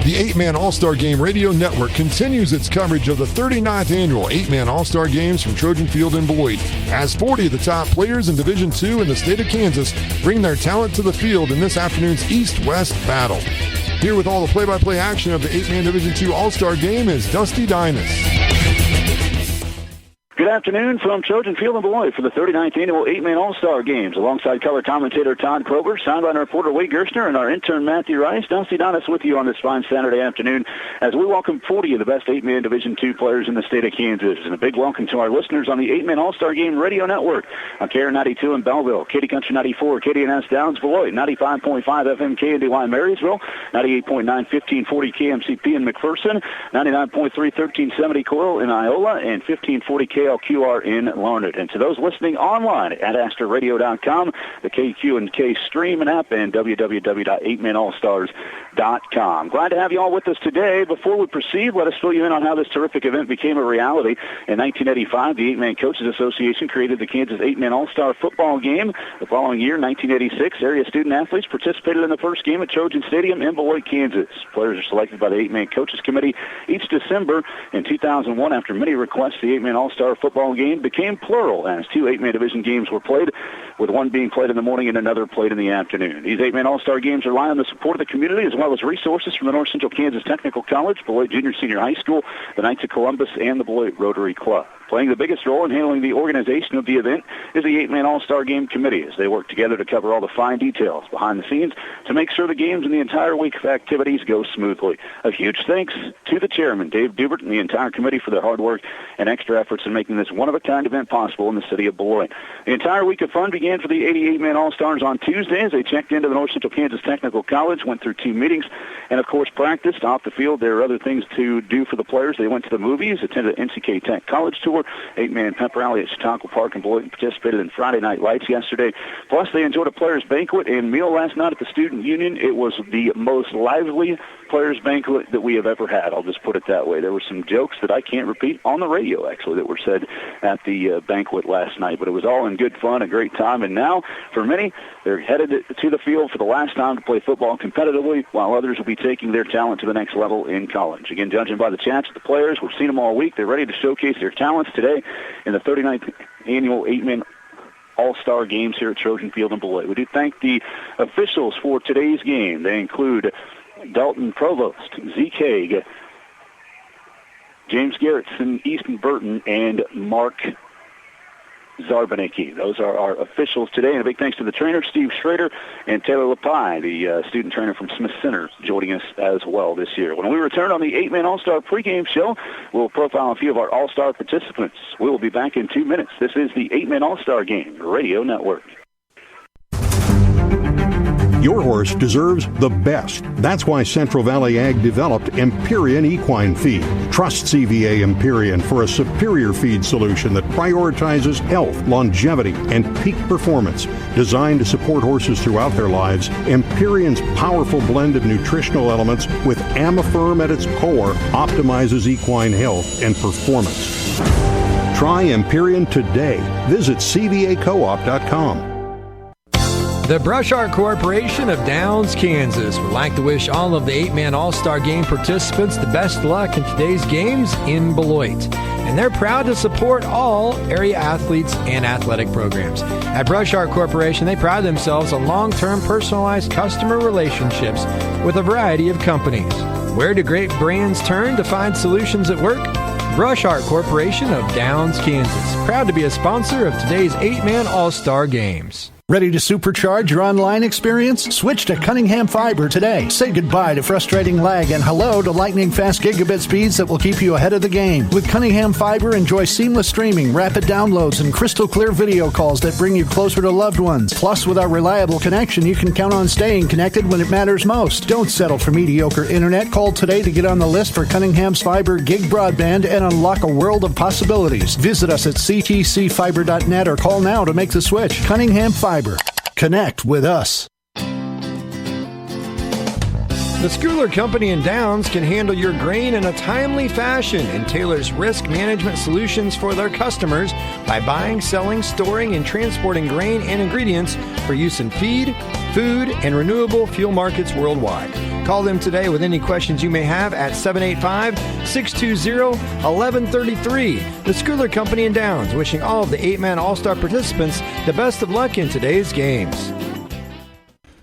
The 8-Man All-Star Game Radio Network continues its coverage of the 39th annual 8-Man All-Star Games from Trojan Field in Beloit, as 40 of the top players in Division II in the state of Kansas bring their talent to the field in this afternoon's East-West battle. Here with all the play-by-play action of the 8-Man Division II All-Star Game is Dusty Dinas. Good afternoon from Trojan Field in Beloit for the 39th annual 8-Man All-Star Games. Alongside color commentator Todd Kroger, sideline reporter Wade Gerstner, and our intern Matthew Rice, Dusty Dinas with you on this fine Saturday afternoon as we welcome 40 of the best 8-Man Division II players in the state of Kansas. And a big welcome to our listeners on the 8-Man All-Star Game Radio Network on KR92 in Belleville, Katy Country 94, KDNS Downs Beloit, 95.5 FM KNDY Marysville, 98.9 1540 KMCP in McPherson, 99.3 1370 Coil in Iola, and 1540 KLQR in Larned. And to those listening online at AstroRadio.com, the KQ&K stream and app, and www.8manallstars.com. Glad to have you all with us today. Before we proceed, let us fill you in on how this terrific event became a reality. In 1985, the 8-Man Coaches Association created the Kansas 8-Man All-Star Football Game. The following year, 1986, area student athletes participated in the first game at Trojan Stadium in Beloit, Kansas. Players are selected by the 8-Man Coaches Committee each December. In 2001, after many requests, the 8-Man All-Star Football Game became plural as 2 8-Man division games were played, with one being played in the morning and another played in the afternoon. These 8-Man All-Star Games rely on the support of the community as well as resources from the North Central Kansas Technical College, Beloit Junior Senior High School, the Knights of Columbus, and the Beloit Rotary Club. Playing the biggest role in handling the organization of the event is the 8-Man All-Star Game Committee, as they work together to cover all the fine details behind the scenes to make sure the games and the entire week of activities go smoothly. A huge thanks to the chairman, Dave Dubert, and the entire committee for their hard work and extra efforts in making this one-of-a-kind event possible in the city of Beloit. The entire week of fun began for the 88-Man All-Stars on Tuesday as they checked into the North Central Kansas Technical College, went through 2 meetings, and, of course, practiced off the field. There are other things to do for the players. They went to the movies, attended the NCK Tech College Tour, 8-Man Pep Rally at Chautauqua Park in Beloit, and participated in Friday Night Lights yesterday. Plus, they enjoyed a players' banquet and meal last night at the Student Union. It was the most lively players' banquet that we have ever had. I'll just put it that way. There were some jokes that I can't repeat on the radio, actually, that were said at the banquet last night. But it was all in good fun, a great time. And now, for many, they're headed to the field for the last time to play football competitively, while others will be taking their talent to the next level in college. Again, judging by the chats of the players, we've seen them all week. They're ready to showcase their talents today in the 39th annual 8-Man All-Star Games here at Trojan Field in Beloit. We do thank the officials for today's game. They include Dalton Provost, Zeke Haig, James Garrettson, Easton Burton, and Mark Zarbanicki. Those are our officials today. And a big thanks to the trainer, Steve Schrader, and Taylor Lepai, the student trainer from Smith Center, joining us as well this year. When we return on the 8-Man All-Star pregame show, we'll profile a few of our All-Star participants. We will be back in 2 minutes. This is the 8-Man All-Star Game Radio Network. Your horse deserves the best. That's why Central Valley Ag developed Empyrean Equine Feed. Trust CVA Empyrean for a superior feed solution that prioritizes health, longevity, and peak performance. Designed to support horses throughout their lives, Empyrean's powerful blend of nutritional elements with Amifirm at its core optimizes equine health and performance. Try Empyrean today. Visit cvacoop.com. The Brush Art Corporation of Downs, Kansas would like to wish all of the 8-Man All-Star Game participants the best luck in today's games in Beloit. And they're proud to support all area athletes and athletic programs. At Brush Art Corporation, they pride themselves on long-term personalized customer relationships with a variety of companies. Where do great brands turn to find solutions at work? Brush Art Corporation of Downs, Kansas. Proud to be a sponsor of today's 8-Man All-Star Games. Ready to supercharge your online experience? Switch to Cunningham Fiber today. Say goodbye to frustrating lag and hello to lightning-fast gigabit speeds that will keep you ahead of the game. With Cunningham Fiber, enjoy seamless streaming, rapid downloads, and crystal-clear video calls that bring you closer to loved ones. Plus, with our reliable connection, you can count on staying connected when it matters most. Don't settle for mediocre internet. Call today to get on the list for Cunningham's Fiber Gig Broadband and unlock a world of possibilities. Visit us at ctcfiber.net or call now to make the switch. Cunningham Fiber. Connect with us. The Schooler Company in Downs can handle your grain in a timely fashion and tailors risk management solutions for their customers by buying, selling, storing, and transporting grain and ingredients for use in feed, food, and renewable fuel markets worldwide. Call them today with any questions you may have at 785-620-1133. The Schooler Company in Downs, wishing all of the 8-man All-Star participants the best of luck in today's games.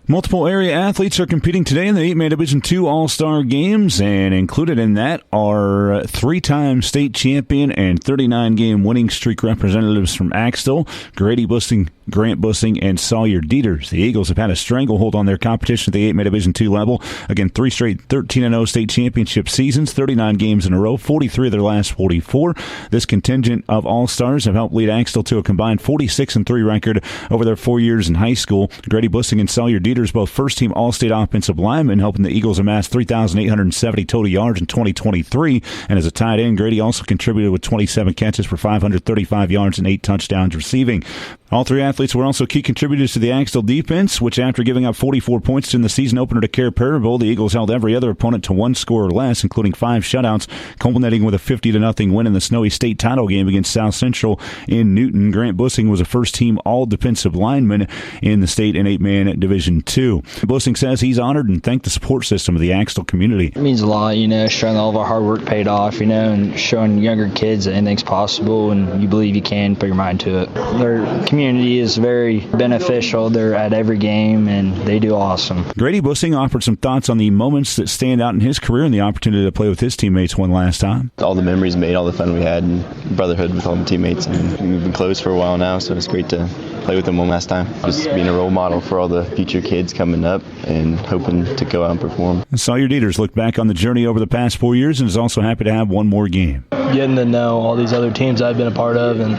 Multiple area athletes are competing today in the 8-man Division II All-Star Games, and included in that are 3-time state champion and 39-game winning streak representatives from Axtell, Grady Bussing, Grant Bussing, and Sawyer Dieters. The Eagles have had a stranglehold on their competition at the 8-man Division II level. Again, 3 straight 13-0 state championship seasons, 39 games in a row, 43 of their last 44. This contingent of All-Stars have helped lead Axtell to a combined 46-3 record over their 4 years in high school. Grady Bussing and Sawyer Dieters, both first-team All-State offensive linemen, helping the Eagles amass 3,870 total yards in 2023. And as a tight end, Grady also contributed with 27 catches for 535 yards and 8 touchdowns receiving. All 3 athletes were also key contributors to the Axtell defense, which after giving up 44 points in the season opener to Care Perryville, the Eagles held every other opponent to 1 score or less, including 5 shutouts, culminating with a 50-0 win in the Snowy State title game against South Central in Newton. Grant Bussing was a first-team all-defensive lineman in the state in 8-man Division II. Bussing says he's honored and thanked the support system of the Axtell community. It means a lot, showing all of our hard work paid off, and showing younger kids that anything's possible and you believe you can put your mind to it. Their community is very beneficial. They're at every game, and they do awesome. Grady Bussing offered some thoughts on the moments that stand out in his career and the opportunity to play with his teammates one last time. All the memories made, all the fun we had, and brotherhood with all the teammates. And we've been close for a while now, so it's great to play with them one last time. Just being a role model for all the future kids coming up and hoping to go out and perform. Sawyer Dieters looked back on the journey over the past 4 years and is also happy to have one more game. Getting to know all these other teams I've been a part of and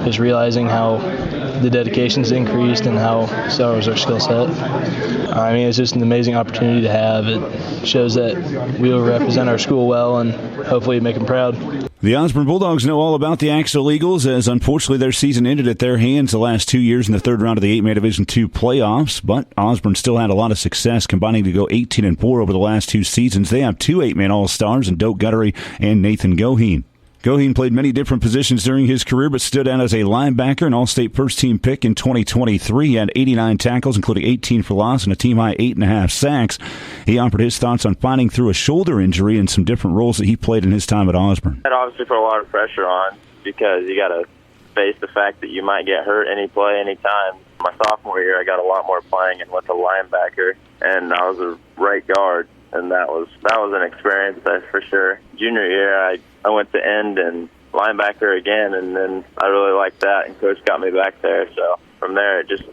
just realizing how the dedication's increased and how so is our skill set. I mean, it's just an amazing opportunity to have. It shows that we will represent our school well and hopefully make them proud. The Osborne Bulldogs know all about the Axtell Eagles, as unfortunately their season ended at their hands the last 2 years in the third round of the 8-man Division II playoffs, but Osborne still had a lot of success, combining to go 18-4 over the last 2 seasons. They have 2 8-man All-Stars in Doak Guttery and Nathan Goheen. Goheen played many different positions during his career, but stood out as a linebacker, an All-State first-team pick in 2023. He had 89 tackles, including 18 for loss and a team-high 8.5 sacks. He offered his thoughts on fighting through a shoulder injury and some different roles that he played in his time at Osborne. That obviously put a lot of pressure on because you got to face the fact that you might get hurt any play, any time. My sophomore year, I got a lot more playing and went to linebacker, and I was a right guard, and that was an experience, that's for sure. Junior year, I went to end and linebacker again, and then I really liked that, and Coach got me back there. So from there, I just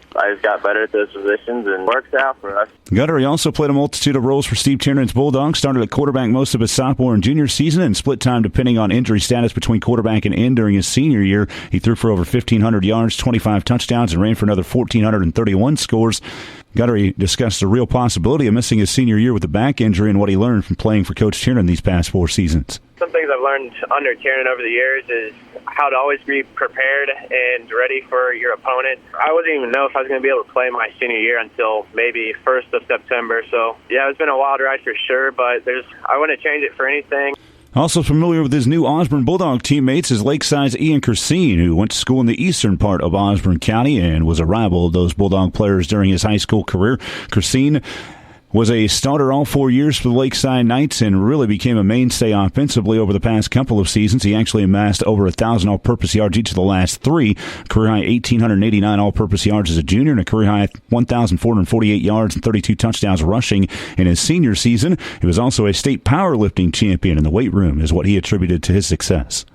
got better at those positions, and worked out for us. Guttery also played a multitude of roles for Steve Tiernan's Bulldogs, started at quarterback most of his sophomore and junior season, and split time depending on injury status between quarterback and end during his senior year. He threw for over 1,500 yards, 25 touchdowns, and ran for another 1,431 scores. Guttery discussed the real possibility of missing his senior year with a back injury and what he learned from playing for Coach Tiernan these past 4 seasons. Some things I've learned under Tiernan over the years is how to always be prepared and ready for your opponent. I wasn't even know if I was going to be able to play my senior year until maybe 1st of September. So, yeah, it's been a wild ride for sure, but I wouldn't change it for anything. Also familiar with his new Osborne Bulldog teammates is Lakeside's Ian Kersine, who went to school in the eastern part of Osborne County and was a rival of those Bulldog players during his high school career. Kersine was a starter all 4 years for the Lakeside Knights and really became a mainstay offensively over the past couple of seasons. He actually amassed over 1,000 all-purpose yards each of the last 3, career-high 1,889 all-purpose yards as a junior, and a career-high 1,448 yards and 32 touchdowns rushing in his senior season. He was also a state powerlifting champion in the weight room, is what he attributed to his success.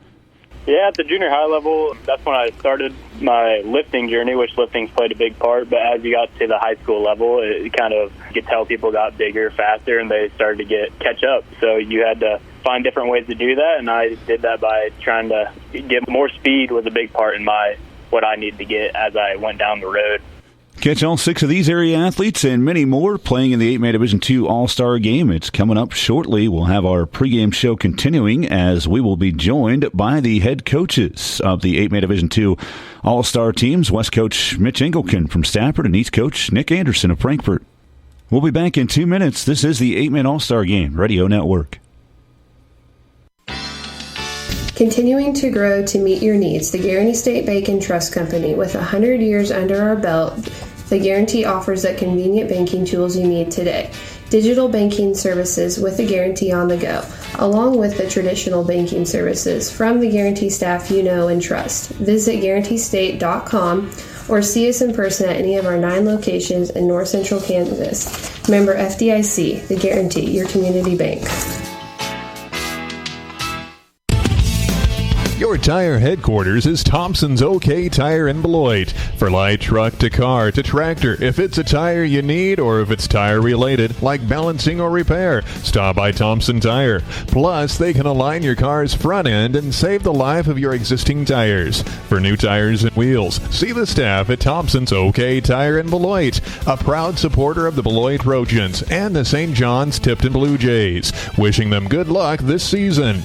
Yeah, at the junior high level, that's when I started my lifting journey, which lifting's played a big part. But as you got to the high school level, you could tell people got bigger, faster, and they started to catch up. So you had to find different ways to do that, and I did that by trying to get more speed was a big part in what I needed to get as I went down the road. Catch all 6 of these area athletes and many more playing in the 8-man Division II All-Star Game. It's coming up shortly. We'll have our pregame show continuing as we will be joined by the head coaches of the 8-man Division II All-Star teams, West Coach Mitch Engelken from Stafford and East Coach Nick Anderson of Frankfort. We'll be back in 2 minutes. This is the 8-man All-Star Game Radio Network. Continuing to grow to meet your needs, the Guarantee State Bank & Trust Company. With 100 years under our belt, the Guarantee offers the convenient banking tools you need today. digital banking services with a Guarantee on the go, along with the traditional banking services from the Guarantee staff you know and trust. Visit GuaranteeState.com or see us in person at any of our 9 locations in North Central Kansas. Member FDIC, the Guarantee, your community bank. Your tire headquarters is Thompson's OK Tire in Beloit. For light truck to car to tractor, if it's a tire you need or if it's tire related, like balancing or repair, stop by Thompson Tire. Plus, they can align your car's front end and save the life of your existing tires. For new tires and wheels, see the staff at Thompson's OK Tire in Beloit, a proud supporter of the Beloit Trojans and the St. John's Tipton Blue Jays. Wishing them good luck this season.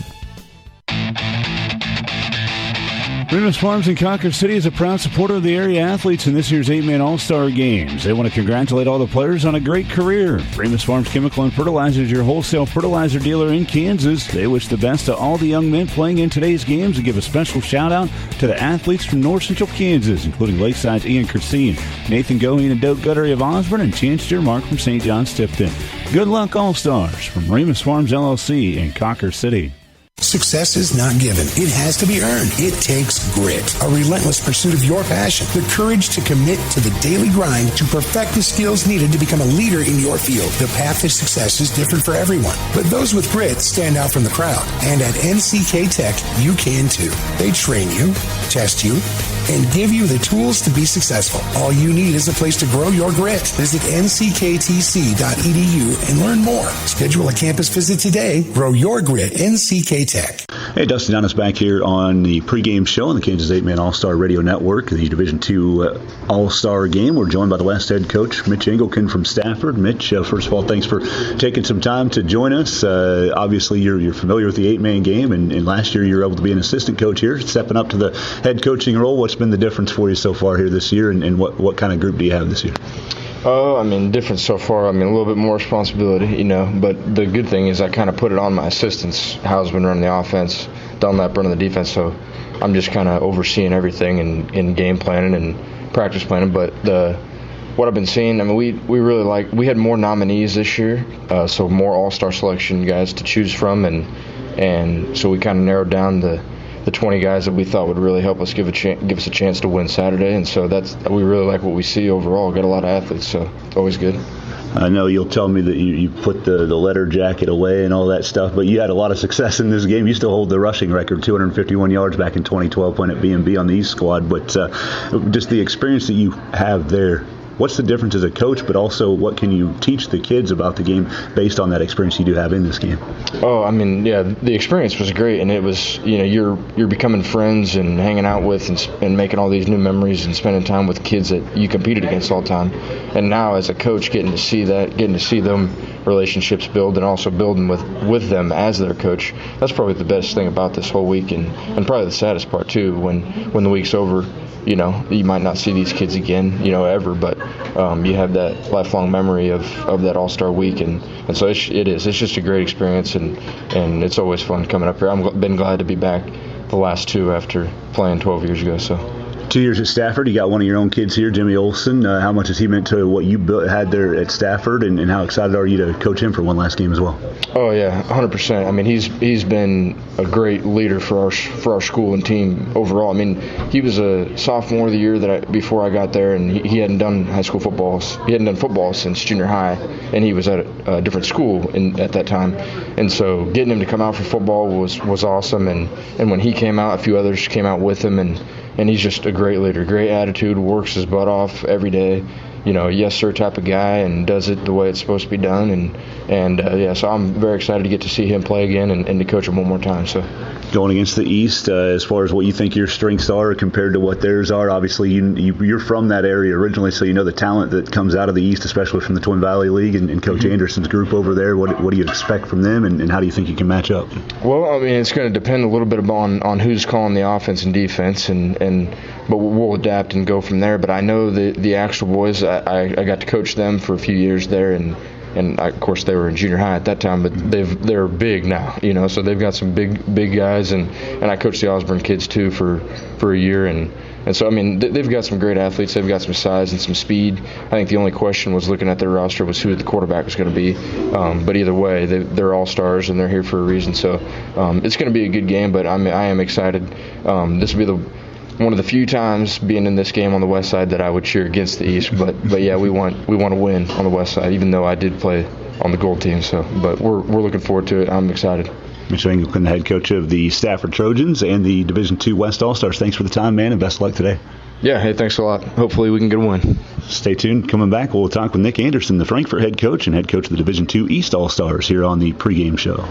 Remus Farms in Concord City is a proud supporter of the area athletes in this year's 8-man All-Star Games. They want to congratulate all the players on a great career. Remus Farms Chemical and Fertilizer is your wholesale fertilizer dealer in Kansas. They wish the best to all the young men playing in today's games and give a special shout-out to the athletes from North Central Kansas, including Lakeside's Ian Christine, Nathan Goheen and Doak Guttery of Osborne, and Chancellor Mark from St. John's Tipton. Good luck, All-Stars, from Remus Farms LLC in Concord City. Success is not given. It has to be earned. It takes grit, a relentless pursuit of your passion, the courage to commit to the daily grind to perfect the skills needed to become a leader in your field. The path to success is different for everyone, but those with grit stand out from the crowd. And at NCK Tech, you can too. They train you, test you, and give you the tools to be successful. All you need is a place to grow your grit. Visit nckTC.edu and learn more. Schedule a campus visit today. Grow your grit. NCK Tech. Hey, Dustin Donis back here on the pregame show on the Kansas 8-Man All-Star Radio Network, the Division II All-Star Game. We're joined by the West head coach, Mitch Engelken from Stafford. Mitch, first of all, thanks for taking some time to join us. Obviously, you're familiar with the 8-man game, and last year you were able to be an assistant coach here, stepping up to the head coaching role. What's been the difference for you so far here this year, and what kind of group do you have this year? Different so far. A little bit more responsibility, but the good thing is I kind of put it on my assistants, how's been running the offense, Dunlap running the defense, so I'm just kind of overseeing everything in game planning and practice planning. But what I've been seeing, we really we had more nominees this year, so more all-star selection guys to choose from, and so we kind of narrowed down the 20 guys that we thought would really help us give us a chance to win Saturday, and so we really like what we see overall. Got a lot of athletes, so it's always good. I know you'll tell me that you put the letter jacket away and all that stuff, but you had a lot of success in this game. You still hold the rushing record, 251 yards back in 2012 playing at B&B on the East squad, but just the experience that you have there, what's the difference as a coach, but also what can you teach the kids about the game based on that experience you do have in this game? The experience was great, and it was, you're becoming friends and hanging out with and making all these new memories and spending time with kids that you competed against all the time. And now as a coach, getting to see them relationships build and also building with them as their coach, that's probably the best thing about this whole week, and probably the saddest part too, when the week's over. You might not see these kids again, ever, but you have that lifelong memory of that All-Star week, and so it's just a great experience, and it's always fun coming up here. I've been glad to be back the last 2 after playing 12 years ago. So 2 years at Stafford. You got one of your own kids here, Jimmy Olsen. How much has he meant to what you had there at Stafford, and how excited are you to coach him for one last game as well? Oh yeah, 100%. He's been a great leader for our school and team overall. He was a sophomore the year before I got there, and he hadn't done high school football. He hadn't done football since junior high, and he was at a different school at that time. And so getting him to come out for football was awesome. And when he came out, a few others came out with him, and he's just a great leader, great attitude, works his butt off every day. Yes sir type of guy, and does it the way it's supposed to be done. So I'm very excited to get to see him play again and to coach him one more time. So going against the East, as far as what you think your strengths are compared to what theirs are, obviously you're from that area originally, so you know the talent that comes out of the East, especially from the Twin Valley League and Coach Anderson's group over there. What do you expect from them, and how do you think you can match up? Well, it's going to depend a little bit on who's calling the offense and defense, but we'll adapt and go from there. But I know the actual boys, I got to coach them for a few years there, and of course they were in junior high at that time, but they're big now, so they've got some big guys, and I coached the Osborne kids too for a year, and And so, I mean, they've got some great athletes. They've got some size and some speed. I think the only question was looking at their roster was who the quarterback was going to be. But either way, they're all stars and they're here for a reason. So it's going to be a good game, but I am excited. This will be one of the few times being in this game on the west side that I would cheer against the east. But yeah, we want to win on the west side, even though I did play on the gold team. So, but we're looking forward to it. I'm excited. Mitch Engelken, the head coach of the Stafford Trojans and the Division II West All-Stars. Thanks for the time, man, and best of luck today. Yeah, hey, thanks a lot. Hopefully we can get a win. Stay tuned. Coming back, we'll talk with Nick Anderson, the Frankfort head coach and head coach of the Division II East All-Stars here on the pregame show.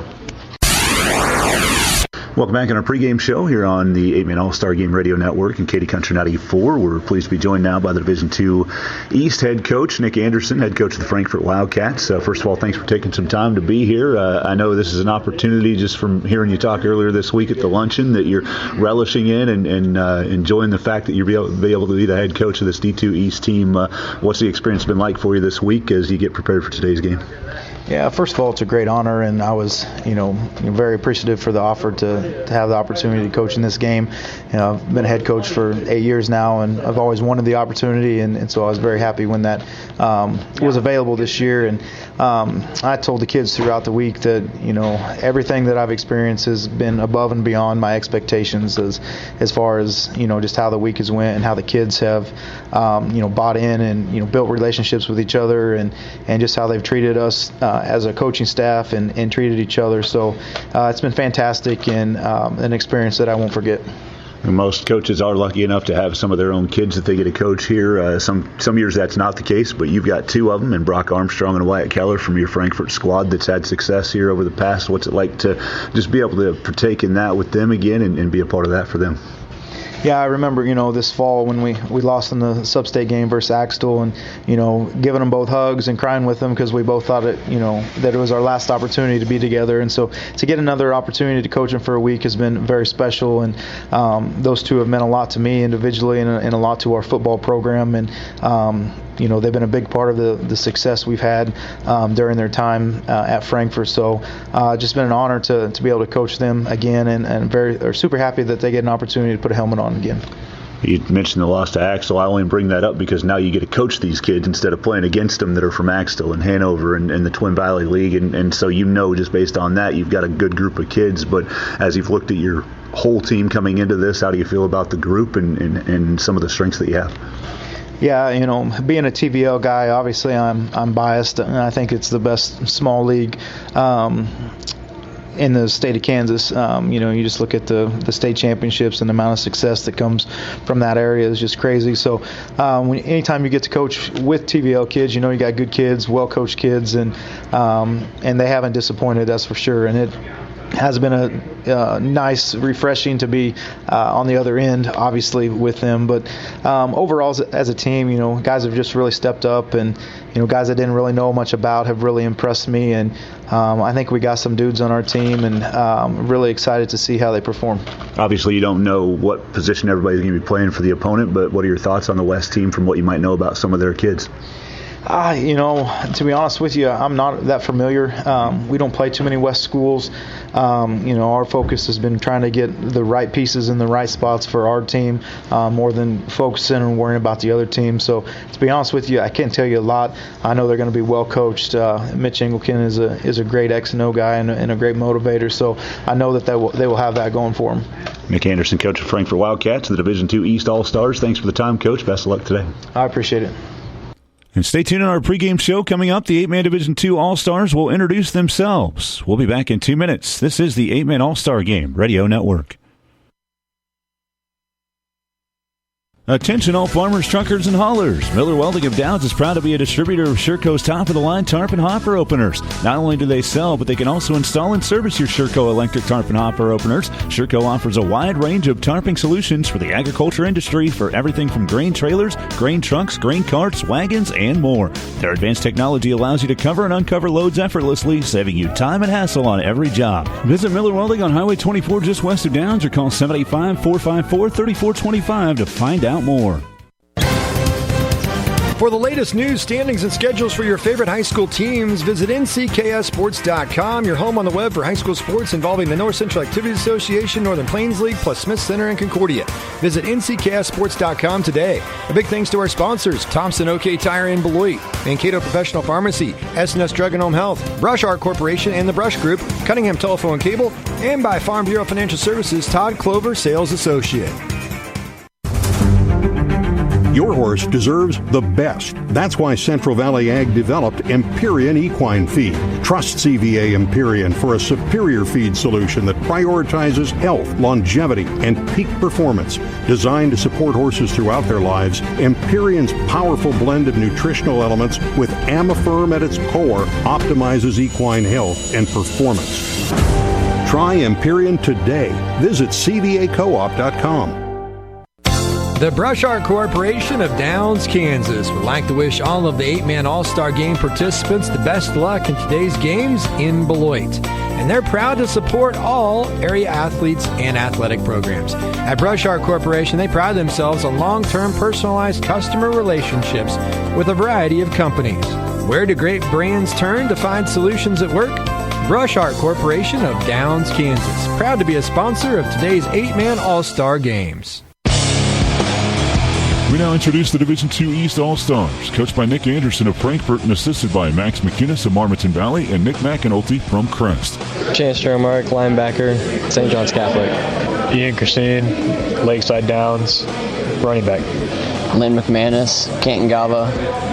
Welcome back on our pregame show here on the 8-Man All-Star Game Radio Network and Katy Country 94. We're pleased to be joined now by the Division II East head coach, Nick Anderson, head coach of the Frankfort Wildcats. First of all, thanks for taking some time to be here. I know this is an opportunity, just from hearing you talk earlier this week at the luncheon, that you're relishing in and enjoying the fact that you'll be able to be the head coach of this D2 East team. What's the experience been like for you this week as you get prepared for today's game? Yeah, first of all, it's a great honor, and I was, very appreciative for the offer to have the opportunity to coach in this game. I've been a head coach for 8 years now, and I've always wanted the opportunity, and so I was very happy when that was available this year. And I told the kids throughout the week that, everything that I've experienced has been above and beyond my expectations as far as, just how the week has went and how the kids have, bought in and, built relationships with each other and just how they've treated us as a coaching staff and treated each other. So it's been fantastic and an experience that I won't forget. Most coaches are lucky enough to have some of their own kids that they get to coach here. Some years that's not the case, but you've got two of them, and Brock Armstrong and Wyatt Keller from your Frankfort squad that's had success here over the past. What's it like to just be able to partake in that with them again and be a part of that for them? Yeah, I remember, this fall when we lost in the sub-state game versus Axtell and, giving them both hugs and crying with them because we both thought that it was our last opportunity to be together. And so to get another opportunity to coach them for a week has been very special. And those two have meant a lot to me individually and a lot to our football program. And, they've been a big part of the success we've had during their time at Frankfort. So just been an honor to be able to coach them again and super happy that they get an opportunity to put a helmet on again. You mentioned the loss to Axtell. I only bring that up because now you get to coach these kids instead of playing against them that are from Axtell and Hanover and the Twin Valley League. And so just based on that, you've got a good group of kids. But as you've looked at your whole team coming into this, how do you feel about the group and some of the strengths that you have? Yeah, being a TVL guy, obviously I'm biased, and I think it's the best small league in the state of Kansas. You just look at the state championships and the amount of success that comes from that area is just crazy. So anytime you get to coach with TVL kids, you got good kids, well-coached kids, and they haven't disappointed, that's for sure. And it has been a nice, refreshing to be on the other end, obviously, with them. But overall, as a team, guys have just really stepped up, and guys I didn't really know much about have really impressed me. And I think we got some dudes on our team, and really excited to see how they perform. Obviously, you don't know what position everybody's going to be playing for the opponent, but what are your thoughts on the West team from what you might know about some of their kids? To be honest with you, I'm not that familiar. We don't play too many West schools. Our focus has been trying to get the right pieces in the right spots for our team, more than focusing and worrying about the other team. So, to be honest with you, I can't tell you a lot. I know they're going to be well coached. Mitch Engelken is a great X and O guy and a great motivator. So, I know that they will have that going for them. Nick Anderson, coach of Frankfort Wildcats, the Division II East All-Stars. Thanks for the time, Coach. Best of luck today. I appreciate it. And stay tuned on our pregame show. Coming up, the 8-Man Division II All-Stars will introduce themselves. We'll be back in 2 minutes. This is the 8-Man All-Star Game Radio Network. Attention all farmers, truckers, and haulers. Miller Welding of Downs is proud to be a distributor of Sherco's top-of-the-line tarp and hopper openers. Not only do they sell, but they can also install and service your Sherco electric tarp and hopper openers. Sherco offers a wide range of tarping solutions for the agriculture industry for everything from grain trailers, grain trucks, grain carts, wagons, and more. Their advanced technology allows you to cover and uncover loads effortlessly, saving you time and hassle on every job. Visit Miller Welding on Highway 24 just west of Downs or call 785-454-3425 to find out more. For the latest news, standings, and schedules for your favorite high school teams, visit ncksports.com, your home on the web for high school sports involving the North Central Activities Association, Northern Plains League, plus Smith Center and Concordia. Visit ncksports.com today. A big thanks to our sponsors, Thompson OK Tire in Beloit, Mankato Professional Pharmacy, S&S Drug and Home Health, Brush Art Corporation and the Brush Group, Cunningham Telephone and Cable, and by Farm Bureau Financial Services, Todd Clover, Sales Associate. Your horse deserves the best. That's why Central Valley Ag developed Empyrean Equine Feed. Trust CVA Empyrean for a superior feed solution that prioritizes health, longevity, and peak performance. Designed to support horses throughout their lives, Empyrean's powerful blend of nutritional elements with Amifirm at its core optimizes equine health and performance. Try Empyrean today. Visit cvacoop.com. The Brush Art Corporation of Downs, Kansas would like to wish all of the 8-man All-Star Game participants the best luck in today's games in Beloit. And they're proud to support all area athletes and athletic programs. At Brush Art Corporation, they pride themselves on long-term personalized customer relationships with a variety of companies. Where do great brands turn to find solutions at work? Brush Art Corporation of Downs, Kansas. Proud to be a sponsor of today's 8-man All-Star Games. We now introduce the Division II East All-Stars, coached by Nick Anderson of Frankfort and assisted by Max McInnes of Marmaton Valley and Nick McAnulty from Crest. Chance Stromark, linebacker, St. John's Catholic. Ian Christine, Lakeside Downs, running back. Lynn McManus, Canton Galva,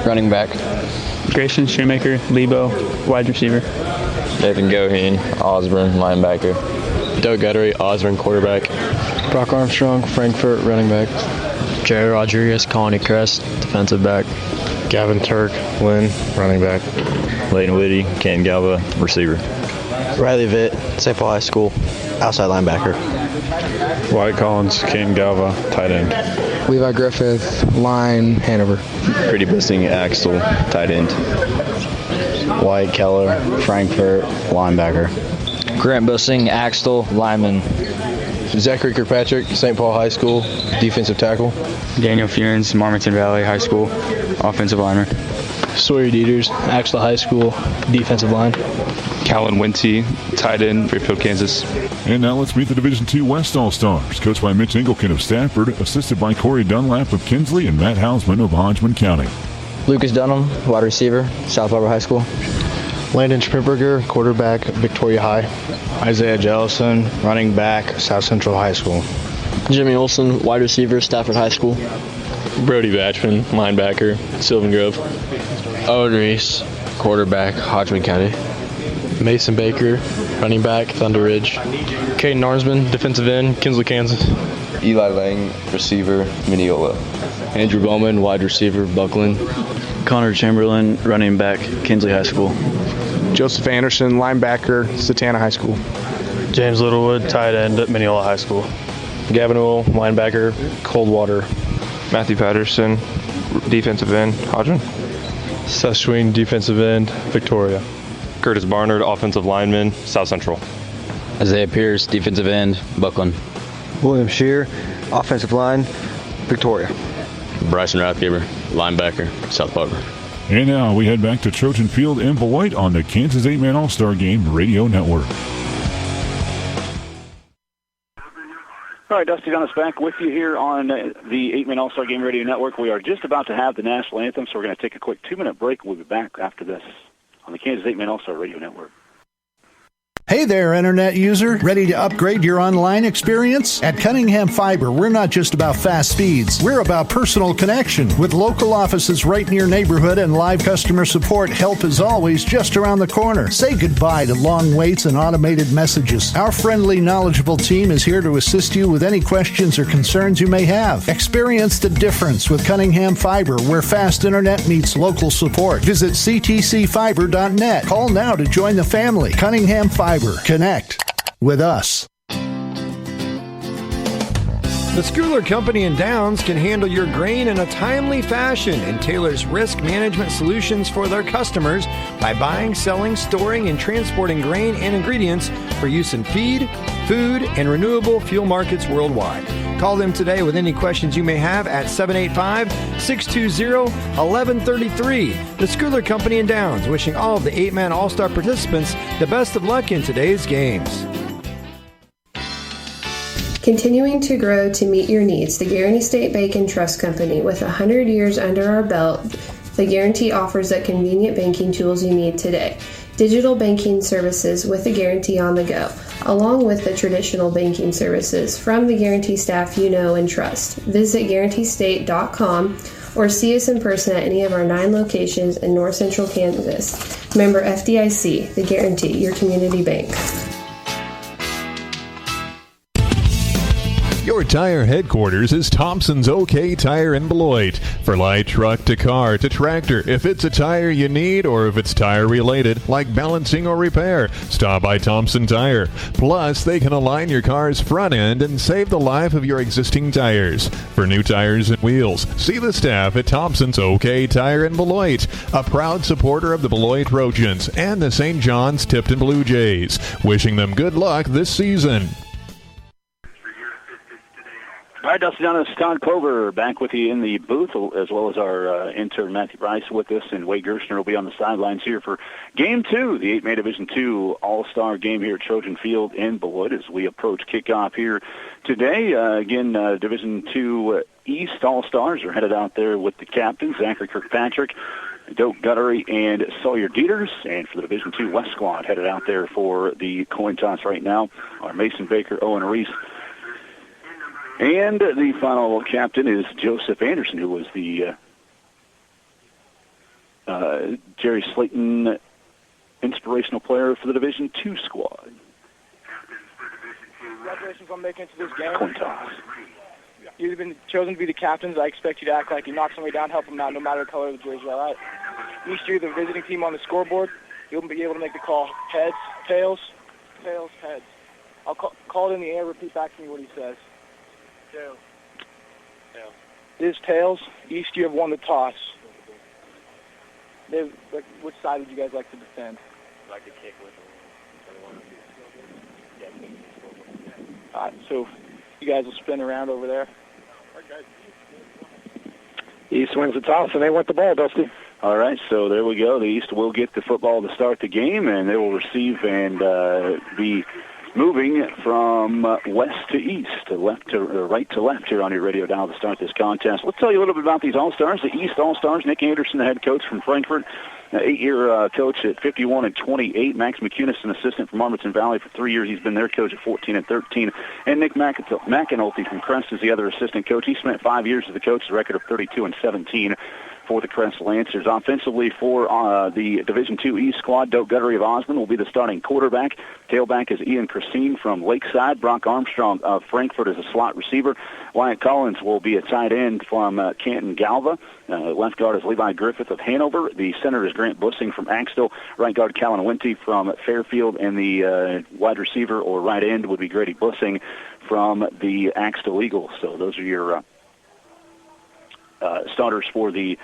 running back. Grayson Shoemaker, Lebo, wide receiver. Nathan Goheen, Osborne, linebacker. Doug Guttery, Osborne, quarterback. Brock Armstrong, Frankfort, running back. Jerry Rodriguez, Colony Crest, defensive back. Gavin Turk, Lynn, running back. Leighton Whitty, Canton Galva, receiver. Riley Vitt, St. Paul High School, outside linebacker. Wyatt Collins, Canton Galva, tight end. Levi Griffith, line, Hanover. Grady Bissing, Axel, tight end. Wyatt Keller, Frankfort, linebacker. Grant Bussing, Axtell, lineman. Zachary Kirkpatrick, St. Paul High School, defensive tackle. Daniel Furens, Marmaton Valley High School, offensive lineman. Sawyer Dieters, Axtell High School, defensive line. Callan Wentzy, tight end, Fairfield, Kansas. And now let's meet the Division II West All-Stars, coached by Mitch Engelken of Stafford, assisted by Corey Dunlap of Kinsley and Matt Hausman of Hodgman County. Lucas Dunham, wide receiver, South Harbor High School. Landon Schmidberger, quarterback, Victoria High. Isaiah Jellison, running back, South Central High School. Jimmy Olson, wide receiver, Stafford High School. Brody Batchman, linebacker, Sylvan Grove. Owen Reese, quarterback, Hodgman County. Mason Baker, running back, Thunder Ridge. Caden Arnsman, defensive end, Kinsley, Kansas. Eli Lang, receiver, Mineola. Andrew Bowman, wide receiver, Buckland. Connor Chamberlain, running back, Kinsley High School. Joseph Anderson, linebacker, Satana High School. James Littlewood, tight end at Mineola High School. Gavin Owl, linebacker, Coldwater. Matthew Patterson, defensive end, Hodgman. Seth Schween, defensive end, Victoria. Curtis Barnard, offensive lineman, South Central. Isaiah Pierce, defensive end, Buckland. William Shear, offensive line, Victoria. Bryson Rathgeber, linebacker, South Parker. And now we head back to Trojan Field in Beloit on the Kansas 8-Man All-Star Game Radio Network. All right, Dusty Dennis back with you here on the 8-Man All-Star Game Radio Network. We are just about to have the national anthem, so we're going to take a quick 2-minute break. We'll be back after this on the Kansas 8-Man All-Star Radio Network. Hey there, Internet user. Ready to upgrade your online experience? At Cunningham Fiber, we're not just about fast speeds. We're about personal connection. With local offices right in your neighborhood and live customer support, help is always just around the corner. Say goodbye to long waits and automated messages. Our friendly, knowledgeable team is here to assist you with any questions or concerns you may have. Experience the difference with Cunningham Fiber, where fast Internet meets local support. Visit ctcfiber.net. Call now to join the family. Cunningham Fiber. Connect with us. The Schooler Company in Downs can handle your grain in a timely fashion and tailors risk management solutions for their customers by buying, selling, storing, and transporting grain and ingredients for use in feed, food, and renewable fuel markets worldwide. Call them today with any questions you may have at 785-620-1133. The Schooler Company in Downs, wishing all of the 8-man All-Star participants the best of luck in today's games. Continuing to grow to meet your needs, the Guarantee State Bank and Trust Company. With 100 years under our belt, the Guarantee offers the convenient banking tools you need today. Digital banking services with the Guarantee on the go, along with the traditional banking services from the Guarantee staff you know and trust. Visit GuaranteeState.com or see us in person at any of our 9 locations in North Central Kansas. Member FDIC, the Guarantee, your community bank. Your tire headquarters is Thompson's OK Tire in Beloit. For light truck to car to tractor, if it's a tire you need or if it's tire related, like balancing or repair, stop by Thompson Tire. Plus, they can align your car's front end and save the life of your existing tires. For new tires and wheels, see the staff at Thompson's OK Tire in Beloit, a proud supporter of the Beloit Trojans and the St. John's Tipton Blue Jays. Wishing them good luck this season. All right, Dustin Down, Todd Clover back with you in the booth, as well as our intern Matthew Bryce with us, and Wade Gerstner will be on the sidelines here for Game 2, the 8-man Division II All-Star game here at Trojan Field in Beloit as we approach kickoff here today. Again, Division II East All-Stars are headed out there with the captains, Zachary Kirkpatrick, Doak Guttery, and Sawyer Dieters. And for the Division II West squad, headed out there for the coin toss right now are Mason Baker, Owen Reese, and the final captain is Joseph Anderson, who was the Jerry Slayton inspirational player for the Division II squad. Congratulations on making it to this game. Coin toss. You've been chosen to be the captains. I expect you to act like you knock somebody down, help them out, no matter the color of the jersey, all right? Each year, the visiting team on the scoreboard, you'll be able to make the call. Heads, tails, tails, heads. I'll call it in the air, repeat back to me what he says. Tails. Tails. It is tails. East, you have won the toss. Which side would you guys like to defend? I'd like to kick with them. All right, so you guys will spin around over there. East wins the toss, and they want the ball, Dusty. All right, so there we go. The East will get the football to start the game, and they will receive and be moving from west to east, left to right to left here on your radio dial to start this contest. Let's tell you a little bit about these All-Stars. The East All-Stars, Nick Anderson, the head coach from Frankfort, 8-year coach at 51 and 28. Max McCunis, an assistant from Arlington Valley for 3 years. He's been their coach at 14 and 13. And Nick McAnulty from Crest is the other assistant coach. He spent 5 years as the coach, a record of 32 and 17. For the Crest Lancers. Offensively for the Division II East squad, Doak Guttery of Osmond will be the starting quarterback. Tailback is Ian Christine from Lakeside. Brock Armstrong of Frankfort is a slot receiver. Wyatt Collins will be a tight end from Canton Galva. Left guard is Levi Griffith of Hanover. The center is Grant Bussing from Axtell. Right guard Callan Winty from Fairfield. And the wide receiver or right end would be Grady Bussing from the Axtell Eagles. So those are your starters for the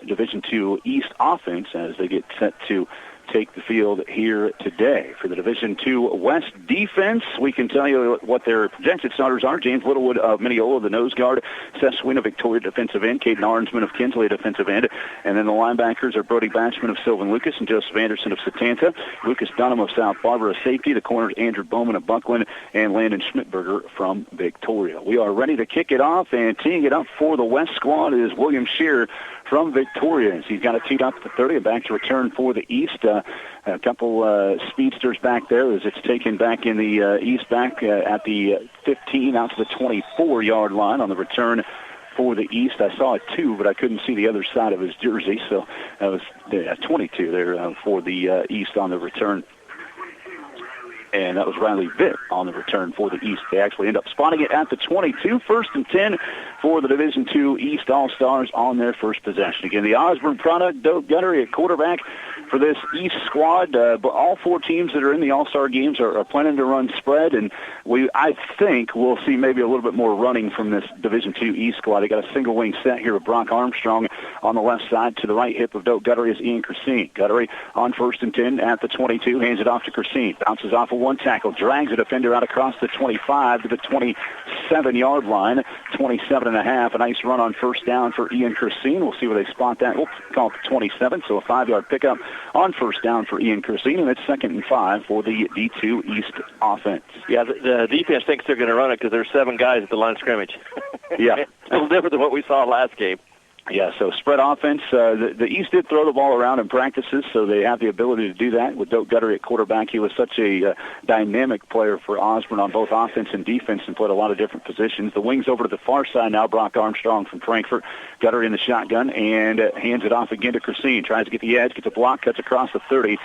Division II East offense as they get set to take the field here today. For the Division II West defense, we can tell you what their projected starters are. James Littlewood of Mineola, the nose guard. Seth Sween of Victoria, defensive end. Caden Arnsman of Kinsley, defensive end. And then the linebackers are Brody Batchman of Sylvan Lucas and Joseph Anderson of Setanta. Lucas Dunham of South Barbara, safety. The corners, Andrew Bowman of Buckland and Landon Schmidberger from Victoria. We are ready to kick it off, and teeing it up for the West squad is William Shear from Victoria. He's got it teed up at the 30 and back to return for the East. A couple speedsters back there as it's taken back in the East back at the 15 out to the 24-yard line on the return for the East. I saw a 2, but I couldn't see the other side of his jersey, so that was 22 there for the East on the return. And that was Riley Vitt on the return for the East. They actually end up spotting it at the 22, 1st and 10 for the Division II East All-Stars on their first possession. Again, the Osborne product, Doak Guttery at quarterback for this East squad. But all 4 teams that are in the All-Star games are planning to run spread, and I think we'll see maybe a little bit more running from this Division II East squad. They got a single wing set here with Brock Armstrong on the left side. To the right hip of Doak Guttery is Ian Christine. Guttery on 1st and 10 at the 22, hands it off to Christine. Bounces off a one tackle, drags a defender out across the 25 to the 27. 27-yard line, 27.5. A nice run on first down for Ian Christine. We'll see where they spot that. We'll call it 27, so a 5-yard pickup on first down for Ian Christine, and it's 2nd and 5 for the D2 East offense. Yeah, the defense thinks they're going to run it because there's 7 guys at the line of scrimmage. Yeah. A little different than what we saw last game. Yeah, so spread offense. The East did throw the ball around in practices, so they have the ability to do that with Doak Guttery at quarterback. He was such a dynamic player for Osborne on both offense and defense and played a lot of different positions. The wings over to the far side now. Brock Armstrong from Frankfort. Guttery in the shotgun and hands it off again to Christine. Tries to get the edge, gets a block, cuts across the 30.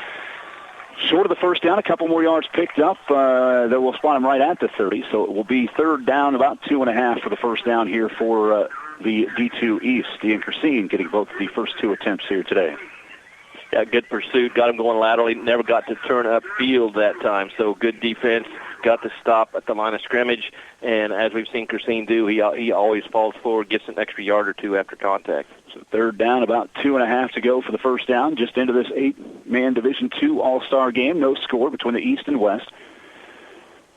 Short of the first down, a couple more yards picked up. That will spot him right at the 30, so it will be 3rd down, about 2.5 for the first down here for the D2 East. Ian Christine getting both the first 2 attempts here today. Yeah, good pursuit. Got him going laterally. Never got to turn upfield that time, so good defense. Got to stop at the line of scrimmage, and as we've seen Christine do, he always falls forward, gets an extra yard or 2 after contact. So 3rd down, about 2.5 to go for the first down, just into this 8-man Division II All-Star game. No score between the East and West.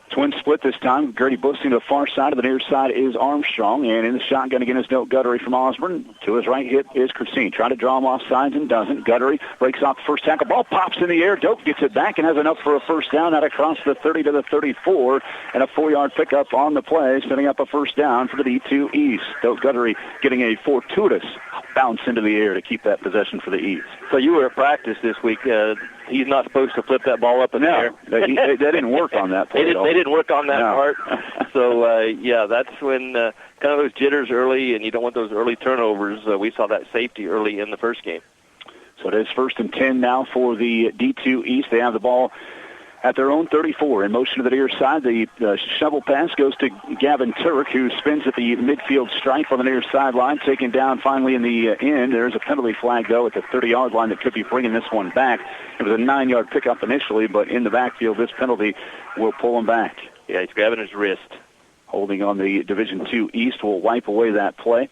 Twin split this time. Grady Bussing to the far side. Of the near side is Armstrong. And in the shotgun again is Doak Guttery from Osborne. To his right hip is Christine. Try to draw him off sides and doesn't. Guttery breaks off the first tackle. Ball pops in the air. Doak gets it back and has enough for a first down out across the 30 to the 34. And a 4-yard pickup on the play, setting up a first down for the D2 East. Doak Guttery getting a fortuitous bounce into the air to keep that possession for the East. So you were at practice this week. He's not supposed to flip that ball up in the air. They didn't work on that play. They didn't work on that part. So, that's when kind of those jitters early, and you don't want those early turnovers. We saw that safety early in the first game. So it is 1st and 10 now for the D2 East. They have the ball at their own 34. In motion to the near side, the shovel pass goes to Gavin Turk, who spins at the midfield stripe on the near sideline, taken down finally in the end. There's a penalty flag, though, at the 30-yard line that could be bringing this one back. It was a 9-yard pickup initially, but in the backfield, this penalty will pull him back. Yeah, he's grabbing his wrist. Holding on the Division II East will wipe away that play.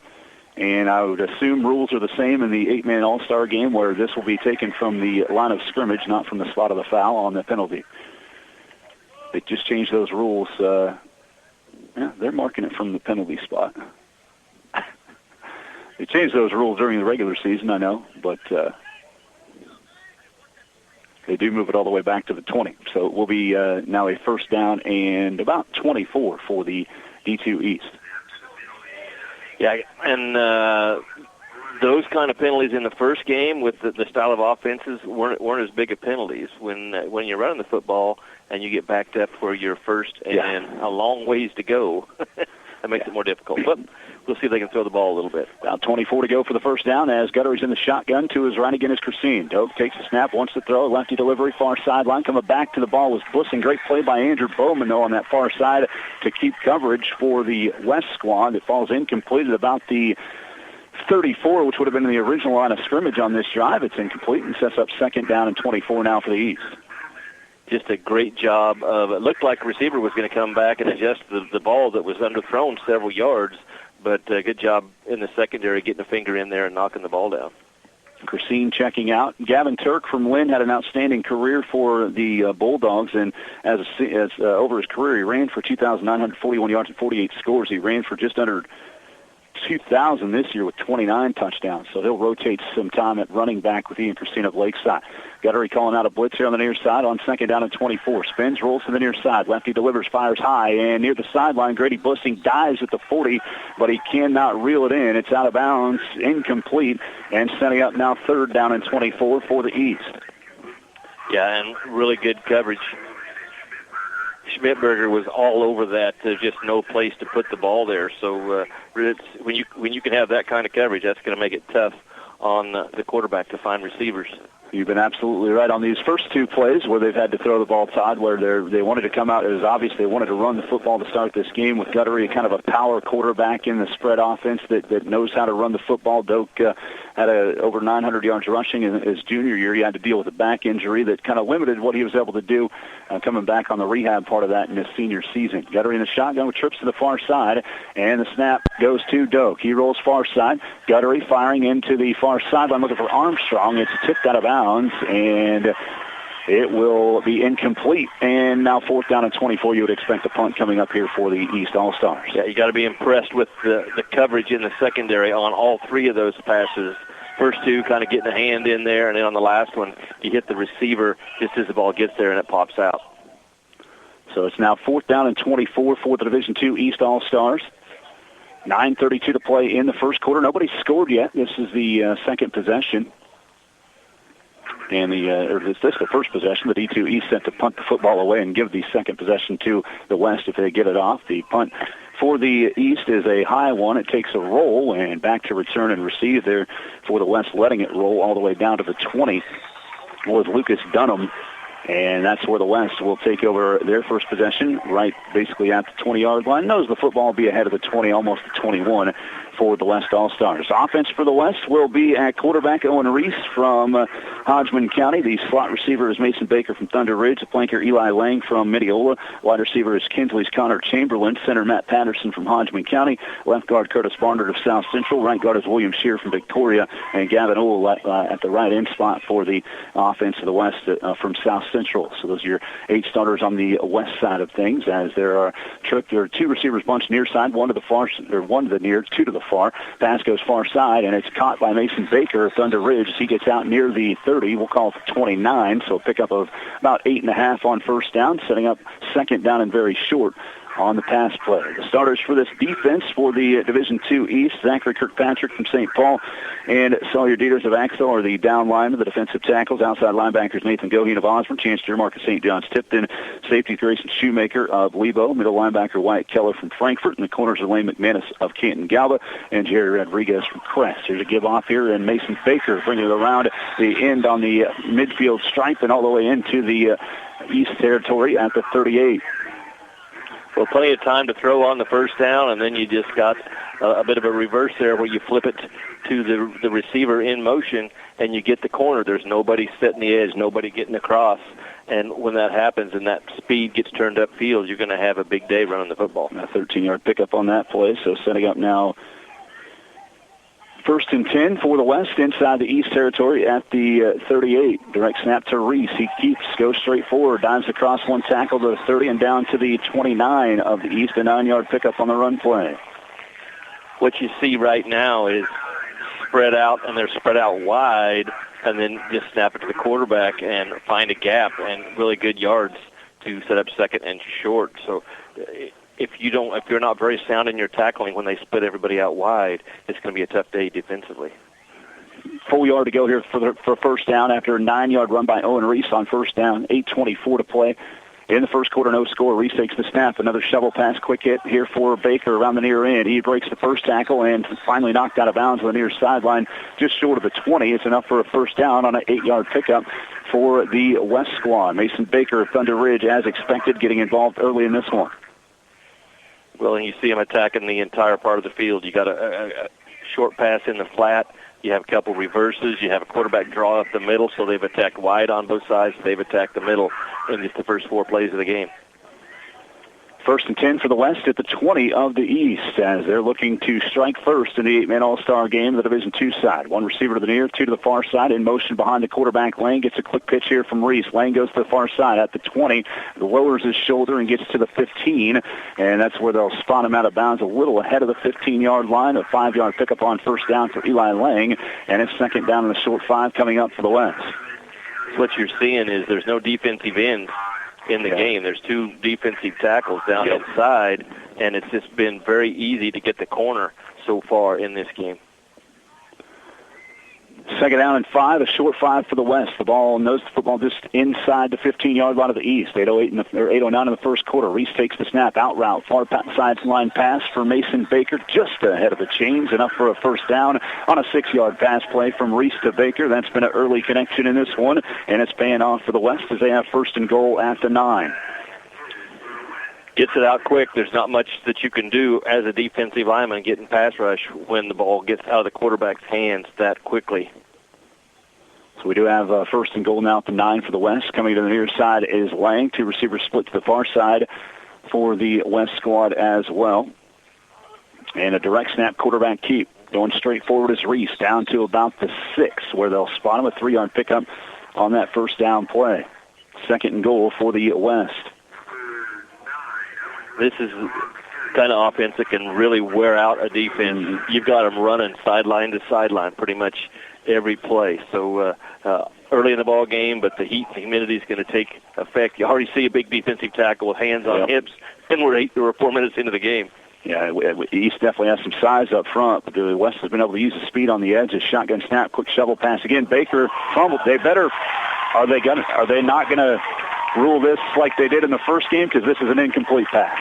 And I would assume rules are the same in the 8-man All-Star game, where this will be taken from the line of scrimmage, not from the spot of the foul on the penalty. They just changed those rules. They're marking it from the penalty spot. They changed those rules during the regular season, I know, but they do move it all the way back to the 20. So it will be now a first down and about 24 for the D2 East. Yeah, and those kind of penalties in the first game with the style of offenses weren't as big of penalties. When you're running the football and you get backed up for your first and a long ways to go, that makes it more difficult. But we'll see if they can throw the ball a little bit. About 24 to go for the first down as Guttery's in the shotgun. To his right again is Christine. Doak takes the snap, wants to throw. Lefty delivery, far sideline. Coming back to the ball was Bussing. Great play by Andrew Bowman, though, on that far side to keep coverage for the West squad. It falls incomplete at about the 34, which would have been the original line of scrimmage on this drive. It's incomplete and sets up 2nd down and 24 now for the East. Just a great job of, it looked like the receiver was going to come back and adjust the ball that was underthrown several yards, but good job in the secondary getting a finger in there and knocking the ball down. Christine checking out. Gavin Turk from Lynn had an outstanding career for the Bulldogs, and as over his career, he ran for 2,941 yards and 48 scores. He ran for just under 2,000 this year with 29 touchdowns. So he'll rotate some time at running back with Ian Christine of Lakeside. Guttery calling out a blitz here on the near side on 2nd down and 24. Spins, rolls to the near side. Lefty delivers, fires high, and near the sideline, Grady Bussing dives at the 40, but he cannot reel it in. It's out of bounds, incomplete, and setting up now 3rd down and 24 for the East. Yeah, and really good coverage. Schmidberger was all over that. There's just no place to put the ball there. So when you can have that kind of coverage, that's going to make it tough on the quarterback to find receivers. You've been absolutely right on these first 2 plays where they've had to throw the ball, Todd, where they wanted to come out. It was obvious they wanted to run the football to start this game with Guttery, kind of a power quarterback in the spread offense that knows how to run the football. Doak had over 900 yards rushing in his junior year. He had to deal with a back injury that kind of limited what he was able to do coming back on the rehab part of that in his senior season. Guttery in the shotgun with trips to the far side, and the snap goes to Doak. He rolls far side. Guttery firing into the far sideline looking for Armstrong. It's tipped out of bounds, and It will be incomplete. And now 4th down and 24. You would expect a punt coming up here for the East All-Stars. Yeah, you got to be impressed with the coverage in the secondary on all 3 of those passes. First 2 kind of getting a hand in there, and then on the last one, you hit the receiver just as the ball gets there and it pops out. So it's now 4th down and 24 for the Division II East All-Stars. 9:32 to play in the first quarter. Nobody's scored yet. This is the second possession. And this is the first possession. The D2 East sent to punt the football away and give the second possession to the West if they get it off. The punt for the East is a high one. It takes a roll and back to return and receive there for the West, letting it roll all the way down to the 20 with Lucas Dunham. And that's where the West will take over their first possession, right basically at the 20-yard line. Knows the football will be ahead of the 20, almost the 21 for the West All-Stars. Offense for the West will be at quarterback Owen Reese from Hodgman County. The slot receiver is Mason Baker from Thunder Ridge. The flanker Eli Lang from Mineola. Wide receiver is Kinsley's Connor Chamberlain. Center Matt Patterson from Hodgman County. Left guard Curtis Barnard of South Central. Right guard is William Shear from Victoria. And Gavin Owl at the right end spot for the offense of the West from South Central. So those are your 8 starters on the west side of things, as there are 2 receivers bunched near side, 1 to the far, or 1 to the near, 2 to the far. Pass goes far side, and it's caught by Mason Baker of Thunder Ridge as he gets out near the 30. We'll call it the 29, so a pickup of about 8.5 on first down, setting up second down and very short on the pass play. The starters for this defense for the Division II East, Zachary Kirkpatrick from St. Paul and Sawyer Dieters of Axel are the down linemen, the defensive tackles. Outside linebackers Nathan Goheen of Osborne, Chancellor Marcus St. John's Tipton, safety Grayson Shoemaker of Lebo, middle linebacker Wyatt Keller from Frankfort, and the corners are Lane McManus of Canton Galva and Jerry Rodriguez from Crest. Here's a give off here, and Mason Baker bringing it around the end on the midfield stripe and all the way into the East territory at the 38. Well, plenty of time to throw on the first down, and then you just got a bit of a reverse there where you flip it to the receiver in motion, and you get the corner. There's nobody setting the edge, nobody getting across. And when that happens and that speed gets turned upfield, you're going to have a big day running the football. A 13-yard pickup on that play, so setting up now 1st and 10 for the West inside the East territory at the 38. Direct snap to Reese. He goes straight forward, dives across 1 tackle to the 30 and down to the 29 of the East. A 9-yard pickup on the run play. What you see right now is spread out, and they're spread out wide, and then just snap it to the quarterback and find a gap and really good yards to set up second and short. So if you're not very sound in your tackling when they split everybody out wide, it's going to be a tough day defensively. Full yard to go here for first down after a 9-yard run by Owen Reese on first down. 8:24 to play in the first quarter. No score. Reese takes the snap. Another shovel pass, quick hit here for Baker around the near end. He breaks the first tackle and finally knocked out of bounds on the near sideline, just short of the 20. It's enough for a first down on an 8-yard pickup for the West squad. Mason Baker of Thunder Ridge, as expected, getting involved early in this one. Well, and you see him attacking the entire part of the field. You got a short pass in the flat. You have a couple reverses. You have a quarterback draw up the middle, so they've attacked wide on both sides. They've attacked the middle in just the first 4 plays of the game. 1st and 10 for the West at the 20 of the East, as they're looking to strike first in the 8-man All-Star game, the Division II side. 1 receiver to the near, 2 to the far side. In motion behind the quarterback, Lane gets a quick pitch here from Reese. Lane goes to the far side at the 20, lowers his shoulder and gets to the 15, and that's where they'll spot him out of bounds a little ahead of the 15-yard line. A 5-yard pickup on first down for Eli Lang, and it's second down in the short 5 coming up for the West. So what you're seeing is there's no defensive end in the game. There's 2 defensive tackles down inside, and it's just been very easy to get the corner so far in this game. Second down and 5, a short 5 for the West. The ball knows the football just inside the 15-yard line of the East. 8:09 in the first quarter. Reese takes the snap, out route, far sideline pass for Mason Baker, just ahead of the chains, enough for a first down on a 6-yard pass play from Reese to Baker. That's been an early connection in this one, and it's paying off for the West as they have first and goal at the 9. Gets it out quick. There's not much that you can do as a defensive lineman getting pass rush when the ball gets out of the quarterback's hands that quickly. So we do have first and goal now at the 9 for the West. Coming to the near side is Lang. 2 receivers split to the far side for the West squad as well. And a direct snap quarterback keep. Going straight forward is Reese, down to about the 6, where they'll spot him. A 3-yard pickup on that first down play. Second and goal for the West. This is kind of offense that can really wear out a defense. You've got them running sideline to sideline pretty much every play. So early in the ball game, but the heat and humidity is going to take effect. You already see a big defensive tackle with hands on hips, and we're 4 minutes into the game. Yeah, East definitely has some size up front, but the West has been able to use the speed on the edge. A shotgun snap, quick shovel pass again. Baker fumbled. Are they not going to rule this like they did in the first game? Because this is an incomplete pass.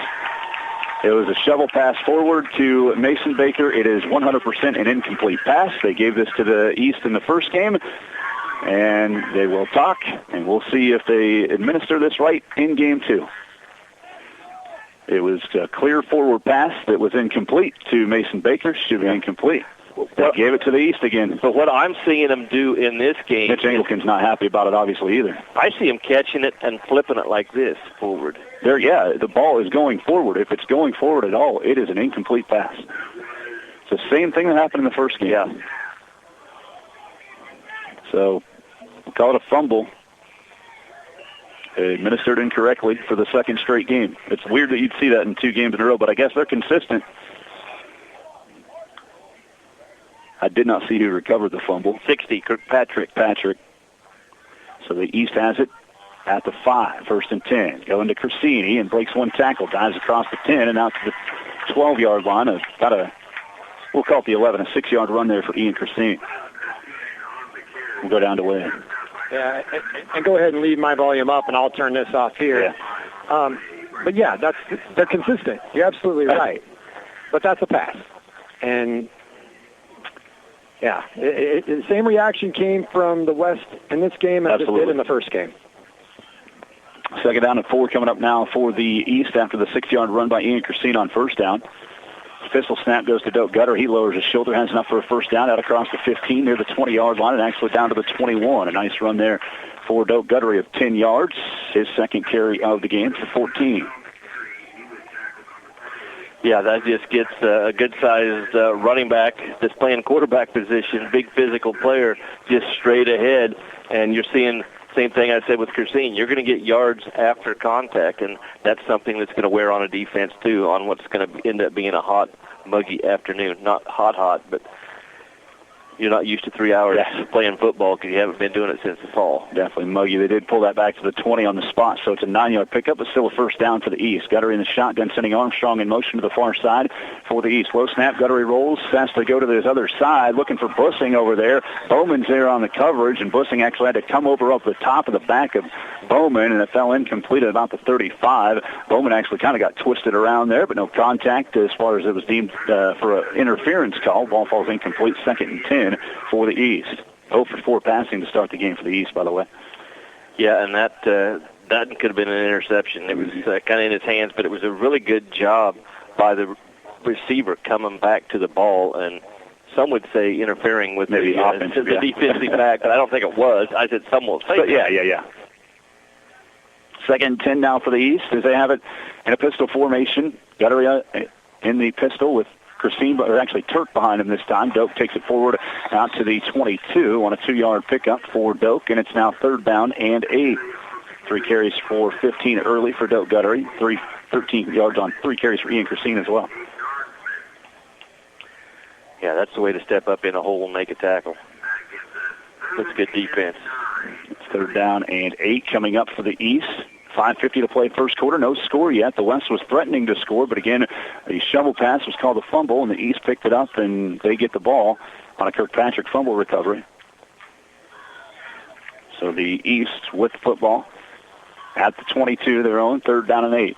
It was a shovel pass forward to Mason Baker. It is 100% an incomplete pass. They gave this to the East in the first game, and they will talk, and we'll see if they administer this right in game 2. It was a clear forward pass that was incomplete to Mason Baker. Should be incomplete. They gave it to the East again. But what I'm seeing them do in this game... Mitch Angleton's not happy about it, obviously, either. I see him catching it and flipping it like this forward. The ball is going forward. If it's going forward at all, it is an incomplete pass. It's the same thing that happened in the first game. Yeah. So, we'll call it a fumble. Administered incorrectly for the second straight game. It's weird that you'd see that in 2 games in a row, but I guess they're consistent. I did not see who recovered the fumble. 60, Kirkpatrick. So the East has it at the 5, 1st and 10. Going to Corsini and breaks one tackle, dives across the 10 and out to the 12-yard line. We'll call it the 11, a 6-yard run there for Ian Corsini. We'll go down to Wayne. Yeah, and go ahead and leave my volume up, and I'll turn this off here. Yeah. But yeah, they're consistent. You're absolutely right. But that's a pass. And yeah, the same reaction came from the West in this game as it did in the first game. Second down and 4 coming up now for the East after the 6-yard run by Ian Corsini on first down. Pistol snap goes to Doak Gutter. He lowers his shoulder, has enough for a first down out across the 15 near the 20-yard line and actually down to the 21. A nice run there for Doak Gutter of 10 yards. His second carry of the game for 14. Yeah, that just gets a good-sized running back that's playing quarterback position, big physical player, just straight ahead. And you're seeing same thing I said with Corsini. You're going to get yards after contact, and that's something that's going to wear on a defense, too, on what's going to end up being a hot, muggy afternoon. Not hot, but you're not used to 3 hours playing football because you haven't been doing it since the fall. Definitely muggy. They did pull that back to the 20 on the spot, so it's a 9-yard pickup, but still a first down to the East. Guttery in the shotgun, sending Armstrong in motion to the far side for the East. Low snap, Guttery rolls, has to go to the other side, looking for Bussing over there. Bowman's there on the coverage, and Bussing actually had to come over up the top of the back of Bowman, and it fell incomplete at about the 35. Bowman actually kind of got twisted around there, but no contact as far as it was deemed for an interference call. Ball falls incomplete, 2nd and 10 for the East. 0 for 4 passing to start the game for the East, by the way. Yeah, and that could have been an interception. It was kind of in his hands, but it was a really good job by the receiver coming back to the ball, and some would say interfering with the defensive back, but I don't think it was. I said some will say Yeah. 2nd and 10 now for the East as they have it in a pistol formation. Guttery in the pistol with Corsini, or actually Turk behind him this time. Doak takes it forward out to the 22 on a 2-yard pickup for Doak, and it's now 3rd down and 8. 3 carries for 15 early for Doak Guttery. 13 yards on 3 carries for Ian Corsini as well. Yeah, that's the way to step up in a hole and make a tackle. That's good defense. It's 3rd down and 8 coming up for the East. 5:50 to play first quarter. No score yet. The West was threatening to score, but again, a shovel pass was called a fumble, and the East picked it up, and they get the ball on a Kirkpatrick fumble recovery. So the East with the football at the 22, their own, 3rd down and 8.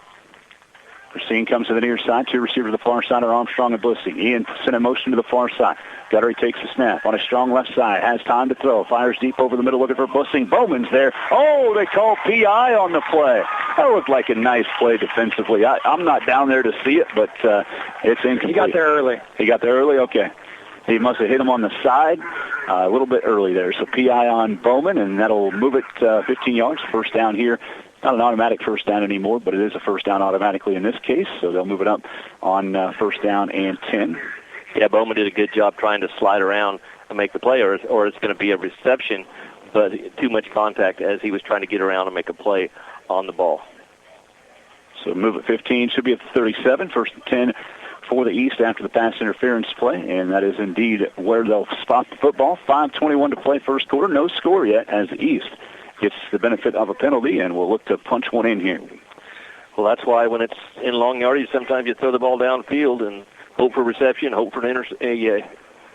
Corsini comes to the near side. 2 receivers to the far side are Armstrong and Bussing. Ian sent in motion to the far side. Guttery takes the snap on a strong left side. Has time to throw. Fires deep over the middle looking for Bussing. Bowman's there. Oh, they call PI on the play. That looked like a nice play defensively. I'm not down there to see it, but it's incomplete. He got there early? Okay. He must have hit him on the side a little bit early there. So PI on Bowman, and that'll move it 15 yards. First down here. Not an automatic first down anymore, but it is a first down automatically in this case, so they'll move it up on 1st down and 10. Yeah, Bowman did a good job trying to slide around and make the play, or it's going to be a reception but too much contact as he was trying to get around and make a play on the ball. So move at 15 should be at the 37, first and 10 for the East after the pass interference play, and that is indeed where they'll spot the football. 5:21 to play first quarter, no score yet as the East gets the benefit of a penalty, and we'll look to punch one in here. Well, that's why when it's in long yardage, sometimes you throw the ball downfield and hope for reception, hope for an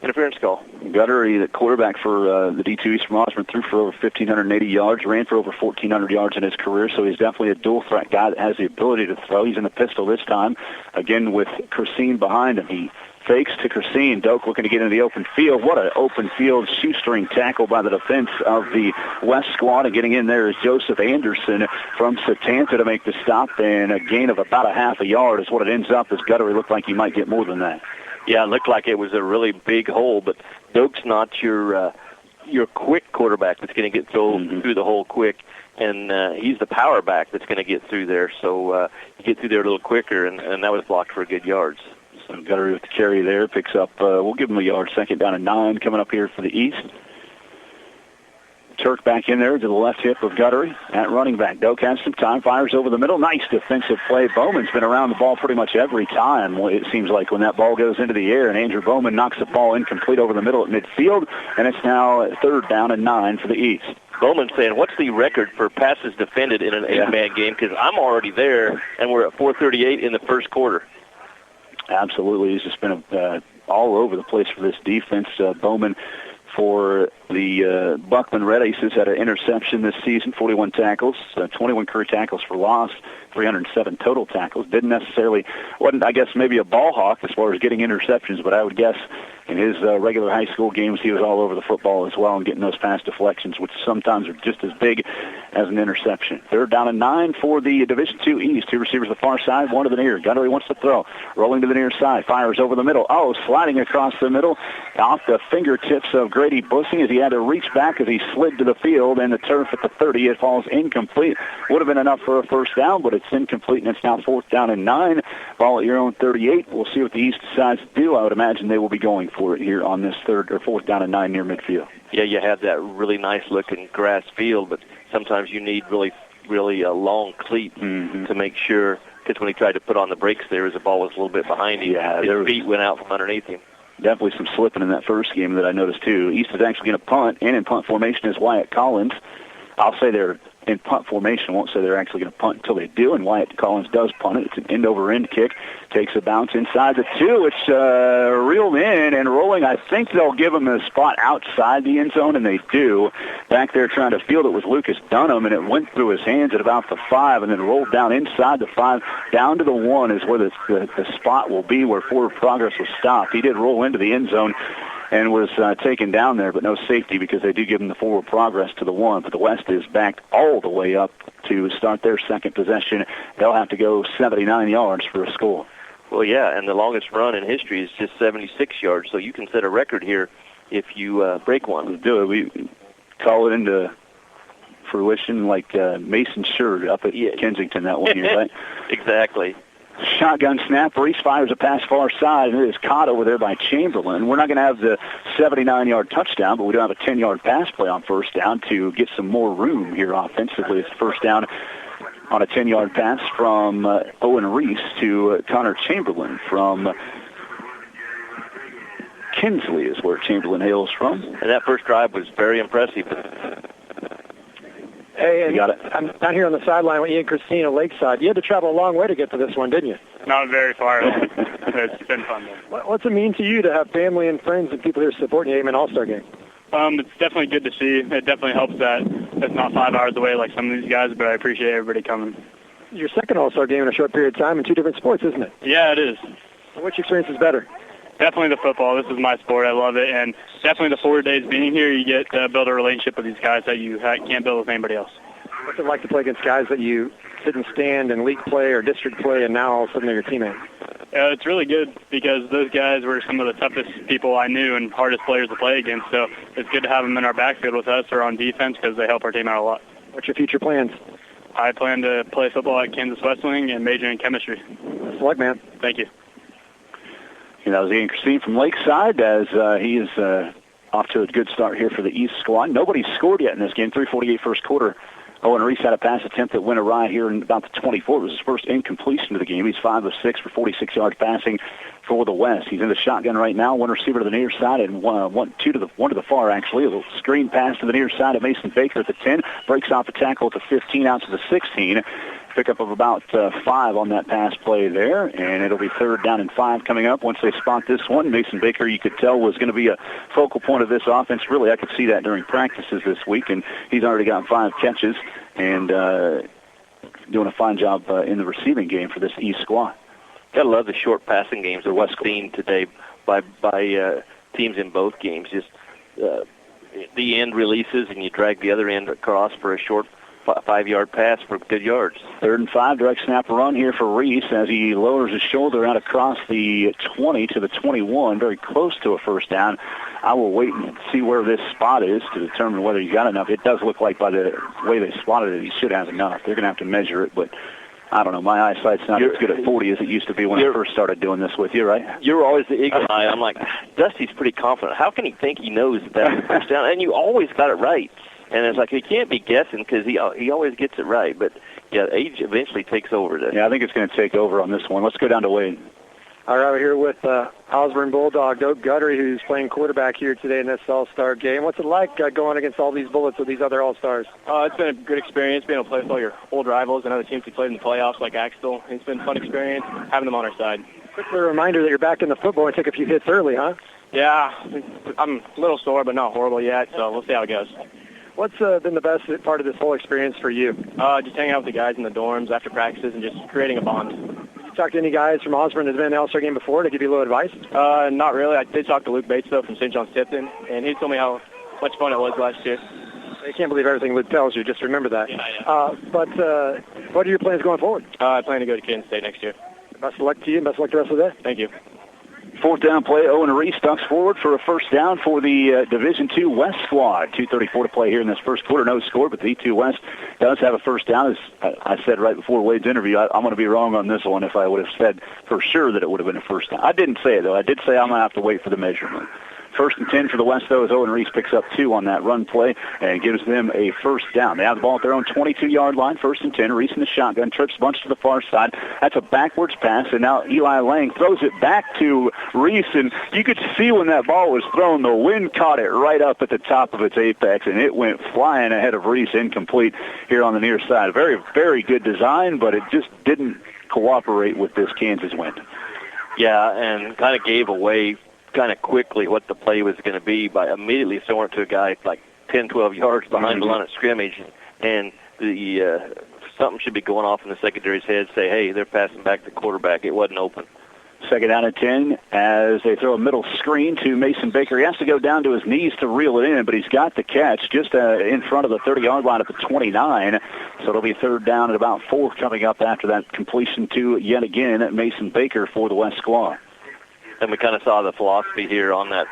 interference call. Guttery, the quarterback for the D2 East from Osborne, threw for over 1,580 yards, ran for over 1,400 yards in his career, so he's definitely a dual-threat guy that has the ability to throw. He's in the pistol this time, again with Christine behind him. He fakes to Christine. Doak looking to get into the open field. What an open field shoestring tackle by the defense of the West squad. And getting in there is Joseph Anderson from Setanta to make the stop. And a gain of about a half a yard is what it ends up as Guttery looked like he might get more than that. Yeah, it looked like it was a really big hole, but Doak's not your quick quarterback that's going to get through the hole quick. And he's the power back that's going to get through there. So you get through there a little quicker, and that was blocked for good yards. So Guttery with the carry there, picks up, we'll give him a yard, second down and 9 coming up here for the East. Turk back in there to the left hip of Guttery at running back. Doak has some time, fires over the middle. Nice defensive play. Bowman's been around the ball pretty much every time, it seems like, when that ball goes into the air, and Andrew Bowman knocks the ball incomplete over the middle at midfield, and it's now third down and 9 for the East. Bowman's saying, what's the record for passes defended in an 8-man game? Because I'm already there, and we're at 4:38 in the first quarter. Absolutely. He's just been all over the place for this defense. Bowman for the Buckland Red Aces had an interception this season, 41 tackles, 21 career tackles for loss, 307 total tackles. Wasn't, I guess, maybe a ball hawk as far as getting interceptions, but I would guess in his regular high school games he was all over the football as well and getting those pass deflections, which sometimes are just as big as an interception. Third down and 9 for the Division II East. Two receivers the far side, one to the near. Guttery wants to throw. Rolling to the near side. Fires over the middle. Sliding across the middle off the fingertips of Grady Bussing as he had to reach back as he slid to the field, and the turf at the 30. It falls incomplete. Would have been enough for a first down, but it's incomplete, and it's now fourth down and 9. Ball at your own 38. We'll see what the East decides to do. I would imagine they will be going for it here on this fourth down and 9 near midfield. Yeah, you had that really nice-looking grass field, but sometimes you need really a long cleat to make sure, because when he tried to put on the brakes there, as the ball was a little bit behind him, his feet went out from underneath him. Definitely some slipping in that first game that I noticed, too. East is actually going to punt, and in punt formation is Wyatt Collins. I'll say they're in punt formation. I won't say they're actually going to punt until they do, and Wyatt Collins does punt it. It's an end-over-end kick. Takes a bounce inside the 2. It's reeled in and rolling. I think they'll give him a spot outside the end zone, and they do. Back there trying to field it was Lucas Dunham, and it went through his hands at about the 5 and then rolled down inside the 5. Down to the 1 is where the spot will be where forward progress will stop. He did roll into the end zone and was taken down there, but no safety because they do give him the forward progress to the 1. But the West is backed all the way up to start their second possession. They'll have to go 79 yards for a score. Well, yeah, and the longest run in history is just 76 yards, so you can set a record here if you break one. Let's do it. We call it into fruition like Mason Scherr up at Kensington that one year, right? Exactly. Shotgun snap. Reese fires a pass far side, and it is caught over there by Chamberlain. We're not going to have the 79-yard touchdown, but we do have a 10-yard pass play on first down to get some more room here offensively. It's first down on a 10-yard pass from Owen Reese to Connor Chamberlain from Kinsley is where Chamberlain hails from. And that first drive was very impressive. Hey, and I'm down here on the sideline with Ian Christine at Lakeside. You had to travel a long way to get to this one, didn't you? Not very far. It's been fun, though. What's it mean to you to have family and friends and people here supporting the 8-Man All-Star game? It's definitely good to see. It definitely helps that it's not 5 hours away like some of these guys, but I appreciate everybody coming. Your second All-Star game in a short period of time in 2 different sports, isn't it? Yeah, it is. Which experience is better? Definitely the football. This is my sport. I love it. And definitely the 4 days being here, you get to build a relationship with these guys that you can't build with anybody else. What's it like to play against guys that you didn't stand in league play or district play, and now all of a sudden they're your teammates? It's really good because those guys were some of the toughest people I knew and hardest players to play against. So it's good to have them in our backfield with us or on defense because they help our team out a lot. What's your future plans? I plan to play football at Kansas West Wing and major in chemistry. Best of luck, man. Thank you. That was Ian Christine from Lakeside as he is off to a good start here for the East squad. Nobody scored yet in this game. 3:48 first quarter. Owen Reese had a pass attempt that went awry here in about the 24. It was his first incompletion of the game. He's 5 of 6 for 46 yards passing for the West. He's in the shotgun right now. One receiver to the near side and one to the far, actually. A little screen pass to the near side of Mason Baker at the 10. Breaks off the tackle at the 15 out to the 16. Pickup of about 5 on that pass play there, and it'll be 3rd down and 5 coming up once they spot this one. Mason Baker, you could tell, was going to be a focal point of this offense. Really, I could see that during practices this week, and he's already got 5 catches and doing a fine job in the receiving game for this East squad. Gotta love the short passing games that we've seen today by teams in both games. Just the end releases, and you drag the other end across for a short 5-yard pass for good yards. 3rd and 5, direct snap run here for Reese as he lowers his shoulder out across the 20 to the 21, very close to a first down. I will wait and see where this spot is to determine whether he got enough. It does look like by the way they spotted it, he should have enough. They're going to have to measure it, but I don't know. My eyesight's not as good at 40 as it used to be when I first started doing this with you, right? You're always the eagle eye. I'm like, Dusty's pretty confident. How can he think he knows that first down? And you always got it right. And it's like he can't be guessing because he always gets it right. But, yeah, age eventually takes over. Yeah, I think it's going to take over on this one. Let's go down to Wade. All right, we're here with Osborne Bulldog, Doak Guttery, who's playing quarterback here today in this All-Star game. What's it like going against all these Bullets with these other All-Stars? It's been a good experience being able to play with all your old rivals and other teams we played in the playoffs like Axtell. It's been a fun experience having them on our side. Quick reminder that you're back in the football and took a few hits early, huh? Yeah, I'm a little sore, but not horrible yet, so we'll see how it goes. What's been the best part of this whole experience for you? Just hanging out with the guys in the dorms after practices and just creating a bond. Did you talk to any guys from Osborne that have been in the All-Star game before to give you a little advice? Not really. I did talk to Luke Bates, though, from St. John's Tipton, and he told me how much fun it was last year. You can't believe everything Luke tells you. Just remember that. Yeah. But what are your plans going forward? I plan to go to Kansas State next year. Best of luck to you, and best of luck the rest of the day. Thank you. 4th down play, Owen Reese ducks forward for a first down for the Division II West squad. 2:34 to play here in this first quarter. No score, but the D2 West does have a first down. As I said right before Wade's interview, I'm going to be wrong on this one if I would have said for sure that it would have been a first down. I didn't say it, though. I did say I'm going to have to wait for the measurement. 1st and 10 for the West, though, as Owen Reese picks up 2 on that run play and gives them a first down. They have the ball at their own 22-yard line. 1st and 10. Reese in the shotgun, trips bunch to the far side. That's a backwards pass, and now Eli Lang throws it back to Reese, and you could see when that ball was thrown, the wind caught it right up at the top of its apex, and it went flying ahead of Reese, incomplete here on the near side. Very, very good design, but it just didn't cooperate with this Kansas wind. Yeah, and kind of gave away kind of quickly what the play was going to be by immediately throwing it to a guy like 10, 12 yards behind the line of scrimmage, and the something should be going off in the secondary's head, say, hey, they're passing back the quarterback. It wasn't open. 2nd down and 10 as they throw a middle screen to Mason Baker. He has to go down to his knees to reel it in, but he's got the catch just in front of the 30-yard line at the 29. So it'll be 3rd down and about 4 coming up after that completion to, yet again, Mason Baker for the West squad. And we kind of saw the philosophy here on that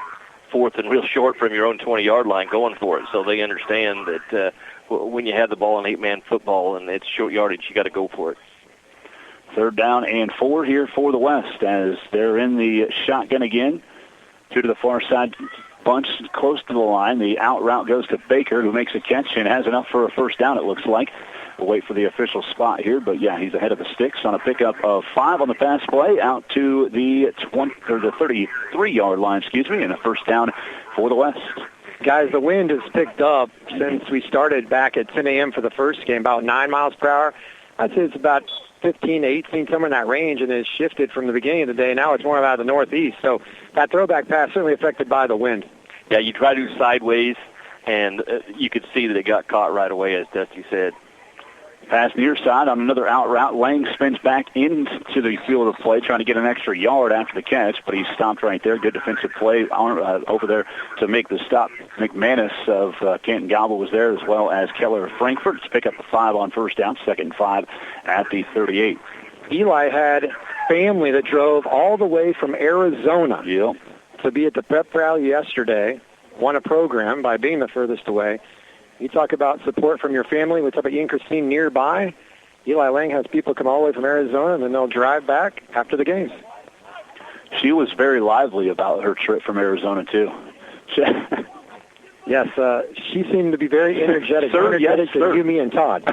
4th and real short from your own 20-yard line going for it. So they understand that when you have the ball in 8-man football and it's short yardage, you got to go for it. 3rd down and 4 here for the West as they're in the shotgun again. 2 to the far side, bunch close to the line. The out route goes to Baker, who makes a catch and has enough for a first down, it looks like. We'll wait for the official spot here, but yeah, he's ahead of the sticks on a pickup of 5 on the pass play out to the 33-yard line, and a first down for the West. Guys, the wind has picked up since we started back at 10 a.m. for the first game, about 9 miles per hour. I'd say it's about 15 to 18, somewhere in that range, and it's shifted from the beginning of the day. Now it's more out of the northeast, so that throwback pass certainly affected by the wind. Yeah, you try to do sideways, and you could see that it got caught right away, as Dusty said. Pass near side on another out route. Lang spins back into the field of play, trying to get an extra yard after the catch, but he stopped right there. Good defensive play over there to make the stop. McManus of Canton Galva was there, as well as Keller of Frankfurt to pick up the 5 on first down, 2nd and 5 at the 38. Eli had family that drove all the way from Arizona to be at the prep rally yesterday, won a program by being the furthest away. You talk about support from your family. We talk about Ian Christine nearby. Eli Lang has people come all the way from Arizona, and then they'll drive back after the games. She was very lively about her trip from Arizona, too. Yes, she seemed to be very energetic. Sir, energetic yes, to you, me, and Todd.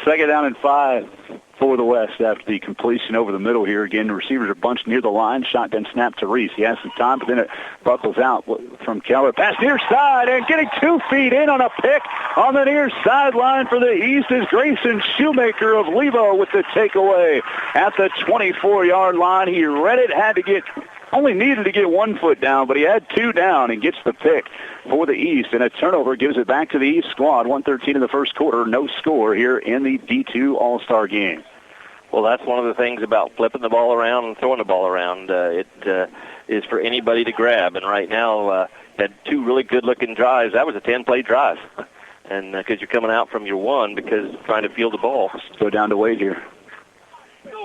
2nd down and 5 for the West after the completion over the middle here. Again, the receivers are bunched near the line. Shotgun snap to Reese. He has some time, but then it buckles out from Keller. Pass near side, and getting 2 feet in on a pick on the near sideline for the East is Grayson Shoemaker of Levo with the takeaway at the 24-yard line. He read it, only needed to get 1 foot down, but he had 2 down and gets the pick for the East. And a turnover gives it back to the East squad. 1:13 in the first quarter. No score here in the D2 All-Star game. Well, that's one of the things about flipping the ball around and throwing the ball around. It is for anybody to grab. And right now, had 2 really good-looking drives. That was a 10-play drive. And because you're coming out from your 1 because trying to field the ball. Let's go down to Wade here.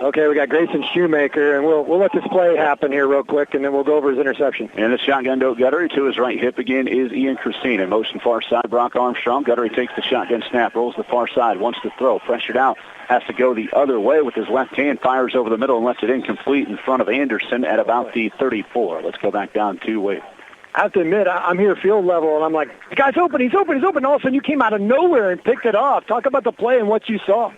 Okay, we got Grayson Shoemaker, and we'll let this play happen here real quick, and then we'll go over his interception. And the shotgun to Guttery. To his right hip again is Ian Christine. In motion far side, Brock Armstrong. Guttery takes the shotgun snap, rolls the far side, wants to throw, pressured out, has to go the other way with his left hand, fires over the middle and lets it incomplete in front of Anderson at about the 34. Let's go back down to Wade. I have to admit, I'm here field level, and I'm like, the guy's open, he's open, he's open. All of a sudden, you came out of nowhere and picked it off. Talk about the play and what you saw.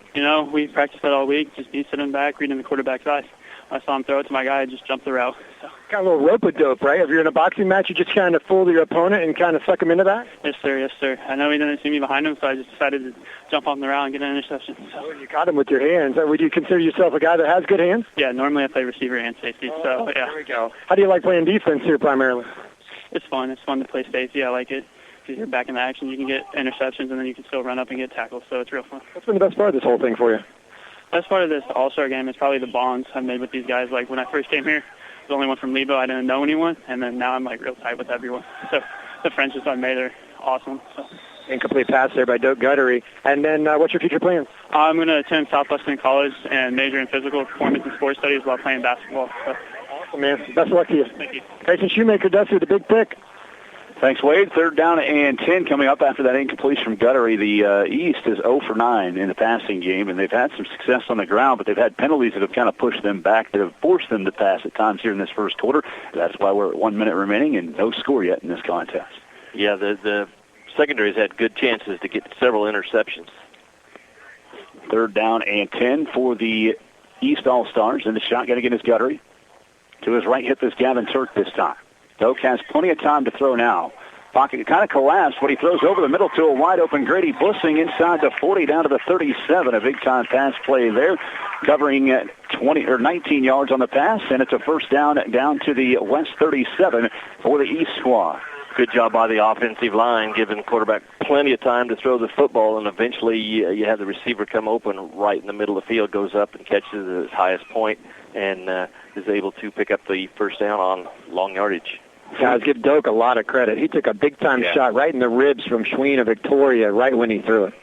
We practiced that all week, just be sitting back, reading the quarterback's eyes. I saw him throw it to my guy, I just jumped the route. So. Got a little rope-a-dope, right? If you're in a boxing match, you just kind of fool your opponent and kind of suck him into that? Yes, sir, yes, sir. I know he didn't see me behind him, so I just decided to jump on the route and get an interception. So. Well, you caught him with your hands. Would you consider yourself a guy that has good hands? Yeah, normally I play receiver and safety, so yeah. There we go. How do you like playing defense here primarily? It's fun. It's fun to play safety. I like it. Because you're back in the action, you can get interceptions, and then you can still run up and get tackles, so it's real fun. What's been the best part of this whole thing for you? Best part of this All-Star game is probably the bonds I've made with these guys. Like, when I first came here, I was the only one from Levo. I didn't know anyone, and then now I'm, real tight with everyone. So the friendships I've made are awesome. So. Incomplete pass there by Doak Guttery. And then what's your future plans? I'm going to attend Southwestern College and major in physical performance and sports studies while playing basketball. So. Awesome, man. Best of luck to you. Thank you. Grayson Shoemaker does with the big pick. Thanks, Wade. 3rd down and 10 coming up after that incompletion from Guttery. The East is 0 for 9 in the passing game, and they've had some success on the ground, but they've had penalties that have kind of pushed them back, that have forced them to pass at times here in this first quarter. That's why we're at 1 minute remaining and no score yet in this contest. Yeah, the secondary's had good chances to get several interceptions. 3rd down and 10 for the East All-Stars, and the shotgun again is Guttery. To his right hip is Gavin Turk this time. Doak has plenty of time to throw now. Pocket kind of collapsed, but he throws over the middle to a wide-open Grady Bussing inside the 40 down to the 37. A big-time pass play there, covering 20 or 19 yards on the pass, and it's a first down to the West 37 for the East squad. Good job by the offensive line, giving the quarterback plenty of time to throw the football, and eventually you have the receiver come open right in the middle of the field, goes up and catches at his highest point, and is able to pick up the first down on long yardage. Guys, give Doak a lot of credit. He took a big-time shot right in the ribs from Schween of Victoria right when he threw it.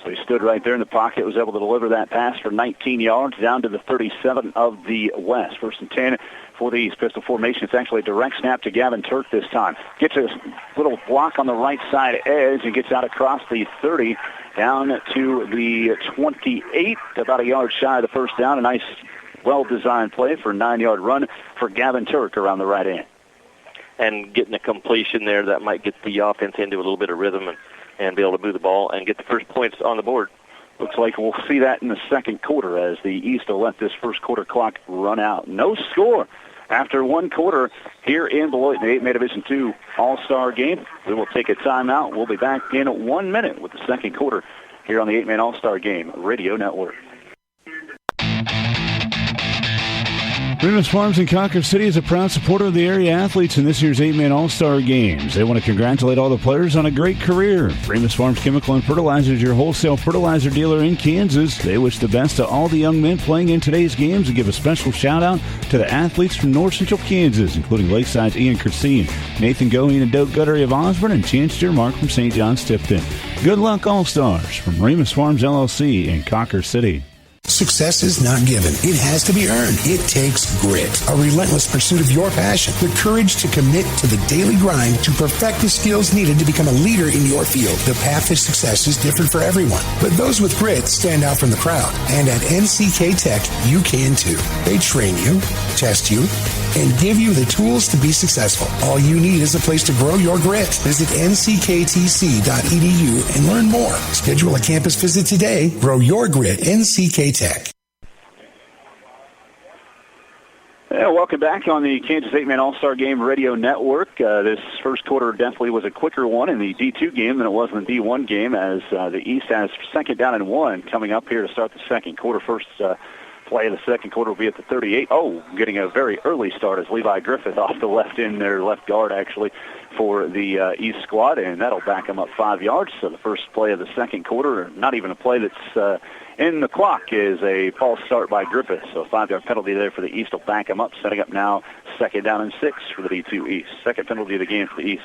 So he stood right there in the pocket, was able to deliver that pass for 19 yards down to the 37 of the West. 1st and 10 for the East pistol formation. It's actually a direct snap to Gavin Turk this time. Gets a little block on the right side edge and gets out across the 30 down to the 28, about a yard shy of the first down. A nice, well-designed play for a 9-yard run for Gavin Turk around the right end. And getting a completion there, that might get the offense into a little bit of rhythm and be able to move the ball and get the first points on the board. Looks like we'll see that in the second quarter as the East will let this first quarter clock run out. No score after 1 quarter here in Beloit in the 8-man Division II All-Star game. We will take a timeout. We'll be back in 1 minute with the second quarter here on the 8-man All-Star game Radio Network. Remus Farms in Cocker City is a proud supporter of the area athletes in this year's 8-man All-Star Games. They want to congratulate all the players on a great career. Remus Farms Chemical and Fertilizer is your wholesale fertilizer dealer in Kansas. They wish the best to all the young men playing in today's games and give a special shout-out to the athletes from North Central Kansas, including Lakeside's Ian Christine, Nathan Goheen and Doak Guttery of Osborne, and Chancellor Mark from St. John's Tipton. Good luck, All-Stars, from Remus Farms LLC in Cocker City. Success is not given. It has to be earned. It takes grit, a relentless pursuit of your passion, the courage to commit to the daily grind to perfect the skills needed to become a leader in your field. The path to success is different for everyone, but those with grit stand out from the crowd. And at NCK Tech, you can too. They train you, test you, and give you the tools to be successful. All you need is a place to grow your grit. Visit nckTC.edu and learn more. Schedule a campus visit today. Grow your grit, NCK Tech. Yeah, welcome back on the Kansas 8-Man All-Star Game Radio Network. This first quarter definitely was a quicker one in the D2 game than it was in the D1 game, as the East has second down and 1 coming up here to start the second quarter. First play of the second quarter will be at the 38. Oh, getting a very early start as Levi Griffith off the left end, their left guard actually, for the East squad, and that'll back them up 5 yards. So the first play of the second quarter, not even a play that's in the clock, is a false start by Griffith. So a 5-yard penalty there for the East will back them up, setting up now second down and 6 for the D2 East. Second penalty of the game for the East.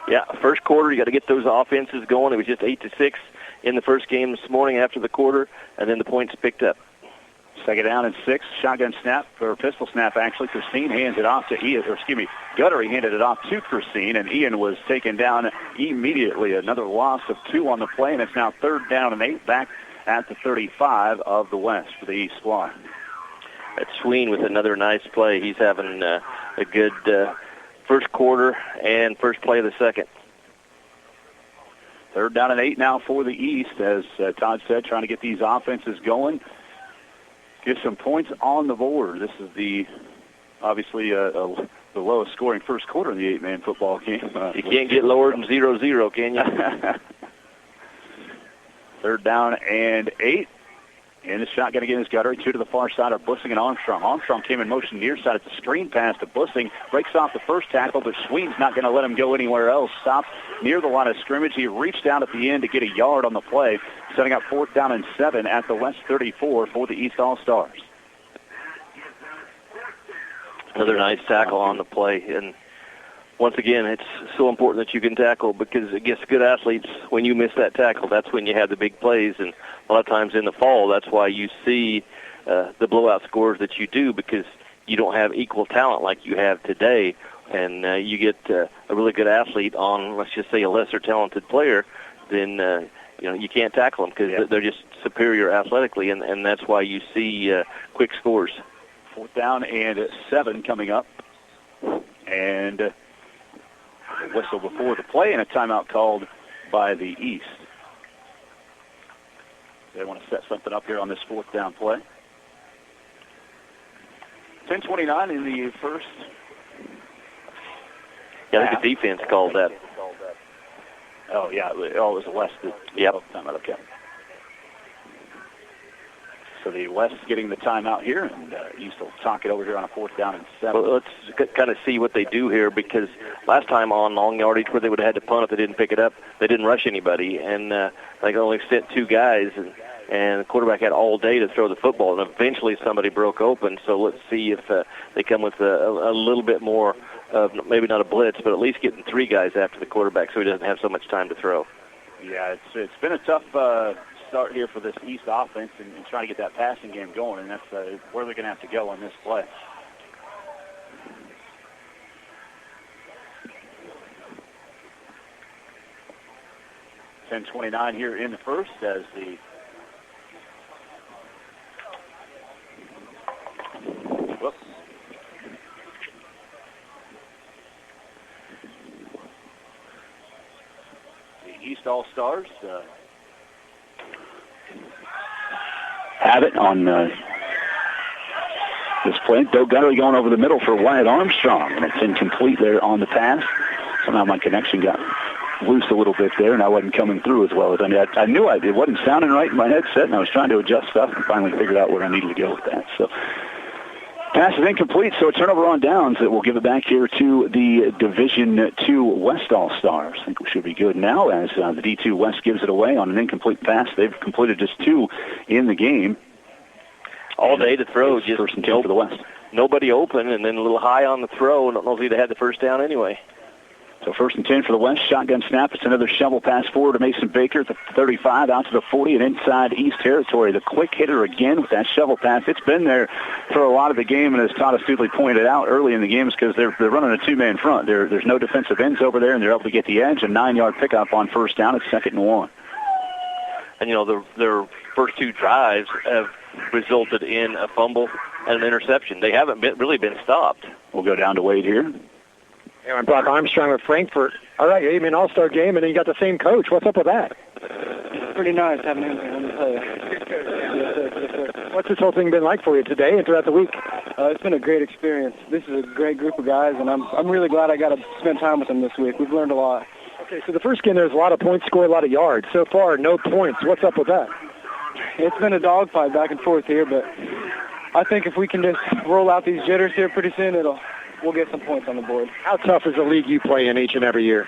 Yeah, first quarter, you got to get those offenses going. It was just 8-6 in the first game this morning after the quarter, and then the points picked up. Second down and 6, shotgun snap, or pistol snap actually. Christine hands it off to Ian, Guttery handed it off to Christine, and Ian was taken down immediately. Another loss of 2 on the play, and it's now third down and 8 back at the 35 of the West for the East squad. That's Sween with another nice play. He's having a good first quarter and first play of the second. Third down and 8 now for the East, as Todd said, trying to get these offenses going. Get some points on the board. This is obviously the lowest scoring first quarter in the 8-man football game. You can't get lower than 0-0, can you? Third down and 8. And the shotgun again is Guttery. 2 to the far side are Bussing and Armstrong. Armstrong came in motion near side. It's a screen pass to Bussing. Breaks off the first tackle, but Sween's not going to let him go anywhere else. Stopped near the line of scrimmage. He reached out at the end to get a yard on the play, setting up fourth down and 7 at the West 34 for the East All-Stars. Another nice tackle on the play. And once again, it's so important that you can tackle, because against good athletes, when you miss that tackle, that's when you have the big plays. And a lot of times in the fall, that's why you see the blowout scores that you do, because you don't have equal talent like you have today. And you get a really good athlete on, let's just say, a lesser talented player, then you can't tackle them because they're just superior athletically, and that's why you see quick scores. Fourth down and 7 coming up. And whistle before the play, and a timeout called by the East. They want to set something up here on this fourth down play. 10:29 in the first. Yeah, I think the defense called that. Oh, yeah. It was the West. Yep. Timeout, okay. So the West getting the timeout here, and East will talk it over here on a fourth down and 7. Well, let's kind of see what they do here, because last time on long yardage where they would have had to punt if they didn't pick it up, they didn't rush anybody, and they only sent 2 guys, and the quarterback had all day to throw the football, and eventually somebody broke open. So let's see if they come with a little bit more of, maybe not a blitz, but at least getting 3 guys after the quarterback so he doesn't have so much time to throw. Yeah, it's been a tough start here for this East offense and trying to get that passing game going, and that's where they're going to have to go on this play. .29 here in the first as the East All-Stars have it on this play. Doe Guttery going over the middle for Wyatt Armstrong, and it's incomplete there on the pass. Somehow my connection got loose a little bit there, and I wasn't coming through as well as I knew. I knew it wasn't sounding right in my headset, and I was trying to adjust stuff and finally figured out where I needed to go with that. So pass is incomplete, so a turnover on downs that will give it back here to the Division II West All-Stars. I think we should be good now as the D2 West gives it away on an incomplete pass. They've completed just 2 in the game. All day to throw, just first and 10 for the West. Nobody open, and then a little high on the throw. I don't know if he'd have had the first down anyway. So first and 10 for the West. Shotgun snap. It's another shovel pass forward to Mason Baker at the 35, out to the 40, and inside East territory. The quick hitter again with that shovel pass. It's been there for a lot of the game, and as Todd Astudley pointed out early in the game, is because they're running a 2-man front. There's no defensive ends over there, and they're able to get the edge. A 9-yard pickup on first down. It's 2nd and 1. And, their first 2 drives have resulted in a fumble and an interception. They haven't really been stopped. We'll go down to Wade here. Yeah, and Brock Armstrong with Frankfort. All right, you mean all-star game, and then you got the same coach. What's up with that? It's pretty nice having him here, let me tell you. Yes, sir. What's this whole thing been like for you today and throughout the week? It's been a great experience. This is a great group of guys, and I'm really glad I got to spend time with them this week. We've learned a lot. Okay, so the first game, there's a lot of points scored, a lot of yards. So far, no points. What's up with that? It's been a dogfight back and forth here, but I think if we can just roll out these jitters here pretty soon, we'll get some points on the board. How tough is the league you play in each and every year?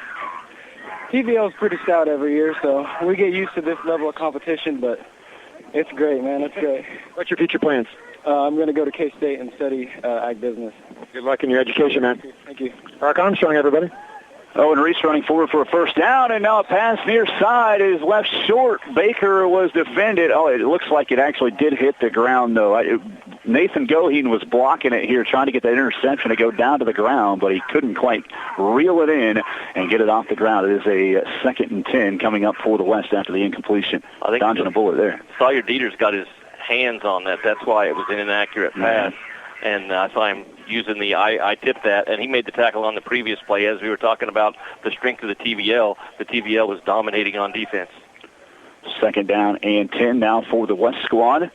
TVL is pretty stout every year, so we get used to this level of competition, but it's great, man. It's great. What's your future plans? I'm going to go to K-State and study ag business. Good luck in your education, man. Thank you. Brock Armstrong, everybody. Owen Reese running forward for a first down, and now a pass near side is left short. Baker was defended. Oh, it looks like it actually did hit the ground, though. Nathan Goheen was blocking it here, trying to get that interception to go down to the ground, but he couldn't quite reel it in and get it off the ground. It is a 2nd and 10 coming up for the West after the incompletion. I think dodging a bullet there. Sawyer Dieter's got his hands on that. That's why it was an inaccurate pass. And I saw him using the I tipped that, and he made the tackle on the previous play. As we were talking about the strength of the TVL was dominating on defense. 2nd down and 10 now for the West squad.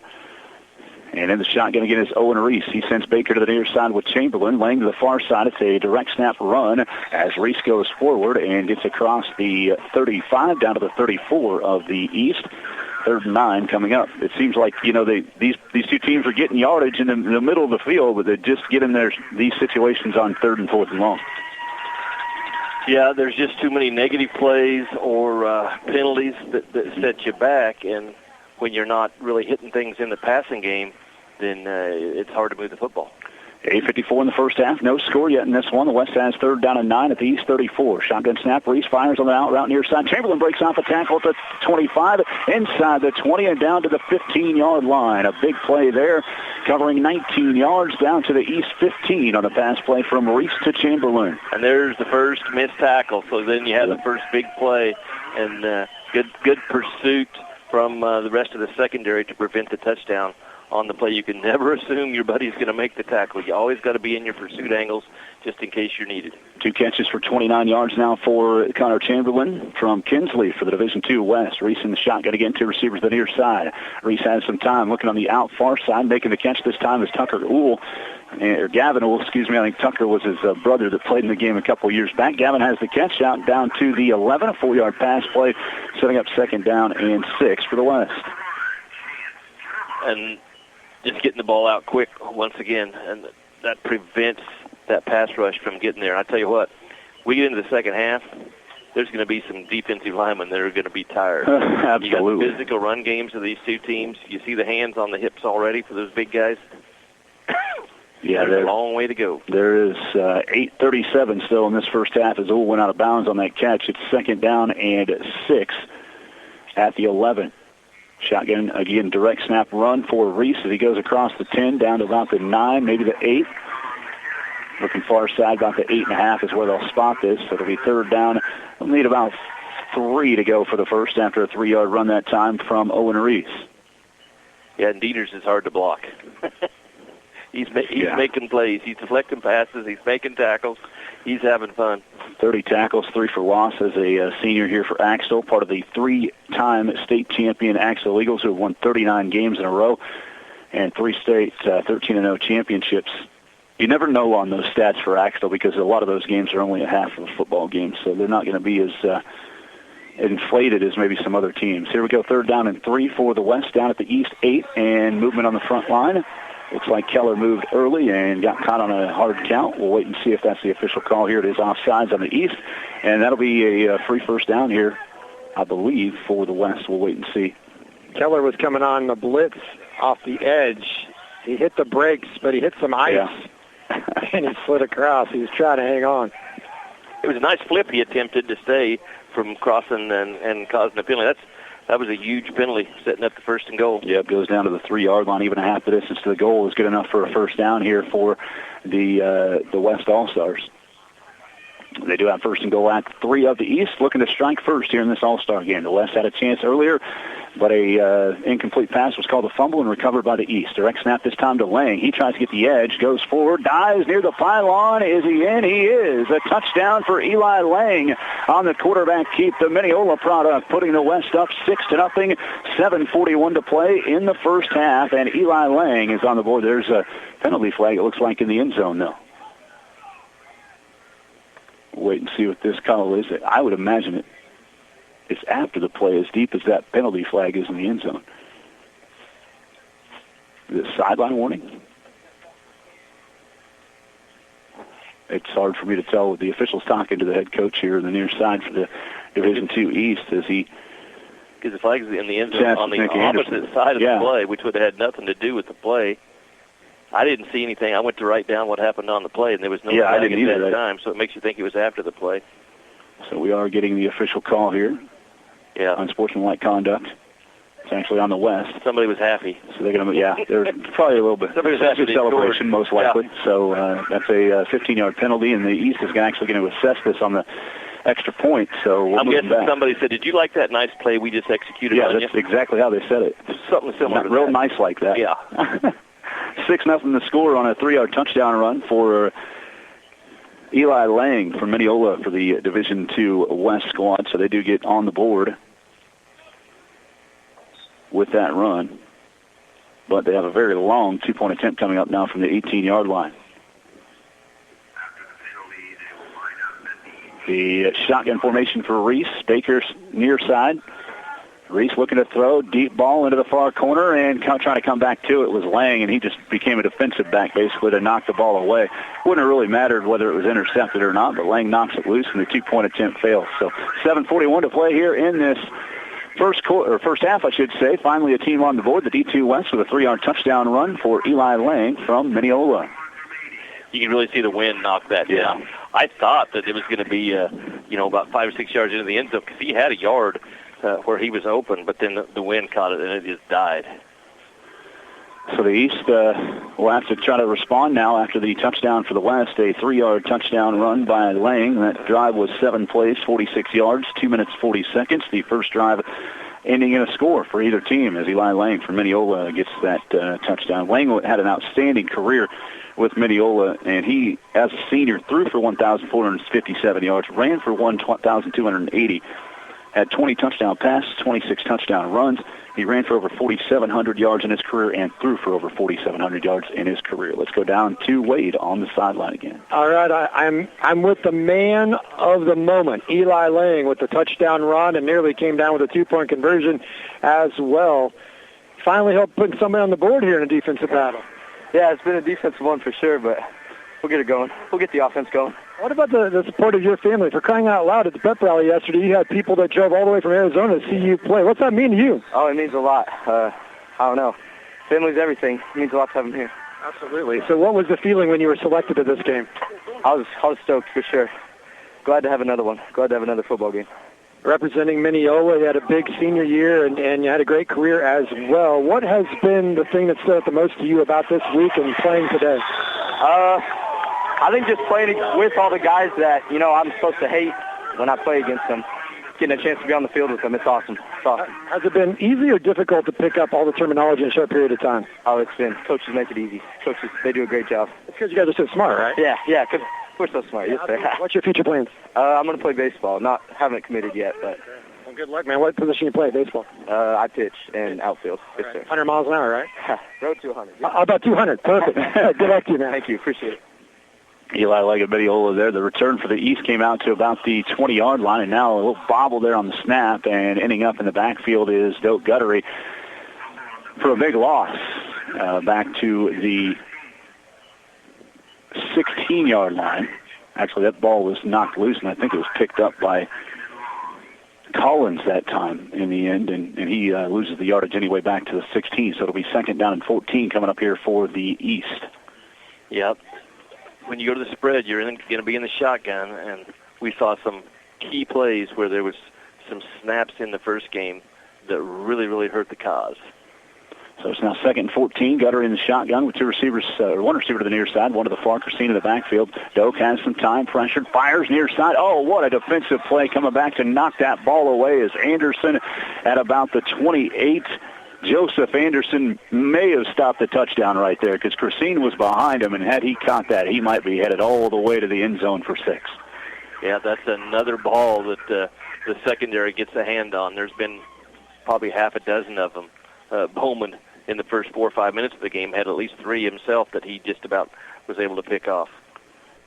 And in the shotgun again is Owen Reese. He sends Baker to the near side with Chamberlain. Laying to the far side, it's a direct snap run as Reese goes forward and gets across the 35 down to the 34 of the East. 3rd and 9 coming up. It seems like, these 2 teams are getting yardage in the middle of the field, but they just get in these situations on 3rd and 4th and long. Yeah, there's just too many negative plays or penalties that set you back, and when you're not really hitting things in the passing game, then it's hard to move the football. 8:54 in the first half. No score yet in this one. The West has 3rd down and 9 at the East 34. Shotgun snap. Reese fires on the out route near side. Chamberlain breaks off a tackle at the 25, inside the 20 and down to the 15-yard line. A big play there, covering 19 yards down to the East 15 on a pass play from Reese to Chamberlain. And there's the first missed tackle. So then you have the first big play, and good pursuit from the rest of the secondary to prevent the touchdown on the play. You can never assume your buddy's going to make the tackle. You always got to be in your pursuit angles just in case you're needed. 2 catches for 29 yards now for Connor Chamberlain from Kinsley for the Division II West. Reese in the shotgun again, 2 receivers to the near side. Reese has some time looking on the out far side. Making the catch this time is Tucker Uhl. Or Gavin Uhl, excuse me. I think Tucker was his brother that played in the game a couple years back. Gavin has the catch out down to the 11, a 4-yard pass play, setting up 2nd down and 6 for the West. And just getting the ball out quick once again, and that prevents that pass rush from getting there. I tell you what, we get into the second half, there's going to be some defensive linemen that are going to be tired. Absolutely. You got the physical run games of these 2 teams. You see the hands on the hips already for those big guys. Yeah, there's a long way to go. There is 8:37 still in this first half as Uhl went out of bounds on that catch. It's 2nd down and 6 at the 11. Shotgun, again, direct snap run for Reese as he goes across the 10 down to about the 9, maybe the 8. Looking far side, about the 8.5 is where they'll spot this. So it'll be 3rd down. They'll need about 3 to go for the first after a 3-yard run that time from Owen Reese. Yeah, and Dieters is hard to block. He's making plays. He's deflecting passes. He's making tackles. He's having fun. 30 tackles, 3 for loss as a senior here for Axtell, part of the 3-time state champion Axtell Eagles who have won 39 games in a row and 3 state 13-0 championships. You never know on those stats for Axtell because a lot of those games are only a half of a football game, so they're not going to be as inflated as maybe some other teams. Here we go, 3rd down and 3 for the West down at the East 8, and movement on the front line. Looks like Keller moved early and got caught on a hard count. We'll wait and see if that's the official call here. It is offsides on the East, and that'll be a free first down here, I believe, for the West. We'll wait and see. Keller was coming on the blitz off the edge. He hit the brakes, but he hit some ice, and he slid across. He was trying to hang on. It was a nice flip he attempted to stay from crossing and causing a penalty. That was a huge penalty, setting up the 1st and goal. Yeah, it goes down to the 3-yard line. Even a half the distance to the goal is good enough for a first down here for the West All-Stars. They do have 1st and goal at 3 of the East, looking to strike first here in this All-Star game. The West had a chance earlier But a incomplete pass was called a fumble and recovered by the East. Direct snap this time to Lang. He tries to get the edge, goes forward, dives near the pylon. Is he in? He is. A touchdown for Eli Lang on the quarterback keep. The Mineola product putting the West up 6-0. 7:41 to play in the first half, and Eli Lang is on the board. There's a penalty flag, it looks like, in the end zone, though. Wait and see what this call is. I would imagine it's after the play, as deep as that penalty flag is in the end zone. Is it sideline warning? It's hard for me to tell with the officials talking to the head coach here in the near side for the Division II East as he... Because the flag's in the end zone on the opposite side of the play, which would have had nothing to do with the play. I didn't see anything. I went to write down what happened on the play, and there was no flag at that time, so it makes you think it was after the play. So we are getting the official call here. Yeah. Unsportsmanlike conduct. It's actually on the West. Somebody was happy. So they're going to, there's probably a little bit. Somebody was happy. Celebration, most likely. Yeah. So that's a 15-yard penalty, and the East is actually going to assess this on the extra point. So I'm guessing somebody said, "Did you like that nice play we just executed?" Yeah, that's exactly how they said it. Something similar. Not real nice like that. Yeah. 6-0 the score on a 3-yard touchdown run for Eli Lang from Mineola for the Division II West squad. So they do get on the board with that run. But they have a very long two-point attempt coming up now from the 18-yard line. The shotgun formation for Reese. Baker's near side. Reese looking to throw, deep ball into the far corner, and trying to come back to it was Lang, and he just became a defensive back basically to knock the ball away. Wouldn't have really mattered whether it was intercepted or not, but Lang knocks it loose, and the two-point attempt fails. So 7:41 to play here in this first half, I should say. Finally, a team on the board, the D2 West, with a 3-yard touchdown run for Eli Lang from Mineola. You can really see the wind knock that down. I thought that it was going to be, about 5 or 6 yards into the end zone because he had a yard where he was open, but then the wind caught it and it just died. So the East will have to try to respond now after the touchdown for the West, a 3-yard touchdown run by Lang. That drive was 7 plays, 46 yards, 2 minutes, 40 seconds. The first drive ending in a score for either team as Eli Lang from Mineola gets that touchdown. Lang had an outstanding career with Mineola, and he, as a senior, threw for 1,457 yards, ran for 1,280, had 20 touchdown passes, 26 touchdown runs. He ran for over 4,700 yards in his career and threw for over 4,700 yards in his career. Let's go down to Wade on the sideline again. All right, I'm with the man of the moment, Eli Lang, with the touchdown run, and nearly came down with a 2-point conversion as well. Finally helped put somebody on the board here in a defensive battle. Yeah, it's been a defensive one for sure, but we'll get it going. We'll get the offense going. What about the support of your family? For crying out loud, at the pep rally yesterday, you had people that drove all the way from Arizona to see you play. What's that mean to you? Oh, it means a lot. I don't know. Family's everything. It means a lot to have them here. Absolutely. So what was the feeling when you were selected to this game? I was stoked for sure. Glad to have another one. Glad to have another football game. Representing Mineola, you had a big senior year, and you had a great career as well. What has been the thing that stood out the most to you about this week and playing today? I think just playing with all the guys that, I'm supposed to hate when I play against them. Getting a chance to be on the field with them, it's awesome. It's awesome. Has it been easy or difficult to pick up all the terminology in a short period of time? Oh, it's been. Coaches make it easy. Coaches, they do a great job. It's because you guys are so smart, right? Yeah, because we're so smart. Yes, sir. What's your future plans? I'm going to play baseball. Haven't committed yet, but... Well, good luck, man. What position you play, baseball? I pitch in outfield. Yes, sir. 100 miles an hour, right? Road to 100. How about 200? Perfect. Good luck to you, man. Thank you. Appreciate it. Eli Lang and Mineola there. The return for the East came out to about the 20-yard line, and now a little bobble there on the snap, and ending up in the backfield is Doak Guttery for a big loss back to the 16-yard line. Actually, that ball was knocked loose, and I think it was picked up by Collins that time in the end, and he loses the yardage anyway back to the 16, so it'll be 2nd down and 14 coming up here for the East. Yep. When you go to the spread, you're going to be in the shotgun, and we saw some key plays where there was some snaps in the first game that really, really hurt the cause. So it's now 2nd and 14. Gutter in the shotgun with one receiver to the near side, one to the far. Christine in the backfield. Doak has some time, pressured, fires near side. Oh, what a defensive play coming back to knock that ball away as Anderson at about the 28. Joseph Anderson may have stopped the touchdown right there because Christine was behind him, and had he caught that, he might be headed all the way to the end zone for 6. Yeah, that's another ball that the secondary gets a hand on. There's been probably half a dozen of them. Bowman, in the first 4 or 5 minutes of the game, had at least 3 himself that he just about was able to pick off.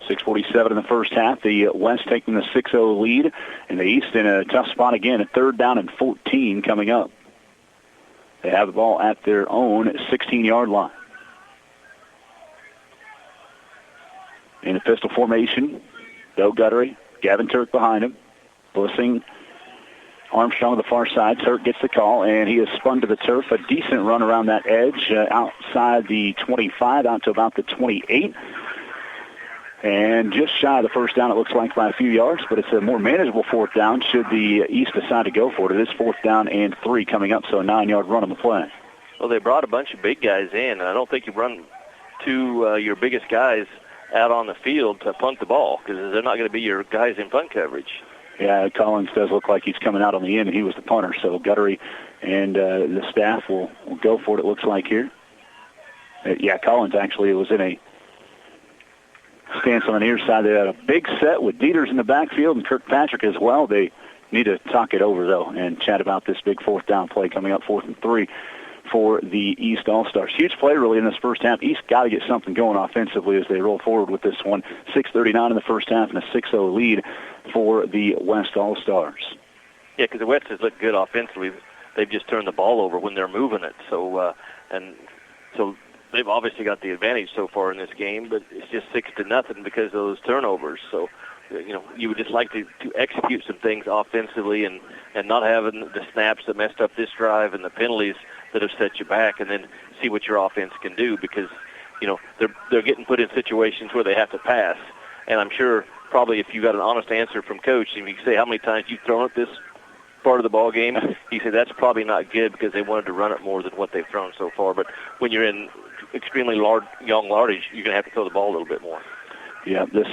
6:47 in the first half. The West taking the 6-0 lead, and the East in a tough spot again, a 3rd down and 14 coming up. They have the ball at their own 16-yard line. In a pistol formation, Doak Guttery, Gavin Turk behind him, Blissing, Armstrong on the far side. Turk gets the call, and he has spun to the turf. A decent run around that edge outside the 25, out to about the 28. And just shy of the first down, it looks like, by a few yards, but it's a more manageable 4th down should the East decide to go for it. It is 4th down and 3 coming up, so a 9-yard run on the play. Well, they brought a bunch of big guys in, and I don't think you run your biggest guys out on the field to punt the ball because they're not going to be your guys in punt coverage. Yeah, Collins does look like he's coming out on the end, and he was the punter. So Guttery and the staff will go for it, it looks like here. Collins actually was in a stance on the near side. They had a big set with Dieters in the backfield and Kirkpatrick as well. They need to talk it over, though, and chat about this big 4th down play coming up, 4th and 3 for the East All-Stars. Huge play, really, in this first half. East got to get something going offensively as they roll forward with this one. 6:39 in the first half and a 6-0 lead for the West All-Stars. Yeah, because the West has looked good offensively. They've just turned the ball over when they're moving it. So they've obviously got the advantage so far in this game, but it's just 6-0 because of those turnovers. So, you would just like to execute some things offensively and not having the snaps that messed up this drive and the penalties that have set you back, and then see what your offense can do because, they're getting put in situations where they have to pass. And I'm sure probably if you got an honest answer from Coach, and you can say how many times you've thrown at this part of the ball game, he said that's probably not good because they wanted to run it more than what they've thrown so far. But when you're in extremely young yardage, you're going to have to throw the ball a little bit more. Yeah, this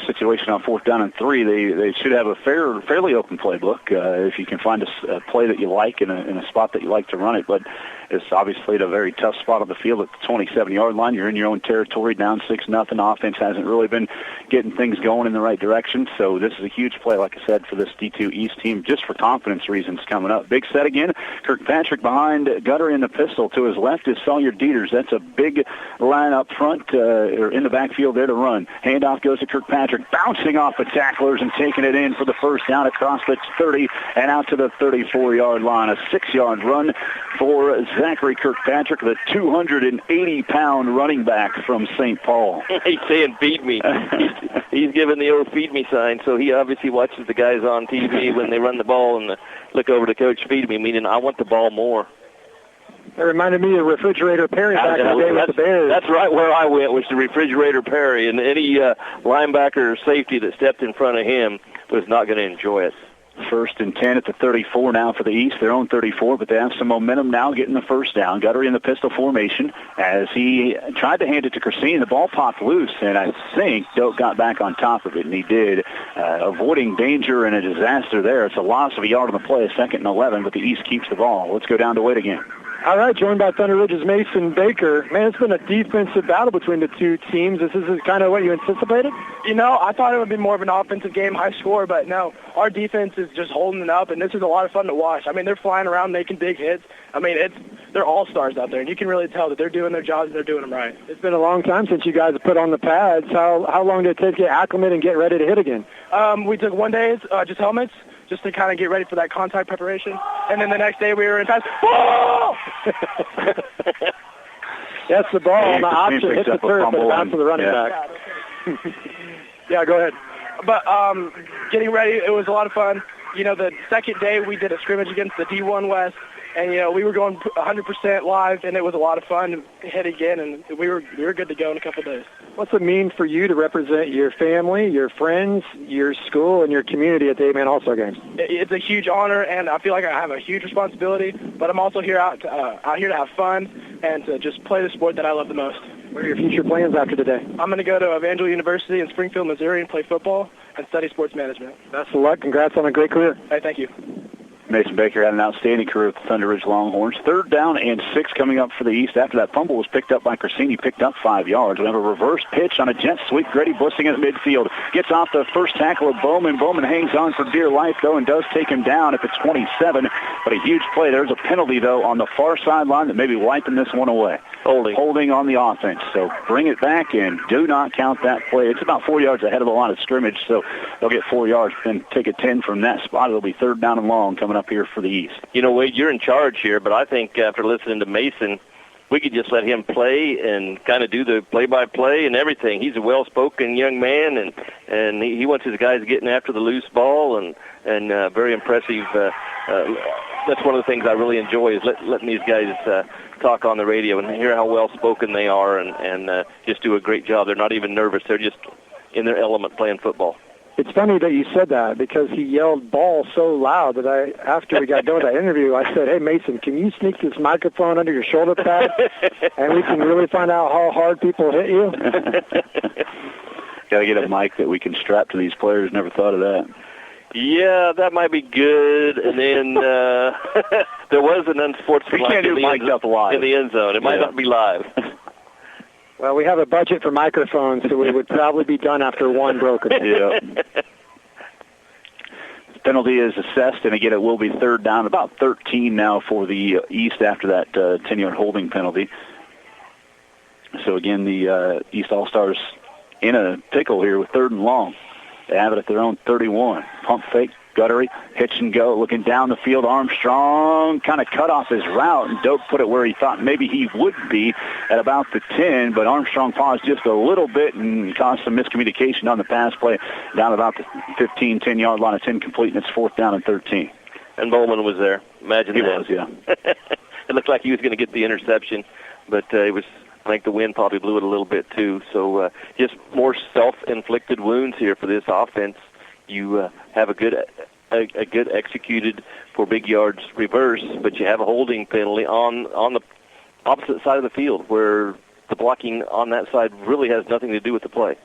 situation on 4th down and 3, they should have a fairly open playbook if you can find a play that you like in a spot that you like to run it. But it's obviously at a very tough spot on the field at the 27-yard line. You're in your own territory, down 6-0. Offense hasn't really been getting things going in the right direction. So this is a huge play, like I said, for this D2 East team, just for confidence reasons coming up. Big set again. Kirkpatrick behind Gutter in the pistol. To his left is Sawyer Dieters. That's a big line up front or in the backfield there to run. Handoff goes to Kirkpatrick, bouncing off the tacklers and taking it in for the first down across the 30 and out to the 34-yard line. A 6-yard run for Zachary Kirkpatrick, the 280-pound running back from St. Paul. He's saying, feed me. He's giving the old feed me sign, so he obviously watches the guys on TV when they run the ball and look over to Coach feed me, meaning I want the ball more. It reminded me of Refrigerator Perry back in the day with the Bears. That's right where I went, was the Refrigerator Perry, and any linebacker or safety that stepped in front of him was not going to enjoy it. 1st and 10 at the 34 now for the East, their own 34, but they have some momentum now getting the first down. Guttery in the pistol formation as he tried to hand it to Christine. The ball popped loose, and I think Doak got back on top of it, and he did, avoiding danger and a disaster there. It's a loss of a yard on the play, 2nd and 11, but the East keeps the ball. Let's go down to Wade again. All right, joined by Thunder Ridge's Mason Baker. Man, it's been a defensive battle between the two teams. This is kind of what you anticipated? I thought it would be more of an offensive game, high score, but no, our defense is just holding it up, and this is a lot of fun to watch. I mean, they're flying around, making big hits. I mean, they're all-stars out there, and you can really tell that they're doing their jobs and they're doing them right. It's been a long time since you guys have put on the pads. How long did it take to get acclimated and get ready to hit again? We took 1 day, just helmets, just to kind of get ready for that contact preparation. And then the next day we were in pass. Oh! That's the ball. And the option hits the turf, but it bounced to the running back. Yeah, go ahead. But getting ready, it was a lot of fun. The second day we did a scrimmage against the D1 West, And, we were going 100% live, and it was a lot of fun to hit again, and we were good to go in a couple of days. What's it mean for you to represent your family, your friends, your school, and your community at the 8-Man All-Star Games? It's a huge honor, and I feel like I have a huge responsibility, but I'm also out here to have fun and to just play the sport that I love the most. What are your future plans after today? I'm going to go to Evangel University in Springfield, Missouri, and play football and study sports management. Best of luck. Congrats on a great career. Hey, thank you. Mason Baker had an outstanding career with the Thunder Ridge Longhorns. 3rd down and 6 coming up for the East. After that fumble was picked up by Corsini, picked up 5 yards. We have a reverse pitch on a jet sweep. Grady Bussing at midfield. Gets off the first tackle of Bowman. Bowman hangs on for dear life, though, and does take him down at the 27. But a huge play. There's a penalty, though, on the far sideline that may be wiping this one away. Holding on the offense. So bring it back and do not count that play. It's about 4 yards ahead of the line of scrimmage, so they'll get 4 yards, then take a 10 from that spot. It'll be 3rd down and long coming up here for the East. Wade, you're in charge here, but I think after listening to Mason, we could just let him play and kind of do the play-by-play and everything. He's a well-spoken young man, and he wants his guys getting after the loose ball, and very impressive. That's one of the things I really enjoy is letting these guys talk on the radio and hear how well-spoken they are and just do a great job. They're not even nervous. They're just in their element playing football. It's funny that you said that because he yelled ball so loud that after we got done with that interview, I said, hey, Mason, can you sneak this microphone under your shoulder pad and we can really find out how hard people hit you? Got to get a mic that we can strap to these players. Never thought of that. Yeah, that might be good. And then there was an unsportsmanlike in the end zone. It might not be live. Well, we have a budget for microphones, so we would probably be done after one broken. Yeah. Penalty is assessed, and again, it will be 3rd down, about 13 now for the East after that 10-yard holding penalty. So again, the East All-Stars in a pickle here with 3rd and long. They have it at their own 31. Pump fake, Guttery, hitch and go, looking down the field. Armstrong kind of cut off his route, and Doak put it where he thought maybe he would be at about the 10, but Armstrong paused just a little bit and caused some miscommunication on the pass play down about the 15, 10-yard line. It's incomplete, and it's 4th down and 13. And Bowman was there. Imagine he that. Was, yeah. It looked like he was going to get the interception, but it was. I think the wind probably blew it a little bit too. So just more self-inflicted wounds here for this offense. You have a good executed for big yards reverse, but you have a holding penalty on the opposite side of the field where the blocking on that side really has nothing to do with the play.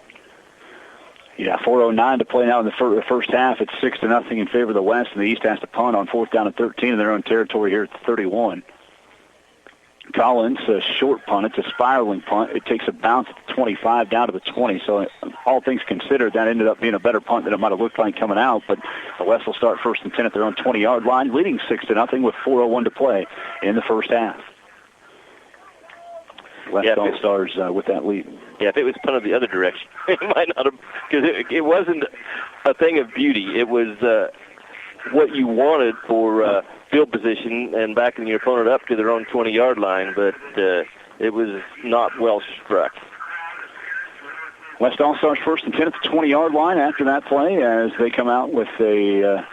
Yeah, 4:09 to play now in the first half. It's 6-0 in favor of the West, and the East has to punt on 4th down and 13 in their own territory here at the 31. Collins, a short punt. It's a spiraling punt. It takes a bounce at the 25 down to the 20. So all things considered, that ended up being a better punt than it might have looked like coming out. But the West will start 1st and 10 at their own 20-yard line, leading 6-0 with 4:01 to play in the first half. West All-Stars with that lead. Yeah, if it was punted the other direction, it might not have, because it wasn't a thing of beauty. It was what you wanted for field position and backing your opponent up to their own 20-yard line, but it was not well struck. West All-Stars 1st and 10 at the 20-yard line after that play as they come out with a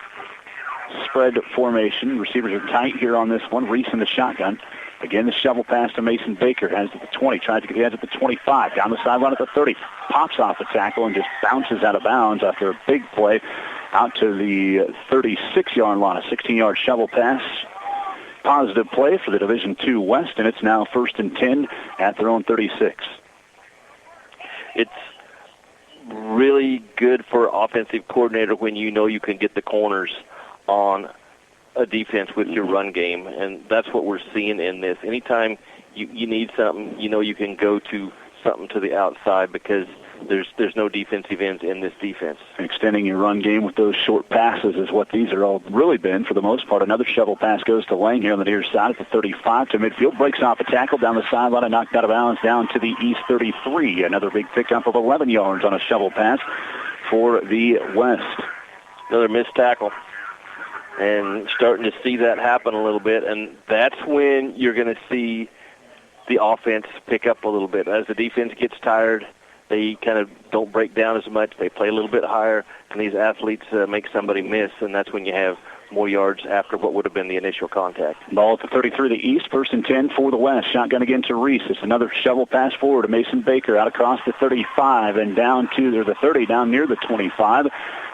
spread formation. Receivers are tight here on this one. Reese in the shotgun. Again, the shovel pass to Mason Baker. Has it at the 20. Tries to get the edge at the 25. Down the sideline at the 30. Pops off the tackle and just bounces out of bounds after a big play out to the 36-yard line. A 16-yard shovel pass. Positive play for the Division II West, and it's now 1st and 10 at their own 36. It's really good for offensive coordinator when you know you can get the corners on a defense with your run game, and that's what we're seeing in this. Anytime you need something, you know you can go to something to the outside because there's no defensive ends in this defense. Extending your run game with those short passes is what these are all really been for the most part. Another shovel pass goes to Lang here on the near side at the 35 to midfield. Breaks off a tackle down the sideline and knocked out of bounds down to the East 33. Another big pickup of 11 yards on a shovel pass for the West. Another missed tackle. And starting to see that happen a little bit, and that's when you're going to see the offense pick up a little bit. As the defense gets tired, they kind of don't break down as much. They play a little bit higher, and these athletes make somebody miss, and that's when you have more yards after what would have been the initial contact. Ball at the 33 of the East, 1st and 10 for the West. Shotgun again to Reese. It's another shovel pass forward to Mason Baker out across the 35 and down to the 30, down near the 25.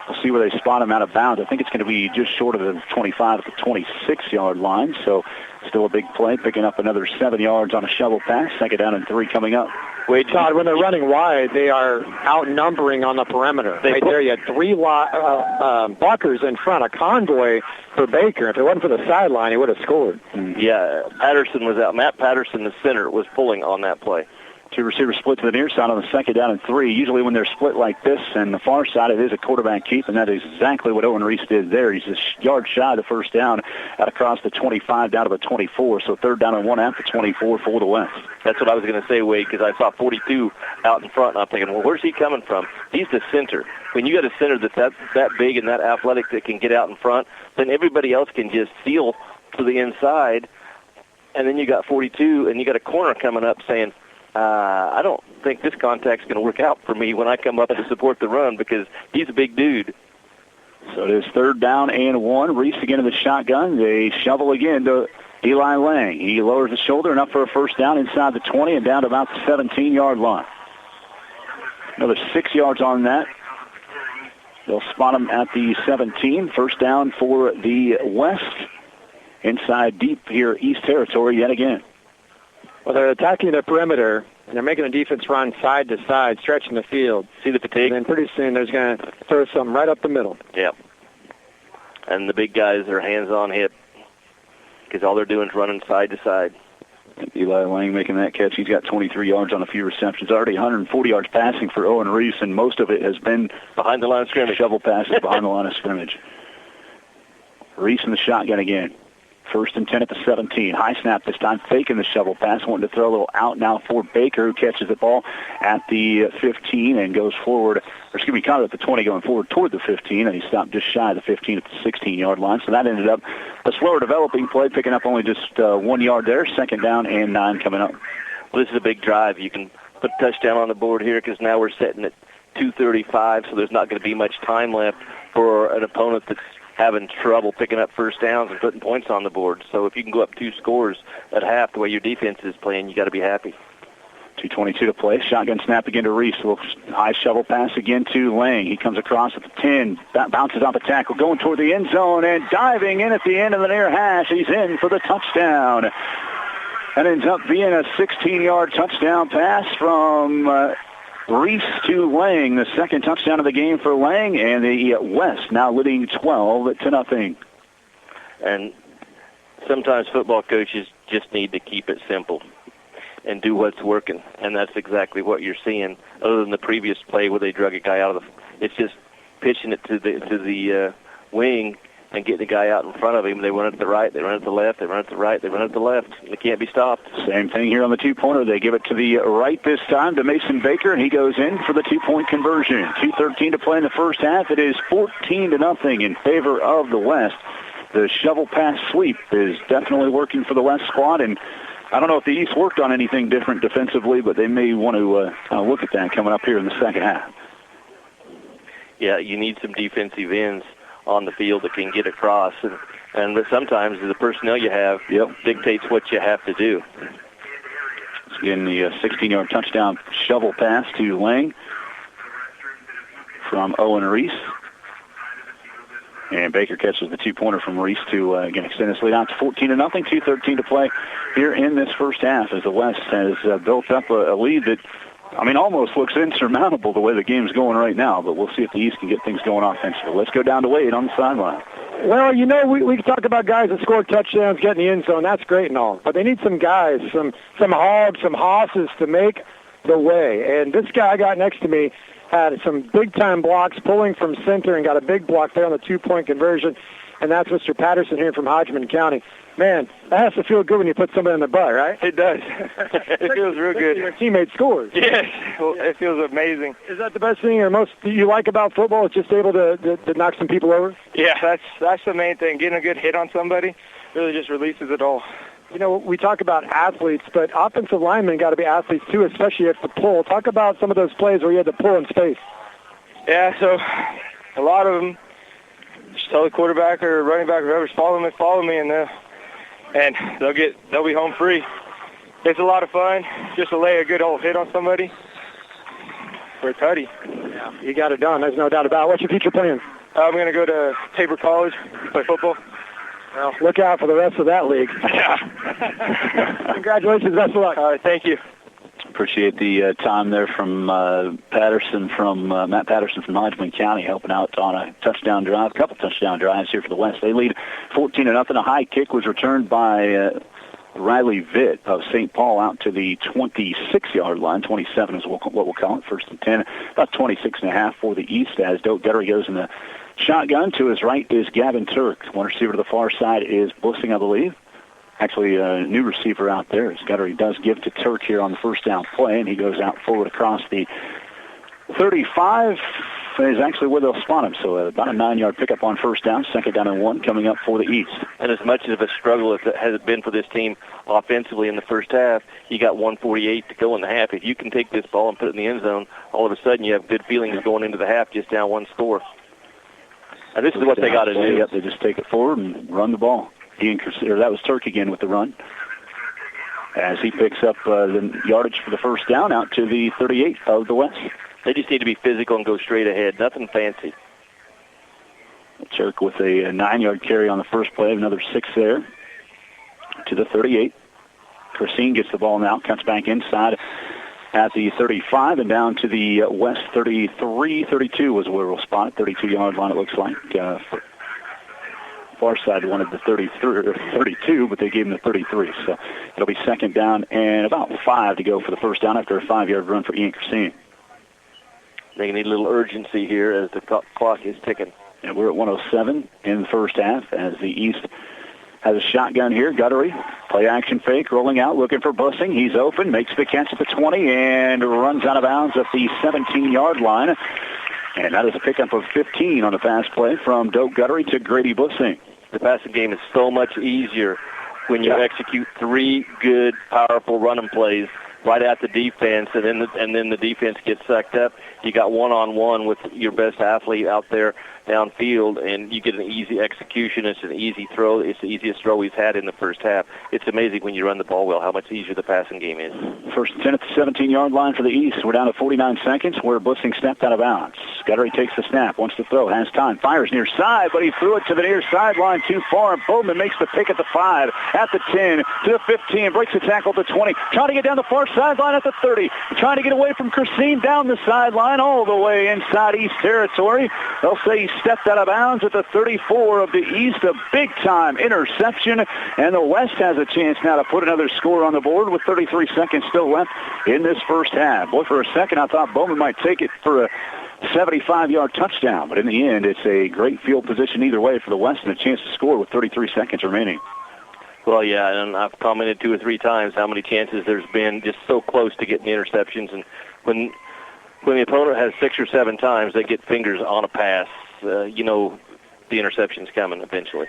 We'll see where they spot him out of bounds. I think it's going to be just short of the 25 at the 26-yard line. So still a big play, picking up another 7 yards on a shovel pass. 2nd down and 3 coming up. Wade, Todd, when they're running wide, they are outnumbering on the perimeter. Right there, you had 3 blockers in front, a convoy for Baker. If it wasn't for the sideline, he would have scored. Yeah, Patterson was out. Matt Patterson, the center, was pulling on that play. 2 receivers split to the near side on the 2nd down and 3. Usually when they're split like this and the far side, it is a quarterback keep, and that is exactly what Owen Reese did there. He's a yard shy of the 1st down out across the 25 down to the 24, so 3rd down and 1 at the 24 for the West. That's what I was going to say, Wade, because I saw 42 out in front, and I'm thinking, well, where's he coming from? He's the center. When you got a center that's that big and that athletic that can get out in front, then everybody else can just seal to the inside, and then you got 42, and you got a corner coming up saying, I don't think this contact's going to work out for me when I come up to support the run because he's a big dude. So it is 3rd down and 1. Reese again in the shotgun. They shovel again to Eli Lang. He lowers the shoulder and up for a 1st down inside the 20 and down to about the 17-yard line. Another 6 yards on that. They'll spot him at the 17. 1st down for the West. Inside deep here, East Territory yet again. Well, they're attacking the perimeter, and they're making the defense run side to side, stretching the field. See the fatigue? And then pretty soon they're going to throw something right up the middle. Yep. And the big guys are hands on hip because all they're doing is running side to side. Eli Lang making that catch. He's got 23 yards on a few receptions. Already 140 yards passing for Owen Reese, and most of it has been behind the line of scrimmage. Shovel passes behind the line of scrimmage. Reese in the shotgun again. 1st and 10 at the 17. High snap this time, faking the shovel pass. Wanting to throw a little out now for Baker, who catches the ball at the 15 and goes forward. Caught it at the 20 going forward toward the 15, and he stopped just shy of the 15 at the 16-yard line. So that ended up a slower developing play, picking up only just 1 yard there. 2nd down and 9 coming up. Well, this is a big drive. You can put a touchdown on the board here because now we're sitting at 2:35, so there's not going to be much time left for an opponent that's having trouble picking up 1st downs and putting points on the board. So if you can go up 2 scores at half the way your defense is playing, you got to be happy. 2:22 to play. Shotgun snap again to Reese. A little high shovel pass again to Lang. He comes across at the 10. Bounces off the tackle, going toward the end zone and diving in at the end of the near hash. He's in for the touchdown. That ends up being a 16-yard touchdown pass from Reese to Lang, the 2nd touchdown of the game for Lang, and the West now leading 12-0. And sometimes football coaches just need to keep it simple and do what's working, and that's exactly what you're seeing. Other than the previous play where they drug a guy out of it's just pitching it to the wing and getting the guy out in front of him. They run it to the right, they run it to the left, they run it to the right, they run it to the left. They can't be stopped. Same thing here on the 2-pointer. They give it to the right this time to Mason Baker, and he goes in for the 2-point conversion. 2:13 to play in the 1st half. It is 14-0 in favor of the West. The shovel pass sweep is definitely working for the West squad, and I don't know if the East worked on anything different defensively, but they may want to look at that coming up here in the 2nd half. Yeah, you need some defensive ends on the field that can get across, and sometimes the personnel you have dictates what you have to do. Again, the 16-yard touchdown shovel pass to Lang from Owen Reese. And Baker catches the 2-pointer from Reese to, again, extend this lead out to 14-0. 2:13 to play here in this 1st half as the West has built up a lead that, almost looks insurmountable the way the game's going right now, but we'll see if the East can get things going offensively. Let's go down to Wade on the sideline. Well, we can talk about guys that score touchdowns, get in the end zone. That's great and all. But they need some guys, some hogs, some hosses to make the way. And this guy I got next to me had some big-time blocks pulling from center and got a big block there on the 2-point conversion. And that's Mr. Patterson here from Hodgman County. Man, that has to feel good when you put somebody in the butt, right? It does. It feels real good. Your teammate scores. Yes, well, it feels amazing. Is that the best thing or most you like about football? It's just able to knock some people over? Yeah, that's the main thing. Getting a good hit on somebody really just releases it all. We talk about athletes, but offensive linemen got to be athletes too, especially at the pull. Talk about some of those plays where you had to pull in space. Yeah, so a lot of them Just tell the quarterback or running back or whoever's follow me, and they'll be home free. It's a lot of fun just to lay a good old hit on somebody for a tutty. Yeah, you got it done. There's no doubt about it. What's your future plans? I'm going to go to Tabor College, play football. Well, look out for the rest of that league. Congratulations. Best of luck. All right, thank you. Appreciate the time there from Matt Patterson from Hodgman County, helping out on a touchdown drive, a couple touchdown drives here for the West. They lead 14-0. A high kick was returned by Riley Vitt of St. Paul out to the 26-yard line. 27 is what we'll call it. 1st and 10. About 26.5 for the East as Doak Guttery goes in the shotgun. To his right is Gavin Turk. One receiver to the far side is Bussing, I believe. Actually, a new receiver out there as Guttery does give to Turk here on the first down play, and he goes out forward across the 35 is actually where they'll spot him. So about a 9-yard pickup on first down, 2nd down and 1 coming up for the East. And as much of a struggle as it has been for this team offensively in the first half, you got 1:48 to go in the half. If you can take this ball and put it in the end zone, all of a sudden you have good feelings going into the half just down 1 score. And this is what they got to do. Yep, they just take it forward and run the ball. That was Turk again with the run, as he picks up the yardage for the first down out to the 38 of the West. They just need to be physical and go straight ahead. Nothing fancy. Turk with a 9-yard carry on the first play, another 6 there to the 38. Christine gets the ball now, cuts back inside at the 35 and down to the West 33-32 was where we'll spot it. 32-yard line, it looks like. Far side wanted the 32, but they gave him the 33. So it'll be 2nd down and about 5 to go for the first down after a 5-yard run for Ian Christine. They need a little urgency here as the clock is ticking. And we're at 1:07 in the first half as the East has a shotgun here. Guttery, play action fake, rolling out, looking for Bussing. He's open, makes the catch at the 20, and runs out of bounds at the 17-yard line. And that is a pickup of 15 on the pass play from Doak Guttery to Grady Bussing. The passing game is so much easier when you execute 3 good, powerful running plays right at the defense, and then the defense gets sucked up. You got one-on-one with your best athlete out there downfield, and you get an easy execution. It's an easy throw. It's the easiest throw he's had in the first half. It's amazing when you run the ball well how much easier the passing game is. 1st and 10 at the 17-yard line for the East. We're down to 49 seconds where Bussing stepped out of bounds. Guttery takes the snap, wants to throw, has time, fires near side, but he threw it to the near sideline too far. Bowman makes the pick at the 5, at the 10, to the 15, breaks the tackle at the 20, trying to get down the far sideline at the 30, trying to get away from Christine down the sideline all the way inside East territory. They'll say he stepped out of bounds at the 34 of the East, a big-time interception, and the West has a chance now to put another score on the board with 33 seconds still left in this first half. Boy, for a second I thought Bowman might take it for a 75-yard touchdown, but in the end it's a great field position either way for the West and a chance to score with 33 seconds remaining. Well, yeah, and I've commented 2 or 3 times how many chances there's been just so close to getting the interceptions, and when the opponent has 6 or 7 times they get fingers on a pass, you know the interception's coming eventually.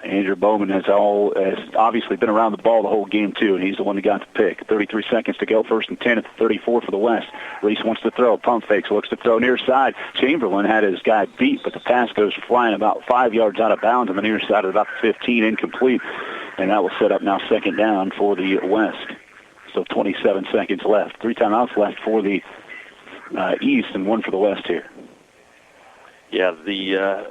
Andrew Bowman has obviously been around the ball the whole game, too, and he's the one that got the pick. 33 seconds to go, 1st and 10 at the 34 for the West. Reese wants to throw, pump fakes, looks to throw near side. Chamberlain had his guy beat, but the pass goes flying about 5 yards out of bounds on the near side at about 15, incomplete. And that will set up now 2nd down for the West. So 27 seconds left. 3 timeouts left for the East and 1 for the West here. Yeah, the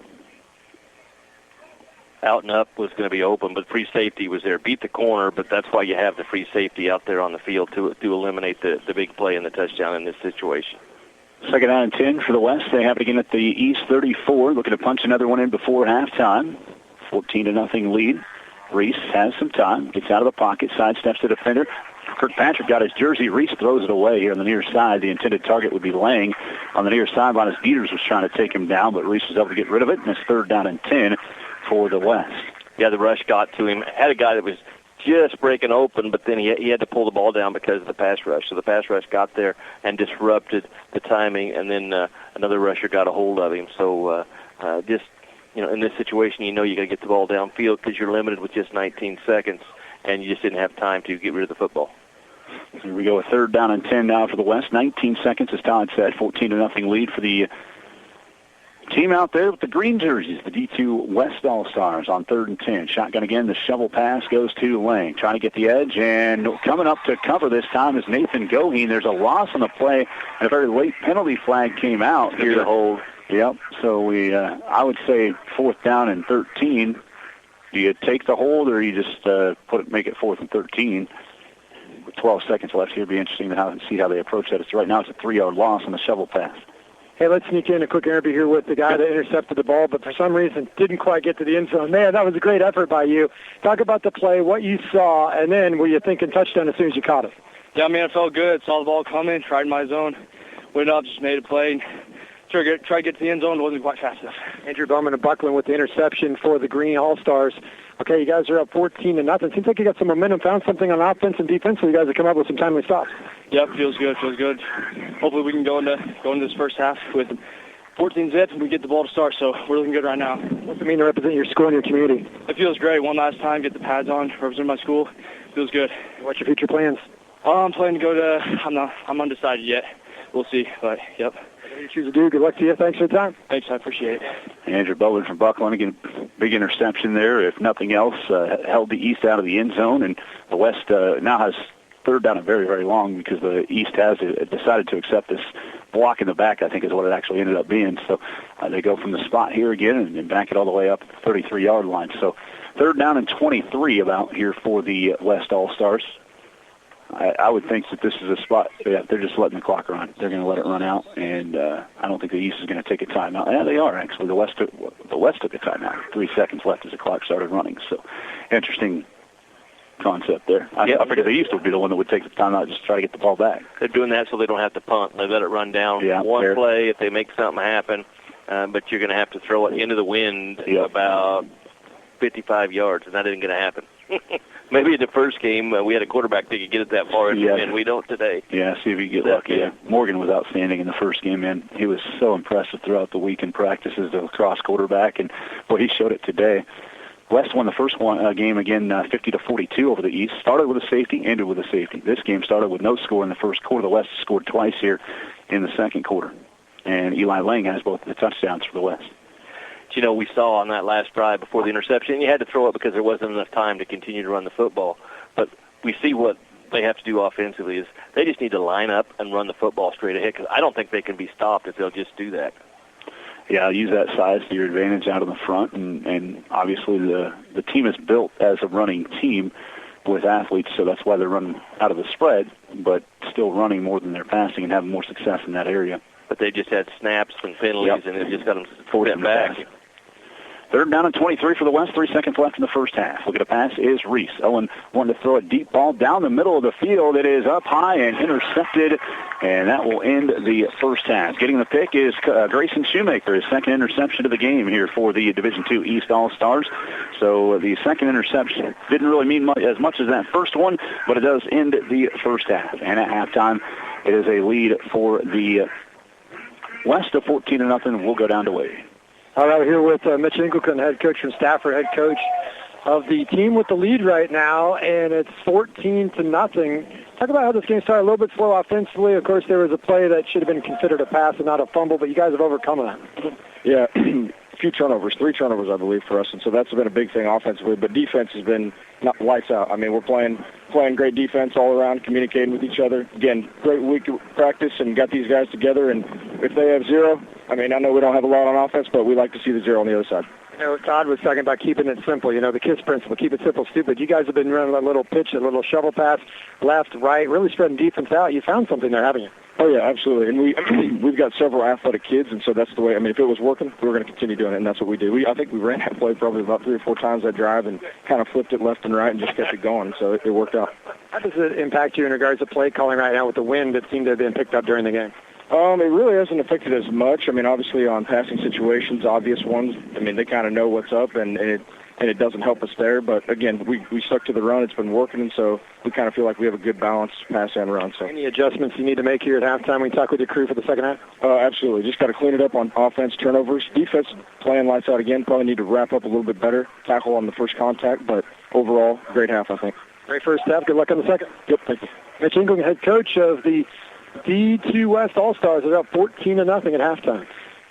out and up was going to be open, but free safety was there. Beat the corner, but that's why you have the free safety out there on the field to eliminate the big play and the touchdown in this situation. 2nd down and 10 for the West. They have it again at the East 34, looking to punch another one in before halftime. 14-0 lead. Reese has some time, gets out of the pocket, sidesteps the defender. Kirkpatrick got his jersey. Reese throws it away here on the near side. The intended target would be Lang on the near sideline as Dieters was trying to take him down, but Reese was able to get rid of it, and it's 3rd down and 10 for the West. Yeah, the rush got to him. Had a guy that was just breaking open, but then he had to pull the ball down because of the pass rush. So the pass rush got there and disrupted the timing, and then another rusher got a hold of him. So just, in this situation, you got to get the ball downfield because you're limited with just 19 seconds, and you just didn't have time to get rid of the football. Here we go, a 3rd down and 10 now for the West. 19 seconds, as Todd said, 14-0 lead for the Team out there with the green jerseys, the D2 West All-Stars on 3rd and 10. Shotgun again, the shovel pass goes to Lang. Trying to get the edge, and coming up to cover this time is Nathan Goheen. There's a loss on the play, and a very late penalty flag came out here to hold. Yep, so I would say 4th down and 13. Do you take the hold, or you just make it 4th and 13? With 12 seconds left here, it'd be interesting to see how they approach that. Right now it's a 3-yard loss on the shovel pass. Hey, let's sneak in a quick interview here with the guy that intercepted the ball, but for some reason didn't quite get to the end zone. Man, that was a great effort by you. Talk about the play, what you saw, and then were you thinking touchdown as soon as you caught it? Yeah, man, it felt good. Saw the ball coming, tried in my zone, went up, just made a play. Tried to get to the end zone, wasn't quite fast enough. Andrew Bowman of Buckland with the interception for the Green All-Stars. Okay, you guys are up 14-0. Seems like you got some momentum, found something on offense and defense, so you guys have come up with some timely stops. Yep, feels good. Hopefully we can go into this first half with 14 zips and we get the ball to start, so we're looking good right now. What's it mean to represent your school and your community? It feels great. One last time, get the pads on, represent my school. Feels good. What's your future plans? I'm planning to go to, I'm undecided yet. We'll see, but yep. Whatever you choose to do, good luck to you. Thanks for the time. Thanks, I appreciate it. Andrew Bowman from Buckland, again, big interception there. If nothing else, held the East out of the end zone, and the West now has 3rd down and very, very long because the East has decided to accept this block in the back, I think is what it actually ended up being. So they go from the spot here again and back it all the way up at the 33-yard line. So 3rd down and 23 about here for the West All-Stars. I would think that this is a spot, they're just letting the clock run. They're going to let it run out, and I don't think the East is going to take a timeout. Yeah, they are, actually. The West took a timeout. 3 seconds left as the clock started running. So interesting concept there. I figured the East would be the one that would take the timeout just to try to get the ball back. They're doing that so they don't have to punt. They let it run down one play if they make something happen, but you're going to have to throw it into the wind about 55 yards, and that isn't going to happen. Maybe in the first game we had a quarterback that could get it that far, and we don't today. Yeah, see if you get lucky. Yeah. Morgan was outstanding in the first game, man. He was so impressive throughout the week in practice as a lacrosse quarterback, and he showed it today. West won the first game again 50-42 over the East. Started with a safety, ended with a safety. This game started with no score in the first quarter. The West scored twice here in the second quarter, and Eli Lang has both the touchdowns for the West. We saw on that last drive before the interception, you had to throw it because there wasn't enough time to continue to run the football. But we see what they have to do offensively is they just need to line up and run the football straight ahead because I don't think they can be stopped if they'll just do that. Yeah, use that size to your advantage out in the front, and obviously the team is built as a running team with athletes, so that's why they're running out of the spread, but still running more than they're passing and having more success in that area. But they just had snaps and penalties, and it just got them forced back. 3rd down and 23 for the West. 3 seconds left in the first half. Look at the pass is Reese. Owen wanted to throw a deep ball down the middle of the field. It is up high and intercepted, and that will end the first half. Getting the pick is Grayson Shoemaker, his second interception of the game here for the Division II East All-Stars. So the second interception didn't really mean as much as that first one, but it does end the first half. And at halftime, it is a lead for the West of 14-0. We'll go down to Wade. All right, we're here with Mitch Ingleton, head coach from Stafford, head coach of the team with the lead right now, and it's 14-0. Talk about how this game started a little bit slow offensively. Of course, there was a play that should have been considered a pass and not a fumble, but you guys have overcome that. Yeah, a few turnovers, 3 turnovers, I believe, for us, and so that's been a big thing offensively, but defense has been not lights out. I mean, we're playing great defense all around, communicating with each other. Again, great week of practice and got these guys together, and if they have 0, I mean, I know we don't have a lot on offense, but we like to see the 0 on the other side. Todd was talking about keeping it simple, the KISS principle, keep it simple, stupid. You guys have been running a little pitch, a little shovel pass, left, right, really spreading defense out. You found something there, haven't you? Oh, yeah, absolutely. And we've got several athletic kids, and so that's the way. I mean, if it was working, we were going to continue doing it, and that's what we do. I think we ran that play probably about 3 or 4 times that drive and kind of flipped it left and right and just kept it going, so it worked out. How does it impact you in regards to play calling right now with the wind that seemed to have been picked up during the game? It really hasn't affected as much. I mean, obviously on passing situations, obvious ones, I mean, they kind of know what's up, and it doesn't help us there. But, again, we stuck to the run. It's been working, and so we kind of feel like we have a good balance, pass and run. So, any adjustments you need to make here at halftime when you talk with your crew for the second half? Absolutely. Just got to clean it up on offense, turnovers. Defense playing lights out again. Probably need to wrap up a little bit better, tackle on the first contact. But overall, great half, I think. Great first half. Good luck on the second. Yep, thank you. Mitch Ingleton, head coach of the D2 West All-Stars, is up 14-0 at halftime.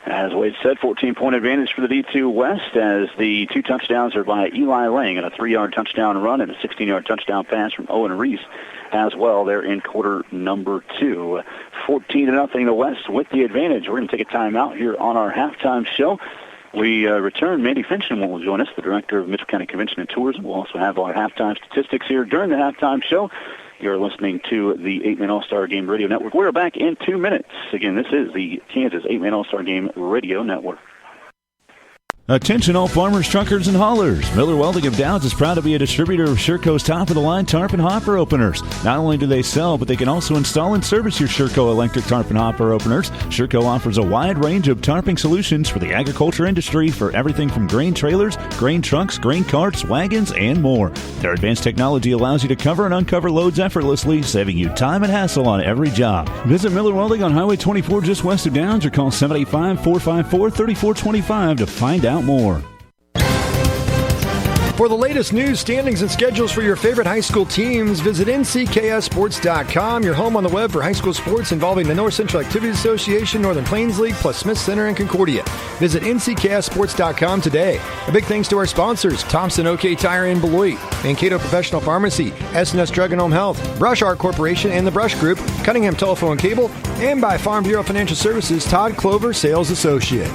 As Wade said, 14-point advantage for the D2 West as the 2 touchdowns are by Eli Lang and a 3-yard touchdown run and a 16-yard touchdown pass from Owen Reese as well there in quarter number 2. 14-0 the West with the advantage. We're going to take a timeout here on our halftime show. We return. Mandy Fincham will join us, the director of Mitchell County Convention and Tourism. We'll also have our halftime statistics here during the halftime show. You're listening to the 8-Man All-Star Game Radio Network. We're back in 2 minutes. Again, this is the Kansas 8-Man All-Star Game Radio Network. Attention all farmers, truckers, and haulers. Miller Welding of Downs is proud to be a distributor of Sherco's top-of-the-line tarp and hopper openers. Not only do they sell, but they can also install and service your Sherco electric tarp and hopper openers. Sherco offers a wide range of tarping solutions for the agriculture industry for everything from grain trailers, grain trucks, grain carts, wagons, and more. Their advanced technology allows you to cover and uncover loads effortlessly, saving you time and hassle on every job. Visit Miller Welding on Highway 24 just west of Downs or call 785-454-3425 to find out more. For the latest news, standings, and schedules for your favorite high school teams, visit ncksports.com, your home on the web for high school sports involving the North Central Activities Association, Northern Plains League, plus Smith Center and Concordia. Visit ncksports.com today. A big thanks to our sponsors, Thompson OK Tire in Beloit, Mankato Professional Pharmacy, S&S Drug and Home Health, Brush Art Corporation and the Brush Group, Cunningham Telephone and Cable, and by Farm Bureau Financial Services, Todd Clover, Sales Associate.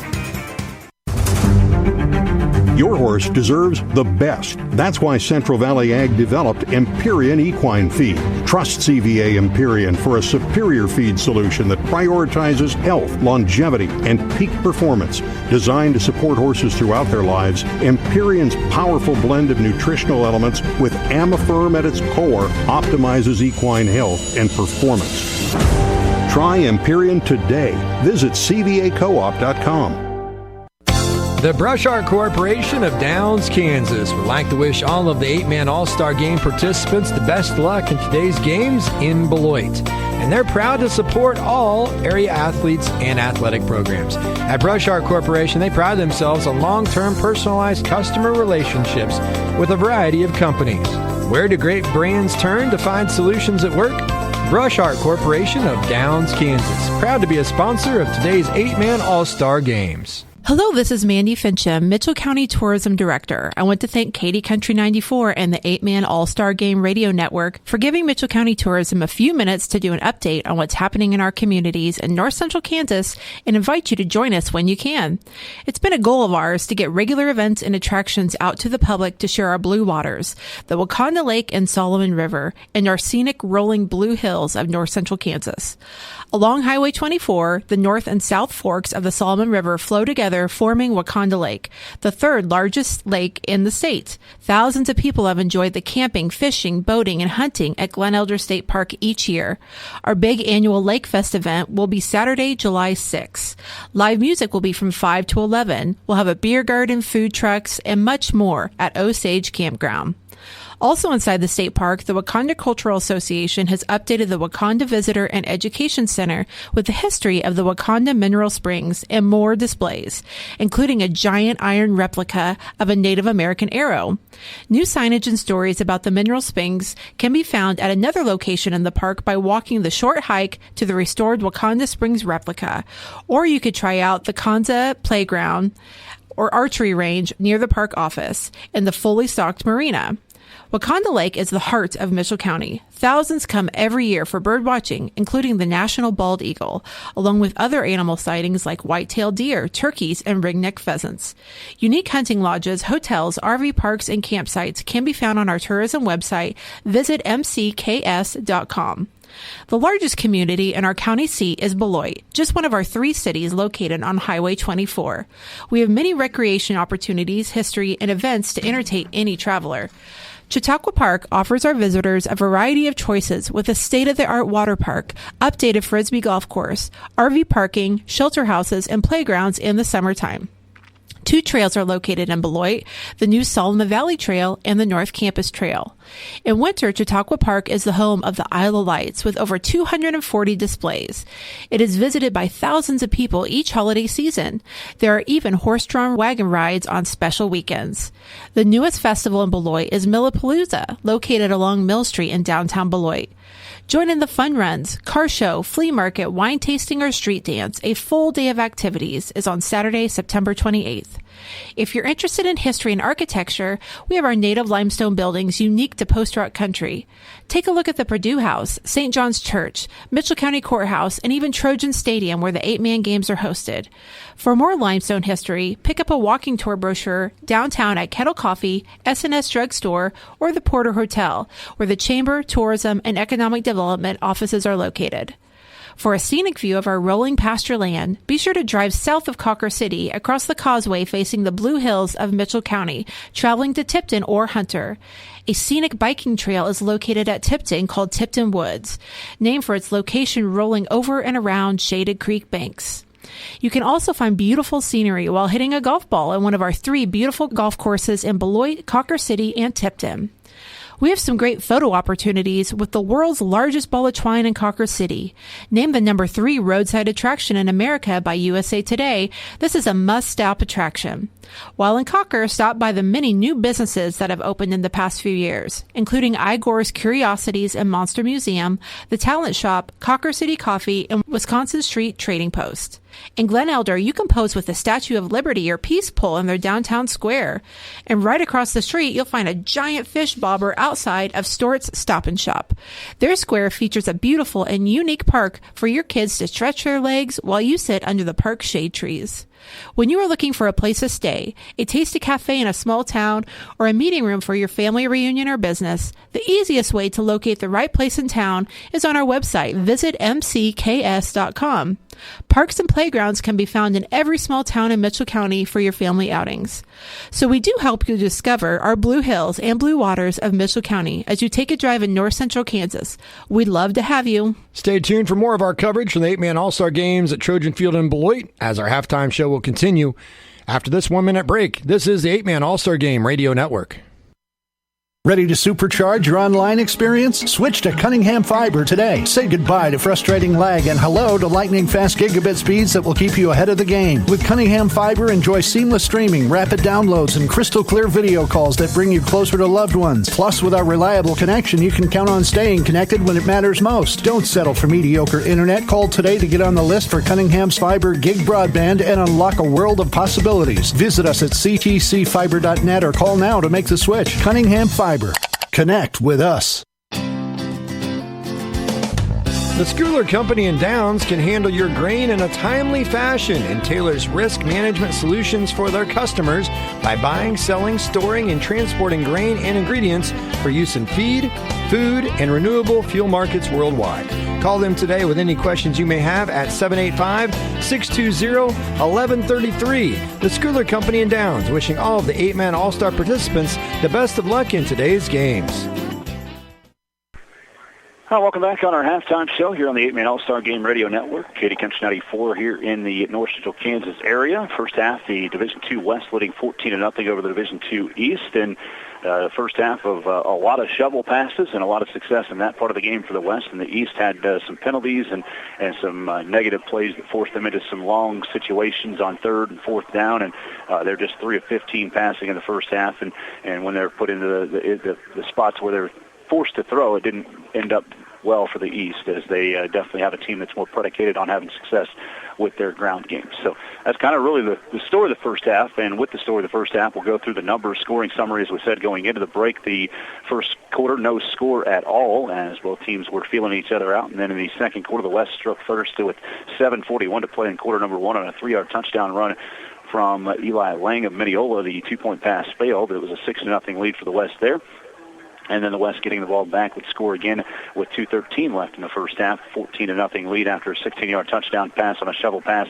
Your horse deserves the best. That's why Central Valley Ag developed Empyrean Equine Feed. Trust CVA Empyrean for a superior feed solution that prioritizes health, longevity, and peak performance. Designed to support horses throughout their lives, Empyrean's powerful blend of nutritional elements with Amifirm at its core optimizes equine health and performance. Try Empyrean today. Visit cvacoop.com. The Brush Art Corporation of Downs, Kansas would like to wish all of the 8-Man All-Star Game participants the best luck in today's games in Beloit. And they're proud to support all area athletes and athletic programs. At Brush Art Corporation, they pride themselves on long-term personalized customer relationships with a variety of companies. Where do great brands turn to find solutions at work? Brush Art Corporation of Downs, Kansas. Proud to be a sponsor of today's 8-Man All-Star Games. Hello, this is Mandy Fincham, Mitchell County Tourism Director. I want to thank Katy Country 94 and the 8-Man All-Star Game Radio Network for giving Mitchell County Tourism a few minutes to do an update on what's happening in our communities in north central Kansas and invite you to join us when you can. It's been a goal of ours to get regular events and attractions out to the public to share our blue waters, the Wakanda Lake and Solomon River, and our scenic rolling blue hills of north central Kansas. Along Highway 24, the north and south forks of the Solomon River flow together, forming Wakanda Lake, the third largest lake in the state. Thousands of people have enjoyed the camping, fishing, boating, and hunting at Glen Elder State Park each year. Our big annual Lake Fest event will be Saturday, July 6. Live music will be from 5 to 11. We'll have a beer garden, food trucks, and much more at Osage Campground. Also inside the state park, the Wakanda Cultural Association has updated the Wakanda Visitor and Education Center with the history of the Wakanda Mineral Springs and more displays, including a giant iron replica of a Native American arrow. New signage and stories about the mineral springs can be found at another location in the park by walking the short hike to the restored Wakanda Springs replica, or you could try out the Kanza Playground or archery range near the park office in the fully stocked marina. Wakanda Lake is the heart of Mitchell County. Thousands come every year for bird watching, including the national bald eagle, along with other animal sightings like white-tailed deer, turkeys, and ringneck pheasants. Unique hunting lodges, hotels, RV parks, and campsites can be found on our tourism website. Visit mcks.com. The largest community in our county seat is Beloit, just one of our 3 cities located on Highway 24. We have many recreation opportunities, history, and events to entertain any traveler. Chautauqua Park offers our visitors a variety of choices with a state-of-the-art water park, updated Frisbee golf course, RV parking, shelter houses, and playgrounds in the summertime. Two trails are located in Beloit, the new Solomon Valley Trail and the North Campus Trail. In winter, Chautauqua Park is the home of the Isle of Lights with over 240 displays. It is visited by thousands of people each holiday season. There are even horse-drawn wagon rides on special weekends. The newest festival in Beloit is Millapalooza, located along Mill Street in downtown Beloit. Join in the fun runs, car show, flea market, wine tasting, or street dance. A full day of activities is on Saturday, September 28th. If you're interested in history and architecture, we have our native limestone buildings unique to post-rock country. Take a look at the Purdue House, St. John's Church, Mitchell County Courthouse, and even Trojan Stadium where the 8-man games are hosted. For more limestone history, pick up a walking tour brochure downtown at Kettle Coffee, S&S Drug Store, or the Porter Hotel, where the Chamber, Tourism, and Economic Development offices are located. For a scenic view of our rolling pasture land, be sure to drive south of Cawker City across the causeway facing the Blue Hills of Mitchell County, traveling to Tipton or Hunter. A scenic biking trail is located at Tipton called Tipton Woods, named for its location rolling over and around shaded creek banks. You can also find beautiful scenery while hitting a golf ball at one of our 3 beautiful golf courses in Beloit, Cawker City, and Tipton. We have some great photo opportunities with the world's largest ball of twine in Cawker City. Named the number 3 roadside attraction in America by USA Today, this is a must-stop attraction. While in Cawker, stop by the many new businesses that have opened in the past few years, including Igor's Curiosities and Monster Museum, the Talent Shop, Cawker City Coffee, and Wisconsin Street Trading Post. In Glen Elder, you can pose with the Statue of Liberty or Peace Pole in their downtown square. And right across the street, you'll find a giant fish bobber outside of Stewart's Stop and Shop. Their square features a beautiful and unique park for your kids to stretch their legs while you sit under the park shade trees. When you are looking for a place to stay, a tasty cafe in a small town, or a meeting room for your family reunion or business, the easiest way to locate the right place in town is on our website, visitmcks.com. Parks and playgrounds can be found in every small town in Mitchell County for your family outings. So we do help you discover our Blue Hills and Blue Waters of Mitchell County as you take a drive in north central Kansas. We'd love to have you. Stay tuned for more of our coverage from the 8-man All-Star Games at Trojan Field in Beloit as our halftime show will continue after this 1-minute break. This is the 8-man All-Star Game Radio Network. Ready to supercharge your online experience? Switch to Cunningham Fiber today. Say goodbye to frustrating lag and hello to lightning-fast gigabit speeds that will keep you ahead of the game. With Cunningham Fiber, enjoy seamless streaming, rapid downloads, and crystal-clear video calls that bring you closer to loved ones. Plus, with our reliable connection, you can count on staying connected when it matters most. Don't settle for mediocre internet. Call today to get on the list for Cunningham's Fiber Gig Broadband and unlock a world of possibilities. Visit us at ctcfiber.net or call now to make the switch. Cunningham Fiber. Connect with us. The Schooler Company in Downs can handle your grain in a timely fashion and tailors risk management solutions for their customers by buying, selling, storing, and transporting grain and ingredients for use in feed, food, and renewable fuel markets worldwide. Call them today with any questions you may have at 785-620-1133. The Schooler Company in Downs, wishing all of the 8-man All-Star participants the best of luck in today's games. Hi, welcome back on our halftime show here on the 8-Man All-Star Game Radio Network. Katy Country 94 here in the North Central Kansas area. First half, the Division II West leading 14-0 over the Division II East. And the first half of a lot of shovel passes and a lot of success in that part of the game for the West. And the East had some penalties and some negative plays that forced them into some long situations on third and fourth down. And they're just 3 of 15 passing in the first half. And when they're put into the spots where they're forced to throw, it didn't end up well for the East, as they definitely have a team that's more predicated on having success with their ground game. So that's kind of really the story of the first half. And with the story of the first half, we'll go through the numbers, scoring summary, as we said, going into the break. The first quarter, no score at all, as both teams were feeling each other out. And then in the second quarter, the West struck first with 7:41 to play in quarter number one on a 3-yard touchdown run from Eli Lang of Mineola. The 2-point pass failed. It was a 6-0 lead for the West there. And then the West getting the ball back would score again with 2:13 left in the first half. 14-0 lead after a 16-yard touchdown pass on a shovel pass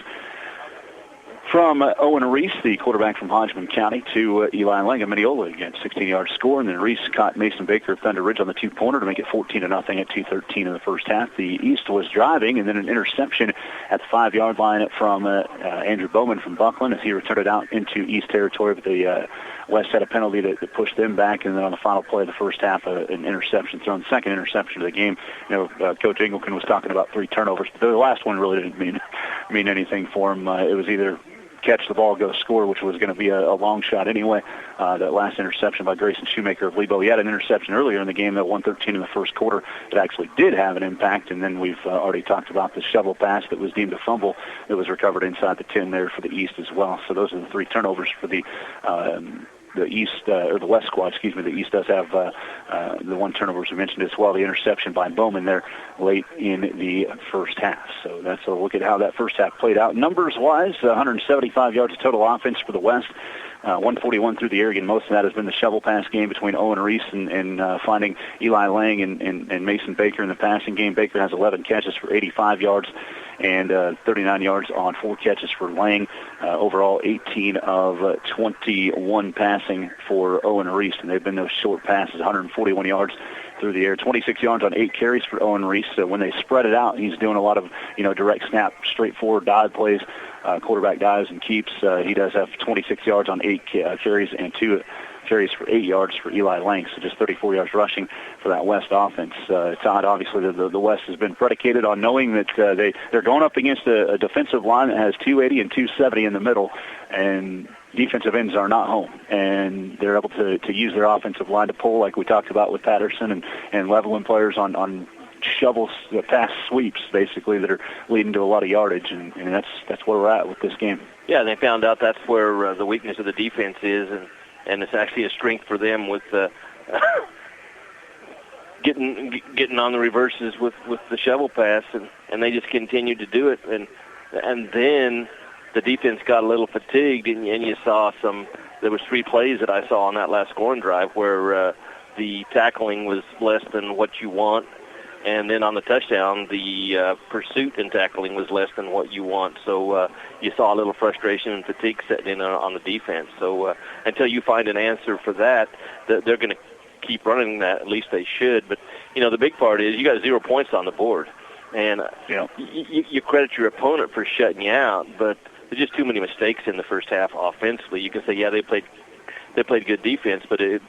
from Owen Reese, the quarterback from Hodgman County, to Eli Lang of Mineola again. 16-yard score, and then Reese caught Mason Baker of Thunder Ridge on the 2-pointer to make it 14-0 at 2:13 in the first half. The East was driving, and then an interception at the 5-yard line from Andrew Bowman from Buckland as he returned it out into East territory, but the West had a penalty to push them back, and then on the final play of the first half, an interception thrown, second interception of the game. Coach Engelken was talking about 3 turnovers, but the last one really didn't mean anything for him. It was either catch the ball, go score, which was going to be a long shot anyway. That last interception by Grayson Shoemaker of Lebo. He had an interception earlier in the game, that 1:13 in the first quarter, that actually did have an impact. And then we've already talked about the shovel pass that was deemed a fumble that was recovered inside the 10 there for the East as well. So those are the 3 turnovers for the East, or the West squad, excuse me. The East does have the 1 turnover, as we mentioned as well, the interception by Bowman there late in the first half. So that's a look at how that first half played out. Numbers-wise, 175 yards of total offense for the West. 141 through the air. Again, most of that has been the shovel pass game between Owen Reese and finding Eli Lang and Mason Baker in the passing game. Baker has 11 catches for 85 yards and 39 yards on 4 catches for Lang. Overall, 18 of 21 passing for Owen Reese, and they've been those short passes, 141 yards through the air, 26 yards on 8 carries for Owen Reese. So when they spread it out, he's doing a lot of direct snap, straightforward dive plays, quarterback dives and keeps. He does have 26 yards on 8 carries and 2 carries for 8 yards for Eli Lang, so just 34 yards rushing for that West offense. Todd, obviously the West has been predicated on knowing that they're going up against a defensive line that has 280 and 270 in the middle, and defensive ends are not home, and they're able to use their offensive line to pull, like we talked about with Patterson and leveling players on shovels, pass sweeps, basically, that are leading to a lot of yardage, and that's where we're at with this game. Yeah, they found out that's where the weakness of the defense is, and it's actually a strength for them with getting on the reverses with the shovel pass, and they just continued to do it, and then the defense got a little fatigued, and you saw there was 3 plays that I saw on that last scoring drive where the tackling was less than what you want, and then on the touchdown, the pursuit and tackling was less than what you want. So you saw a little frustration and fatigue setting in on the defense. So until you find an answer for that, they're going to keep running that. At least they should. But, the big part is you got 0 points on the board. And you credit your opponent for shutting you out, but there's just too many mistakes in the first half offensively. You can say, yeah, they played good defense, but to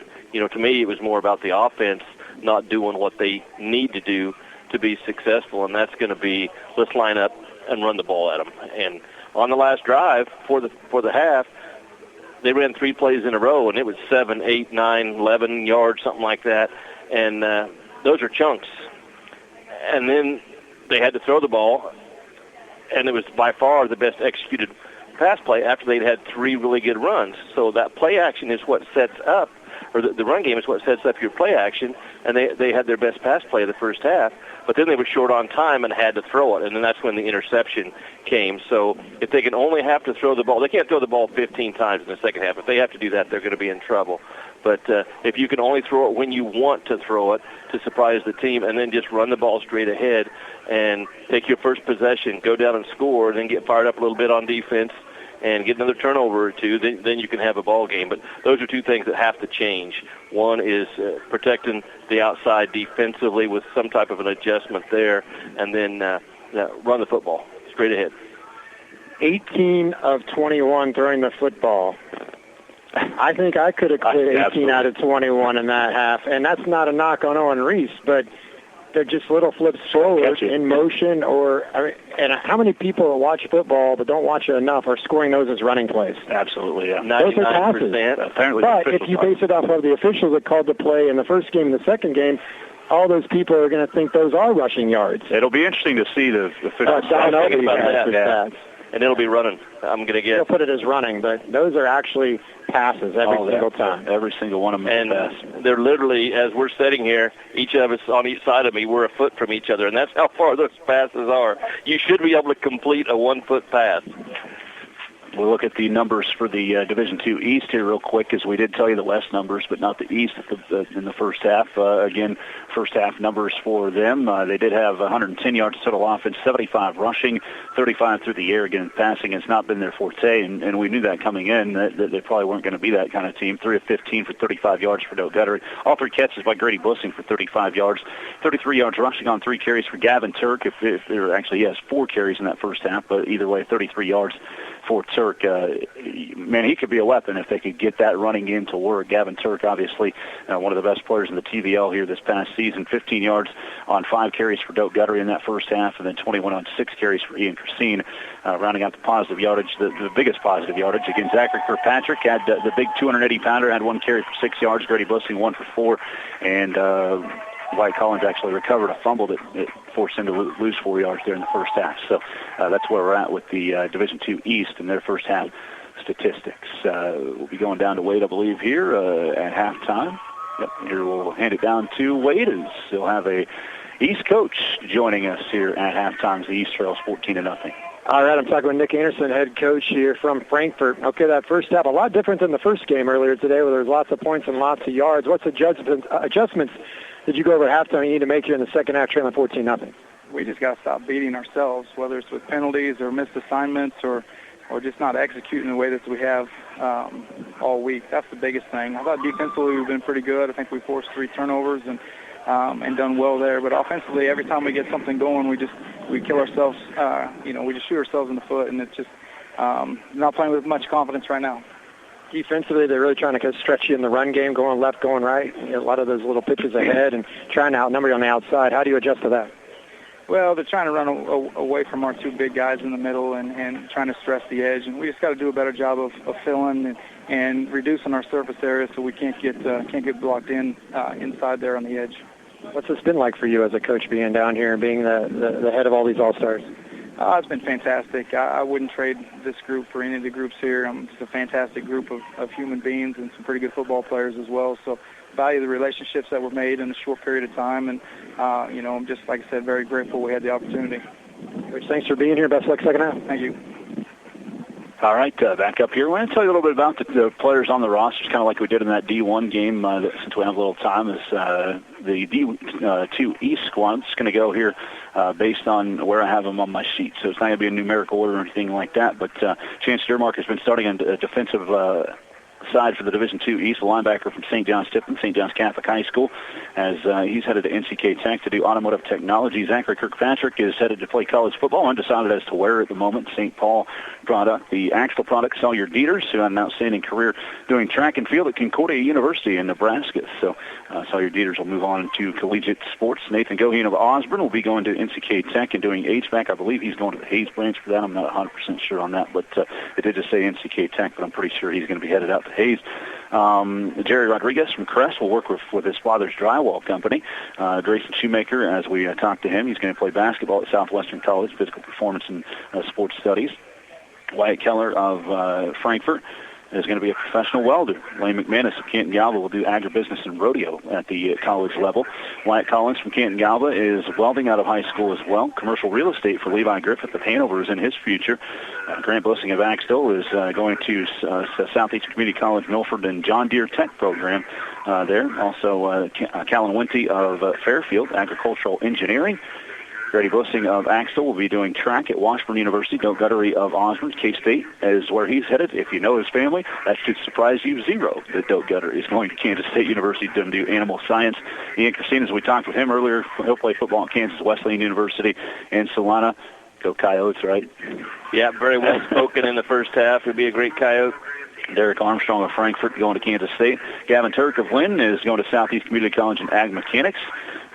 me it was more about the offense not doing what they need to do to be successful, and that's going to be, let's line up and run the ball at them. And on the last drive for the half, they ran 3 plays in a row, and it was 7, 8, 9, 11 yards, something like that, and those are chunks. And then they had to throw the ball, and it was by far the best executed pass play after they'd had 3 really good runs. So that play action is what sets up, or the run game is what sets up your play action, and they had their best pass play of the first half, but then they were short on time and had to throw it, and then that's when the interception came. So if they can only have to throw the ball, they can't throw the ball 15 times in the second half. If they have to do that, they're going to be in trouble. But if you can only throw it when you want to throw it to surprise the team, and then just run the ball straight ahead and take your first possession, go down and score, and then get fired up a little bit on defense and get another turnover or 2, then you can have a ball game. But those are 2 things that have to change. One is protecting the outside defensively with some type of an adjustment there, and then run the football straight ahead. 18 of 21 throwing the football. I think I could have quit 18 out of 21 in that half, and that's not a knock on Owen Reese, but they're just little flips forward in motion, and how many people that watch football but don't watch it enough are scoring those as running plays? Absolutely, yeah. Those are passes. Apparently, but if you base it off of the officials that called the play in the first game and the second game, all those people are going to think those are rushing yards. It'll be interesting to see the officials. And it'll be running. I'm going to get. They'll put it as running, but those are actually passes every single time. Every single one of them is a pass. They're literally, as we're sitting here, each of us on each side of me, we're a foot from each other, and that's how far those passes are. You should be able to complete a 1-foot pass. We'll look at the numbers for the Division II East here real quick, as we did tell you the West numbers, but not the East in the first half. Again, first half numbers for them. They did have 110 yards total offense, 75 rushing, 35 through the air. Again, passing has not been their forte, and we knew that coming in, that they probably weren't going to be that kind of team. 3 of 15 for 35 yards for Doak Guttery. All 3 catches by Grady Bussing for 35 yards. 33 yards rushing on 3 carries for Gavin Turk. If there actually, he has 4 carries in that first half, but either way, 33 yards for Turk. Man, he could be a weapon if they could get that running game to work. Gavin Turk, obviously, one of the best players in the TVL here this past season. 15 yards on 5 carries for Doak Guttery in that first half, and then 21 on 6 carries for Ian Christine. Rounding out the positive yardage, the biggest positive yardage. Again, Zachary Kirkpatrick had the big 280-pounder, had 1 carry for 6 yards. Grady Bussing 1 for 4, and Wyatt Collins actually recovered a fumble that forced him to lose 4 yards there in the first half. So that's where we're at with the Division II East and their first half statistics. We'll be going down to Wade, I believe, here at halftime. Yep, here we'll hand it down to Wade, as he'll have a East coach joining us here at halftime. The East trails 14-0. All right, I'm talking with Nick Anderson, head coach here from Frankfort. Okay, that first half, a lot different than the first game earlier today, where there was lots of points and lots of yards. What's adjustments did you go over at halftime you need to make here in the second half, trailing 14-0? We just got to stop beating ourselves, whether it's with penalties or missed assignments or just not executing the way that we have all week. That's the biggest thing. I thought defensively we've been pretty good. I think we forced 3 turnovers and done well there. But offensively, every time we get something going, we kill ourselves. We just shoot ourselves in the foot, and it's just not playing with much confidence right now. Defensively, they're really trying to stretch you in the run game, going left, going right. A lot of those little pitches ahead and trying to outnumber you on the outside. How do you adjust to that? Well, they're trying to run away from our 2 big guys in the middle and trying to stress the edge. And we just got to do a better job of filling and reducing our surface area so we can't get blocked inside there on the edge. What's this been like for you as a coach, being down here and being the head of all these All-Stars? It's been fantastic. I wouldn't trade this group for any of the groups here. It's a fantastic group of human beings and some pretty good football players as well. So value the relationships that were made in a short period of time. And, I'm just, like I said, very grateful we had the opportunity. Coach, thanks for being here. Best of luck second half. Thank you. All right, back up here. I want to tell you a little bit about the players on the roster, kind of like we did in that D1 game, since we have a little time. Is the D2 East squad is going to go here based on where I have them on my sheet. So it's not going to be a numerical order or anything like that. But Chance Dearmark has been starting on defensive side for the Division II East, a linebacker from St. John's Tipton, St. John's Catholic High School, as he's headed to NCK Tech to do automotive technology. Zachary Kirkpatrick is headed to play college football, undecided as to where at the moment. St. Paul product, the Axtell product, Sawyer Dieters, who had an outstanding career doing track and field at Concordia University in Nebraska. So Sawyer Dieters will move on to collegiate sports. Nathan Goheen of Osborne will be going to NCK Tech and doing HVAC. I believe he's going to the Hayes branch for that. I'm not 100% sure on that, but it did just say NCK Tech, but I'm pretty sure he's going to be headed out to Hayes. Jerry Rodriguez from Crest will work with his father's drywall company. Grayson Shoemaker, as we talked to him, he's going to play basketball at Southwestern College, physical performance and sports studies. Wyatt Keller of Frankfort is going to be a professional welder. Lane McManus of Canton Galva will do agribusiness and rodeo at the college level. Wyatt Collins from Canton Galva is welding out of high school as well. Commercial real estate for Levi Griffith of Hanover is in his future. Grant Blessing of Axtell is going to Southeast Community College Milford and John Deere Tech program there. Also, Callan Wente of Fairfield, agricultural engineering. Grady Blessing of Axtell will be doing track at Washburn University. Doak Guttery of Osborne, K-State, is where he's headed. If you know his family, that should surprise you zero that Doak Guttery is going to Kansas State University to do animal science. Ian Christine, as we talked with him earlier, he'll play football at Kansas Wesleyan University in Salina. Go Coyotes, right? Yeah, very well spoken in the first half. He'll be a great Coyote. Derek Armstrong of Frankfort going to Kansas State. Gavin Turk of Lynn is going to Southeast Community College in Ag Mechanics.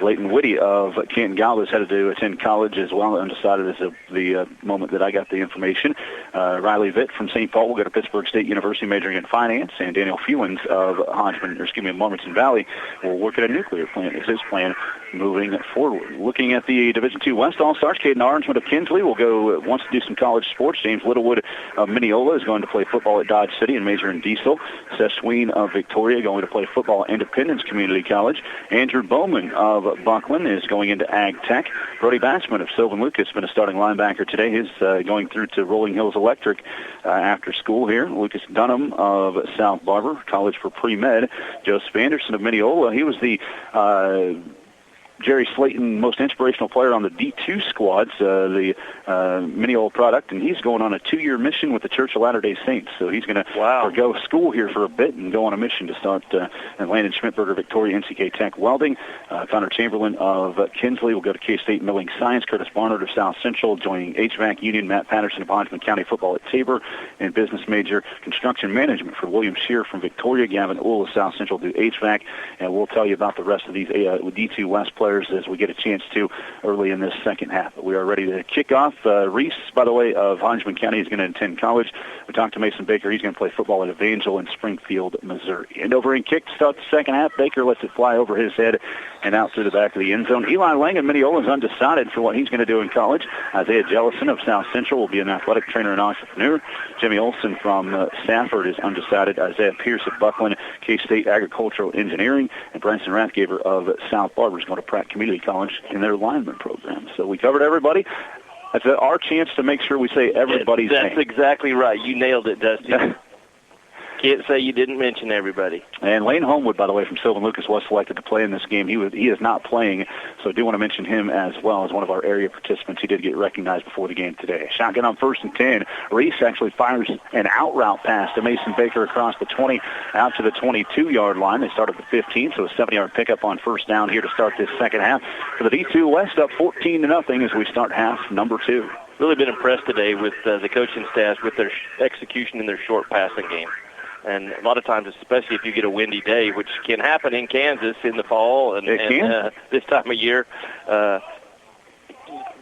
Leighton Whitty of Canton Galva is headed to attend college as well, undecided as of the moment that I got the information. Riley Vitt from St. Paul will go to Pittsburgh State University majoring in finance, and Daniel Fewens of Marmonton Valley will work at a nuclear plant is his plan moving forward. Looking at the Division II West All-Stars, Caden Arnsman of Kinsley wants to do some college sports. James Littlewood of Mineola is going to play football at Dodge City and major in diesel. Seth Sween of Victoria going to play football at Independence Community College. Andrew Bowman of Buckland is going into Ag Tech. Brody Bassman of Sylvan Lucas has been a starting linebacker today. He's going through to Rolling Hills Electric after school here. Lucas Dunham of South Barber, college for pre-med. Joseph Anderson of Mineola, he was the Jerry Slayton most inspirational player on the D2 squads, the Mineola product, and he's going on a 2-year mission with the Church of Latter-day Saints. So he's going to forgo school here for a bit and go on a mission to start. And Landon Schmidberger, Victoria, NCK Tech Welding. Connor Chamberlain of Kinsley will go to K-State Milling Science. Curtis Barnard of South Central joining HVAC Union. Matt Patterson of Hodgman County Football at Tabor. And business major construction management for William Shear from Victoria. Gavin Ull of South Central do HVAC. And we'll tell you about the rest of these D2 West players as we get a chance to early in this second half. But we are ready to kick off. Reese, by the way, of Hodgman County is going to attend college. We talked to Mason Baker. He's going to play football at Evangel in Springfield, Missouri. And over in kick to start the second half, Baker lets it fly over his head and out through the back of the end zone. Eli Lang of Mineola is undecided for what he's going to do in college. Isaiah Jellison of South Central will be an athletic trainer and entrepreneur. Jimmy Olson from Stafford is undecided. Isaiah Pierce of Buckland, K-State Agricultural Engineering, and Branson Rathgaber of South Barber is going to Pratt Community College in their lineman program. So we covered everybody. That's our chance to make sure we say everybody's name. That's exactly right. You nailed it, Dusty. Can't say you didn't mention everybody. And Lane Homewood, by the way, from Sylvan Lucas, was selected to play in this game. He is not playing, so I do want to mention him as well as one of our area participants. He did get recognized before the game today. Shotgun on 1st and 10. Reese actually fires an out route pass to Mason Baker across the 20 out to the 22-yard line. They start at the 15, so a 7-yard pickup on first down here to start this second half. For the D2 West, up 14-0 as we start half number 2. Really been impressed today with the coaching staff with their execution in their short passing game. And a lot of times, especially if you get a windy day, which can happen in Kansas in the fall and this time of year,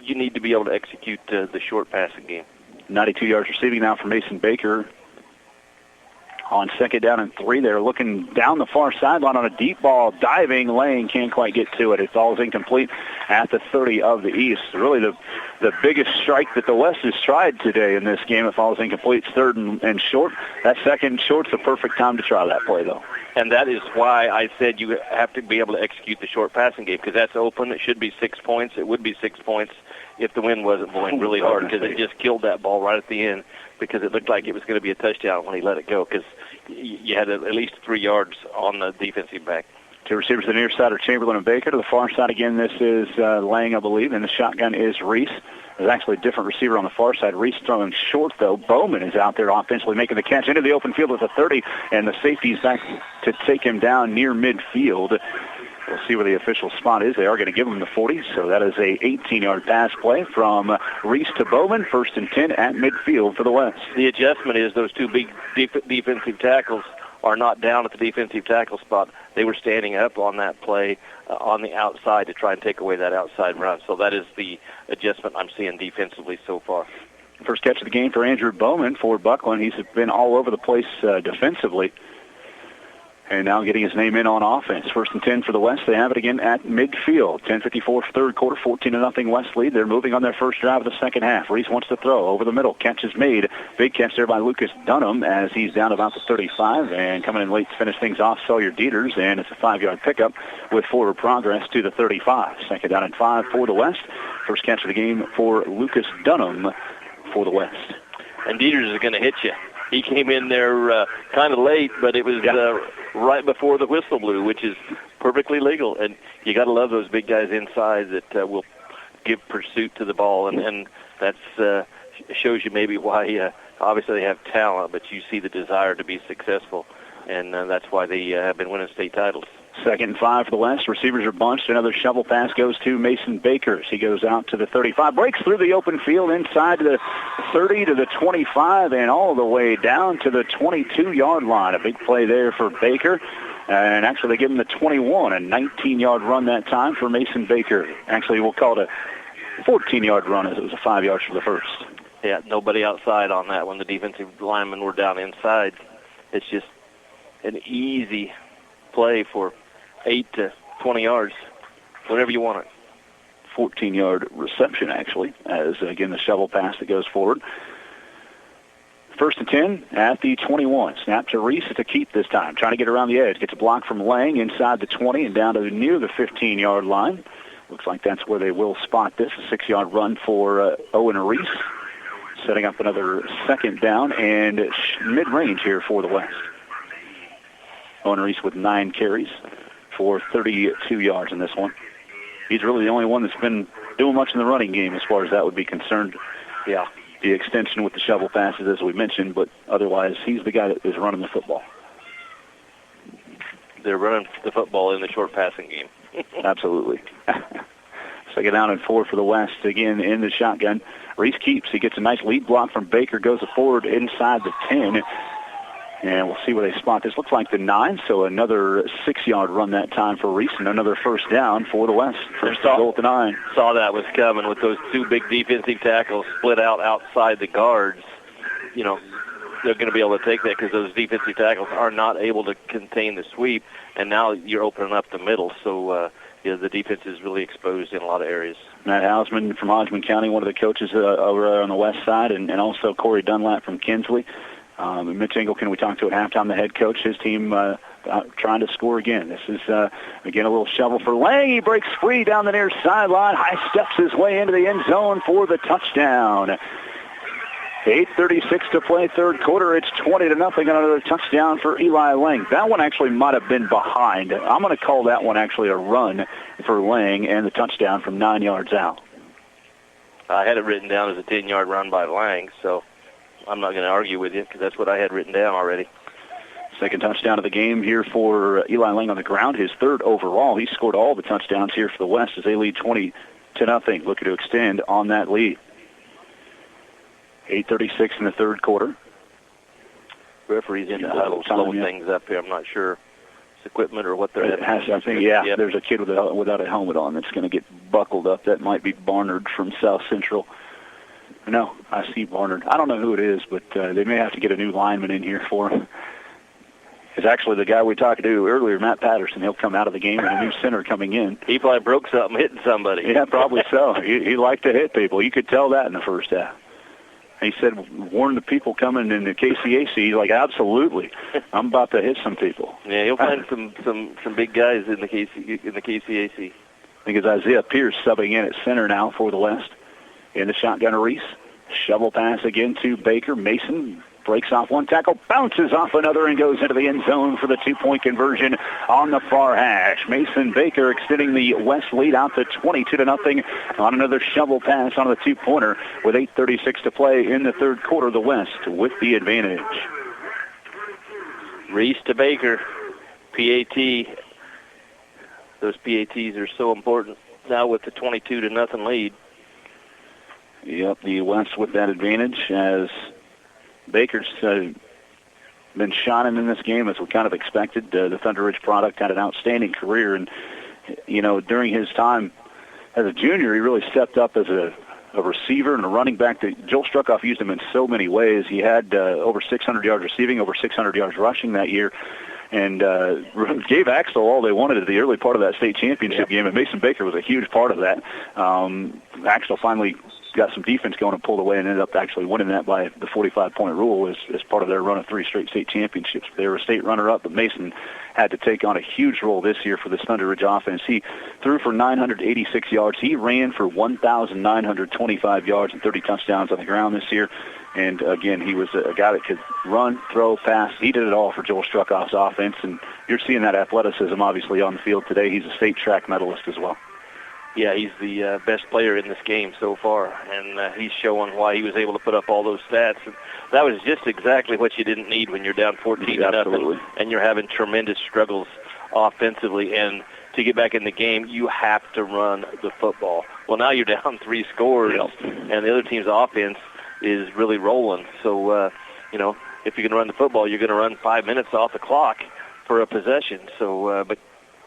you need to be able to execute the short passing game. 92 yards receiving now for Mason Baker. On 2nd down and 3, they're looking down the far sideline on a deep ball. Diving Lane can't quite get to it. It falls incomplete at the 30 of the East. Really the biggest strike that the West has tried today in this game. It falls incomplete. It's 3rd and short. That 2nd short's the perfect time to try that play, though. And that is why I said you have to be able to execute the short passing game, because that's open. It should be 6 points. It would be 6 points if the wind wasn't blowing really hard, because it just killed that ball right at the end, because it looked like it was going to be a touchdown when he let it go, because you had at least 3 yards on the defensive back. 2 receivers to the near side are Chamberlain and Baker. To the far side again, this is Lang, I believe, and the shotgun is Reese. There's actually a different receiver on the far side. Reese throwing short, though. Bowman is out there offensively making the catch into the open field with a 30, and the safety's back to take him down near midfield. We'll see where the official spot is. They are going to give him the 40, so that is a 18-yard pass play from Reese to Bowman. 1st and 10 at midfield for the West. The adjustment is those two big defensive tackles are not down at the defensive tackle spot. They were standing up on that play on the outside to try and take away that outside run. So that is the adjustment I'm seeing defensively so far. First catch of the game for Andrew Bowman for Buckland. He's been all over the place defensively. And now getting his name in on offense. 1st and 10 for the West. They have it again at midfield. 10:54 third quarter, 14-0 West lead. They're moving on their first drive of the second half. Reese wants to throw over the middle. Catch is made. Big catch there by Lucas Dunham as he's down about the 35. And coming in late to finish things off, Sawyer Dieters. And it's a 5-yard pickup with forward progress to the 35. 2nd down and 5 for the West. First catch of the game for Lucas Dunham for the West. And Dieters is going to hit you. He came in there kind of late, but it was right before the whistle blew, which is perfectly legal. And you got to love those big guys inside that will give pursuit to the ball, and that's shows you maybe why. Obviously, they have talent, but you see the desire to be successful, and that's why they have been winning state titles. 2nd and 5 for the West. Receivers are bunched. Another shovel pass goes to Mason Baker. He goes out to the 35, breaks through the open field inside to the 30 to the 25 and all the way down to the 22-yard line. A big play there for Baker. And actually they give him the 21, a 19-yard run that time for Mason Baker. Actually, we'll call it a 14-yard run as it was a 5 yards for the first. Yeah, nobody outside on that one. The defensive linemen were down inside. It's just an easy play for 8 to 20 yards. whenever you want it. 14-yard reception, actually, as, again, the shovel pass that goes forward. 1st and 10 at the 21. Snap to Reese to keep this time. Trying to get around the edge. Gets a block from Lang inside the 20 and down to near the 15-yard line. Looks like that's where they will spot this. A 6-yard run for Owen Reese. Setting up another 2nd down and mid-range here for the West. Owen Reese with 9 carries for 32 yards in this one. He's really the only one that's been doing much in the running game as far as that would be concerned. Yeah. The extension with the shovel passes, as we mentioned, but otherwise he's the guy that is running the football. They're running the football in the short passing game. Absolutely. 2nd down and 4 for the West, again in the shotgun. Reese keeps. He gets a nice lead block from Baker, goes forward inside the 10. And we'll see where they spot this. Looks like the 9, so another 6-yard run that time for Reese, and another 1st down for the West. First goal at the 9. Saw that was coming with those 2 big defensive tackles split out outside the guards. You know, they're going to be able to take that because those defensive tackles are not able to contain the sweep, and now you're opening up the middle. So, the defense is really exposed in a lot of areas. Matt Hausman from Hodgman County, one of the coaches over on the west side, and also Corey Dunlap from Kinsley. Mitch Engelken, we talked to at halftime, the head coach, his team trying to score again. This is, again, a little shovel for Lang. He breaks free down the near sideline, high steps his way into the end zone for the touchdown. 8:36 to play, 3rd quarter. It's 20-0, another touchdown for Eli Lang. That one actually might have been behind. I'm going to call that one actually a run for Lang and the touchdown from 9 yards out. I had it written down as a 10-yard run by Lang, so I'm not going to argue with you because that's what I had written down already. 2nd touchdown of the game here for Eli Lang on the ground, his 3rd overall. He scored all the touchdowns here for the West as they lead 20-0, looking to extend on that lead. 8:36 in the 3rd quarter. Referees in the huddle slowing things up here. I'm not sure it's equipment or what they're I think, yeah, there's a kid without a helmet on that's going to get buckled up. That might be Barnard from South Central. No, I see Barnard. I don't know who it is, but they may have to get a new lineman in here for him. It's actually the guy we talked to earlier, Matt Patterson. He'll come out of the game and a new center coming in. He probably broke something hitting somebody. Yeah, probably so. He liked to hit people. You could tell that in the first half. He said, warn the people coming in the KCAC. He's like, absolutely. I'm about to hit some people. Yeah, he'll find some big guys in the KCAC. I think it's Isaiah Pierce subbing in at center now for the West. In the shotgun, Reese. Shovel pass again to Baker. Mason breaks off one tackle, bounces off another, and goes into the end zone for the 2-point conversion on the far hash. Mason Baker extending the West lead out to 22-0 on another shovel pass on the 2-pointer with 8:36 to play in the 3rd quarter. The West with the advantage. Reese to Baker. PAT. Those PATs are so important now with the 22-0 lead. Yep, the West with that advantage as Baker's been shining in this game as we kind of expected. The Thunder Ridge product had an outstanding career, and, during his time as a junior, he really stepped up as a receiver and a running back. Joel Struckoff used him in so many ways. He had over 600 yards receiving, over 600 yards rushing that year, and gave Axtell all they wanted at the early part of that state championship game, and Mason Baker was a huge part of that. Axtell finally got some defense going and pulled away and ended up actually winning that by the 45-point rule as part of their run of 3 straight state championships. They were a state runner-up, but Mason had to take on a huge role this year for this Thunder Ridge offense. He threw for 986 yards. He ran for 1,925 yards and 30 touchdowns on the ground this year. And, again, he was a guy that could run, throw, pass. He did it all for Joel Struckoff's offense, and you're seeing that athleticism, obviously, on the field today. He's a state track medalist as well. Yeah, he's the best player in this game so far, and he's showing why he was able to put up all those stats. And that was just exactly what you didn't need when you're down 14-0, and you're having tremendous struggles offensively. And to get back in the game, you have to run the football. Well, now you're down 3 scores, and the other team's offense is really rolling. So, if you're going to run the football, you're going to run 5 minutes off the clock for a possession. So, but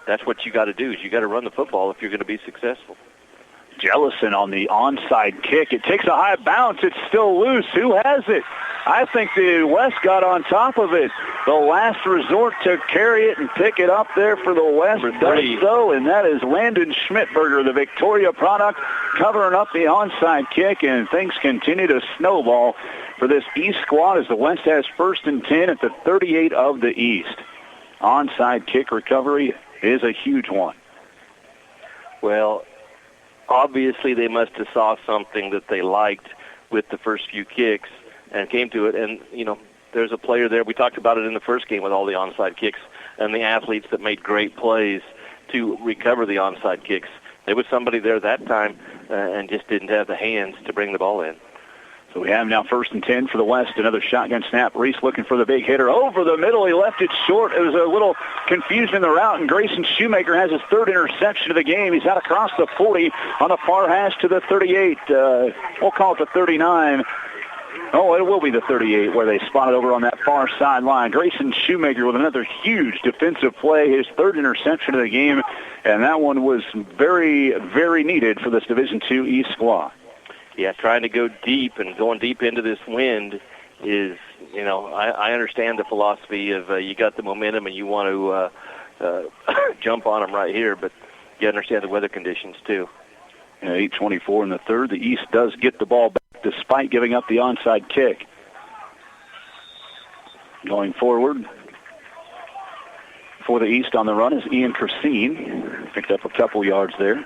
that's what you got to do, is you got to run the football if you're going to be successful. Jellison on the onside kick. It takes a high bounce. It's still loose. Who has it? I think the West got on top of it. The last resort to carry it and pick it up there for the West does so, and that is Landon Schmidberger, the Victoria product, covering up the onside kick, and things continue to snowball for this East squad as the West has 1st and 10 at the 38 of the East. Onside kick recovery is a huge one. Well, obviously they must have saw something that they liked with the first few kicks and came to it. And, there's a player there. We talked about it in the first game with all the onside kicks and the athletes that made great plays to recover the onside kicks. There was somebody there that time and just didn't have the hands to bring the ball in. So we have now 1st and 10 for the West. Another shotgun snap. Reese looking for the big hitter. Over the middle. He left it short. It was a little confusion in the route, and Grayson Shoemaker has his 3rd interception of the game. He's out across the 40 on the far hash to the 38. We'll call it the 39. Oh, it will be the 38 where they spot it over on that far sideline. Grayson Shoemaker with another huge defensive play, his 3rd interception of the game, and that one was very, very needed for this Division II East squad. Yeah, trying to go deep and going deep into this wind is, I understand the philosophy of you got the momentum and you want to jump on them right here, but you understand the weather conditions too. 8:24 in the 3rd. The East does get the ball back despite giving up the onside kick. Going forward for the East on the run is Ian Christine. Picked up a couple yards there.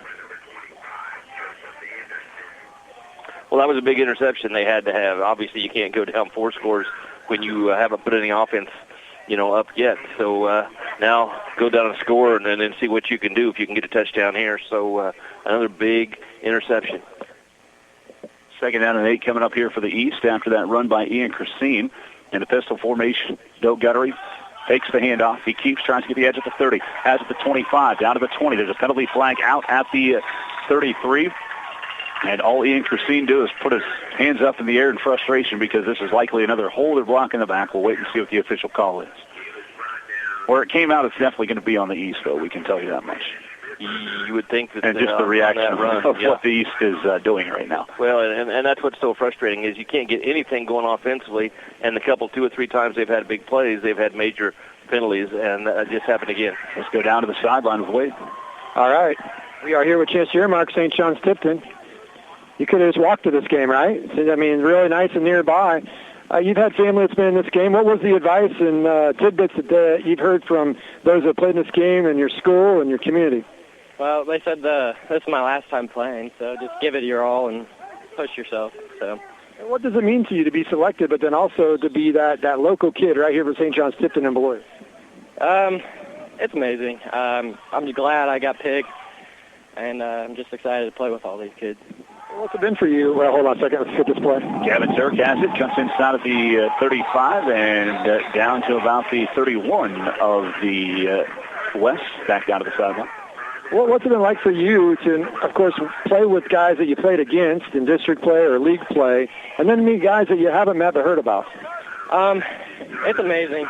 Well, that was a big interception they had to have. Obviously, you can't go down 4 scores when you haven't put any offense, up yet. So now go down and score and then see what you can do if you can get a touchdown here. So another big interception. 2nd down and 8 coming up here for the East after that run by Ian Christine. In the pistol formation, Joe Guttery takes the handoff. He keeps trying to get the edge at the 30. Has at the 25, down to the 20. There's a penalty flag out at the 33. And all Ian Christine do is put his hands up in the air in frustration because this is likely another holder block in the back. We'll wait and see what the official call is. Where it came out, it's definitely going to be on the East, though. We can tell you that much. You would think that, and just the reaction on that run, of what the East is doing right now. Well, and that's what's so frustrating is you can't get anything going offensively, and the 2 or 3 times they've had big plays, they've had major penalties, and that just happened again. Let's go down to the sideline with Wade. All right. We are here with Chancellor Earmark, St. John's Tipton. You could have just walked to this game, right? I mean, really nice and nearby. You've had family that's been in this game. What was the advice and tidbits that you've heard from those that played in this game and your school and your community? Well, they said this is my last time playing, so just give it your all and push yourself. So, what does it mean to you to be selected, but then also to be that local kid right here for St. John's Tipton and Beloit? It's amazing. I'm glad I got picked, and I'm just excited to play with all these kids. What's it been for you? Well, hold on a second. Let's get this play. Gavin Turk has it. Comes inside of the 35 and down to about the 31 of the West. Back down to the sideline. Well, what's it been like for you to, of course, play with guys that you played against in district play or league play, and then meet guys that you haven't met or heard about? It's amazing.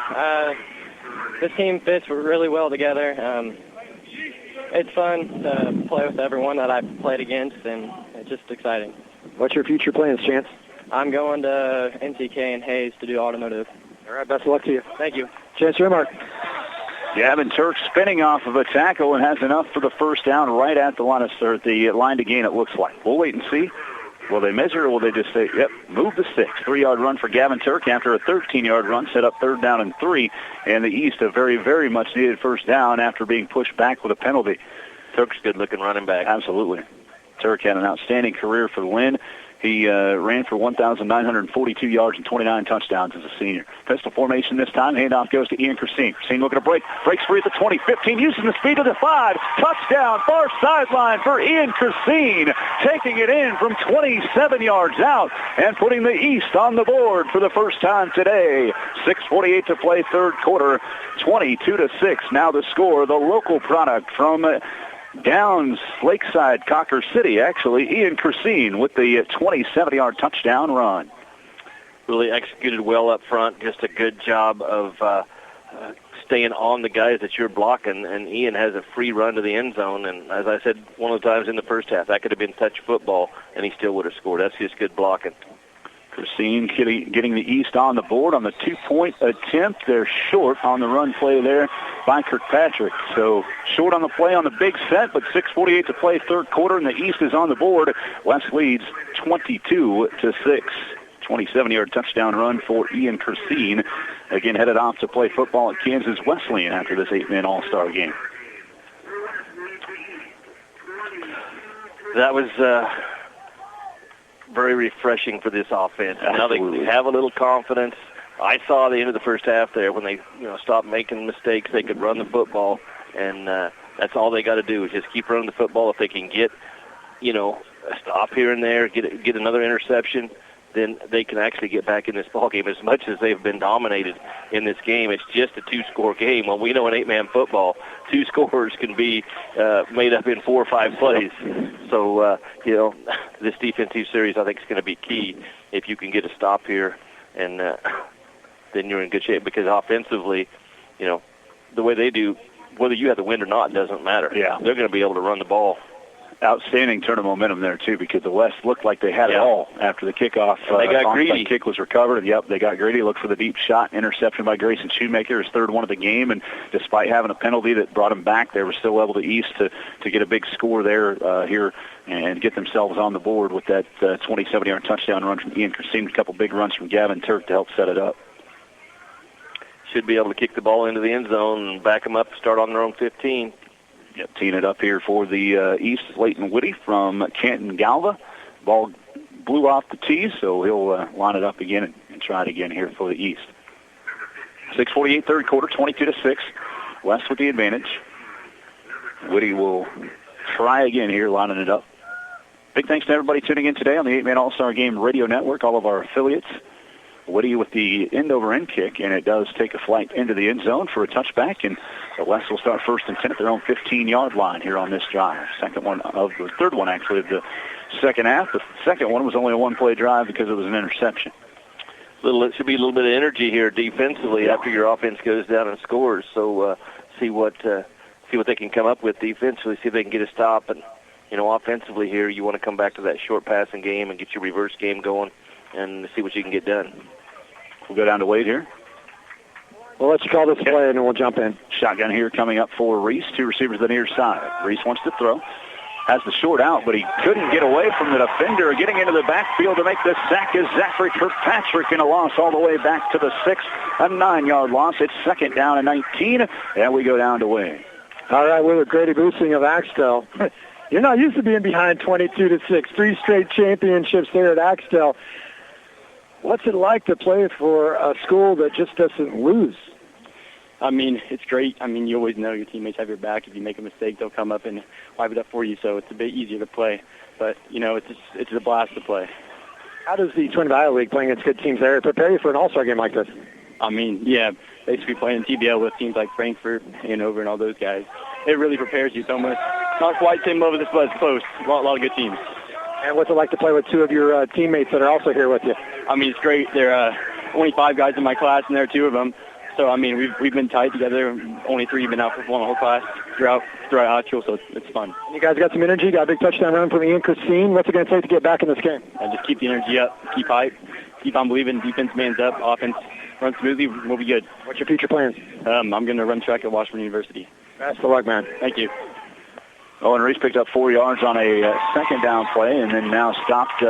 This team fits really well together. It's fun to play with everyone that I've played against, and it's just exciting. What's your future plans, Chance? I'm going to NTK and Hayes to do automotive. All right, best of luck to you. Thank you. Chance Remark. Gavin Turk spinning off of a tackle and has enough for the first down right at the line to gain, it looks like. We'll wait and see. Will they measure or will they just say, yep, move the sticks? 3-yard run for Gavin Turk after a 13-yard run, set up 3rd down and 3. And the East, a very, very much needed first down after being pushed back with a penalty. Turk's good-looking running back. Absolutely. Turk had an outstanding career for the Win. He ran for 1,942 yards and 29 touchdowns as a senior. Pistol formation this time. Handoff goes to Ian Christine. Christine looking to break. Breaks free at the 20, 15, using the speed of the 5. Touchdown, far sideline for Ian Christine. Taking it in from 27 yards out and putting the East on the board for the first time today. 6:48 to play, 3rd quarter. 22-6. Now the score. The local product from Downs, Lakeside, Cocker City, actually, Ian Christine with the 27-yard touchdown run. Really executed well up front. Just a good job of staying on the guys that you're blocking, and Ian has a free run to the end zone. And as I said one of the times in the first half, that could have been touch football, and he still would have scored. That's just good blocking. Christine getting the East on the board on the 2-point attempt. They're short on the run play there by Kirkpatrick. So short on the play on the big set, but 6:48 to play, third quarter, and the East is on the board. West leads 22-6. 27-yard touchdown run for Ian Christine. Again, headed off to play football at Kansas Wesleyan after this 8-man All-Star game. That was very refreshing for this offense. Now they have a little confidence. I saw the end of the first half there when they stopped making mistakes. They could run the football, and that's all they got to do is just keep running the football. If they can get a stop here and there, get another interception, then they can actually get back in this ball game. As much as they've been dominated in this game, it's just a 2-score game. Well, we know in 8-man football, 2 scores can be made up in 4 or 5 plays. So, this defensive series I think is going to be key. If you can get a stop here, and then you're in good shape, because offensively, the way they do, whether you have the win or not, doesn't matter. Yeah. They're going to be able to run the ball. Outstanding turn of momentum there, too, because the West looked like they had it all after the kickoff. They got greedy. Kick was recovered. Yep, they got greedy. Looked for the deep shot. Interception by Grayson Shoemaker, his third one of the game. And despite having a penalty that brought him back, they were still able to East to get a big score there here and get themselves on the board with that 27-yard touchdown run from Ian Christine. A couple big runs from Gavin Turk to help set it up. Should be able to kick the ball into the end zone and back them up, start on their own 15. Yep, teeing it up here for the East, Leighton Whitty from Canton Galva. Ball blew off the tee, so he'll line it up again and try it again here for the East. 6:48 third quarter, 22-6. West with the advantage. Whitty will try again here, lining it up. Big thanks to everybody tuning in today on the 8-Man All-Star Game Radio Network, all of our affiliates. Whitty with the end-over-end kick, and it does take a flight into the end zone for a touchback, and the West will start 1st and 10 at their own 15-yard line here on this drive. Third one, actually, of the second half. The second one was only a one-play drive because it was an interception. It should be a little bit of energy here defensively after your offense goes down and scores. So see what they can come up with defensively, see if they can get a stop. And, offensively here, you want to come back to that short passing game and get your reverse game going and see what you can get done. We'll go down to Wade here. We'll let you call this play, and then we'll jump in. Shotgun here coming up for Reese. 2 receivers to the near side. Reese wants to throw. Has the short out, but he couldn't get away from the defender. Getting into the backfield to make the sack is Zachary Kirkpatrick, and a loss all the way back to the 6. A 9-yard loss. It's 2nd down and 19. And we go down to Wade. All right, we're with Grady Boosing of Axtell. You're not used to being behind 22-6. 3 straight championships there at Axtell. What's it like to play for a school that just doesn't lose? I mean, it's great. I mean, you always know your teammates have your back. If you make a mistake, they'll come up and wipe it up for you, so it's a bit easier to play. But, it's a blast to play. How does the Twin Valley League playing against good teams there prepare you for an all-star game like this? I mean, yeah, basically playing TBL with teams like Frankfurt, Hanover, and all those guys. It really prepares you so much. Not quite same level as this, but it's close. A lot of good teams. And what's it like to play with 2 of your teammates that are also here with you? I mean, it's great. There are only 5 guys in my class, and there are 2 of them. So, I mean, we've been tight together. Only 3 have been out for the whole class throughout Outfield, so it's fun. You guys got some energy, got a big touchdown run from Ian Christine. What's it going to take to get back in this game? And just keep the energy up, keep hype, keep on believing. Defense man's up, offense runs smoothly, we'll be good. What's your future plans? I'm going to run track at Washburn University. Best of luck, man. Thank you. Owen Reese picked up 4 yards on a second down play, and then now stopped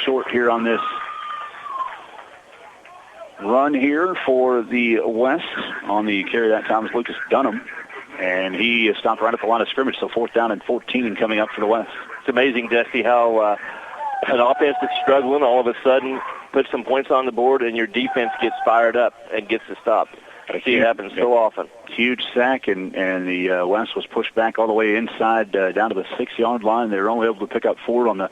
short here on this run here for the West. On the carry that time was Lucas Dunham, and he stopped right at the line of scrimmage, so 4th down and 14 coming up for the West. It's amazing, Dusty, how an offense that's struggling all of a sudden puts some points on the board and your defense gets fired up and gets a stop. I see it happen so often. Huge sack, and the West was pushed back all the way inside down to the 6-yard line. They were only able to pick up 4 on the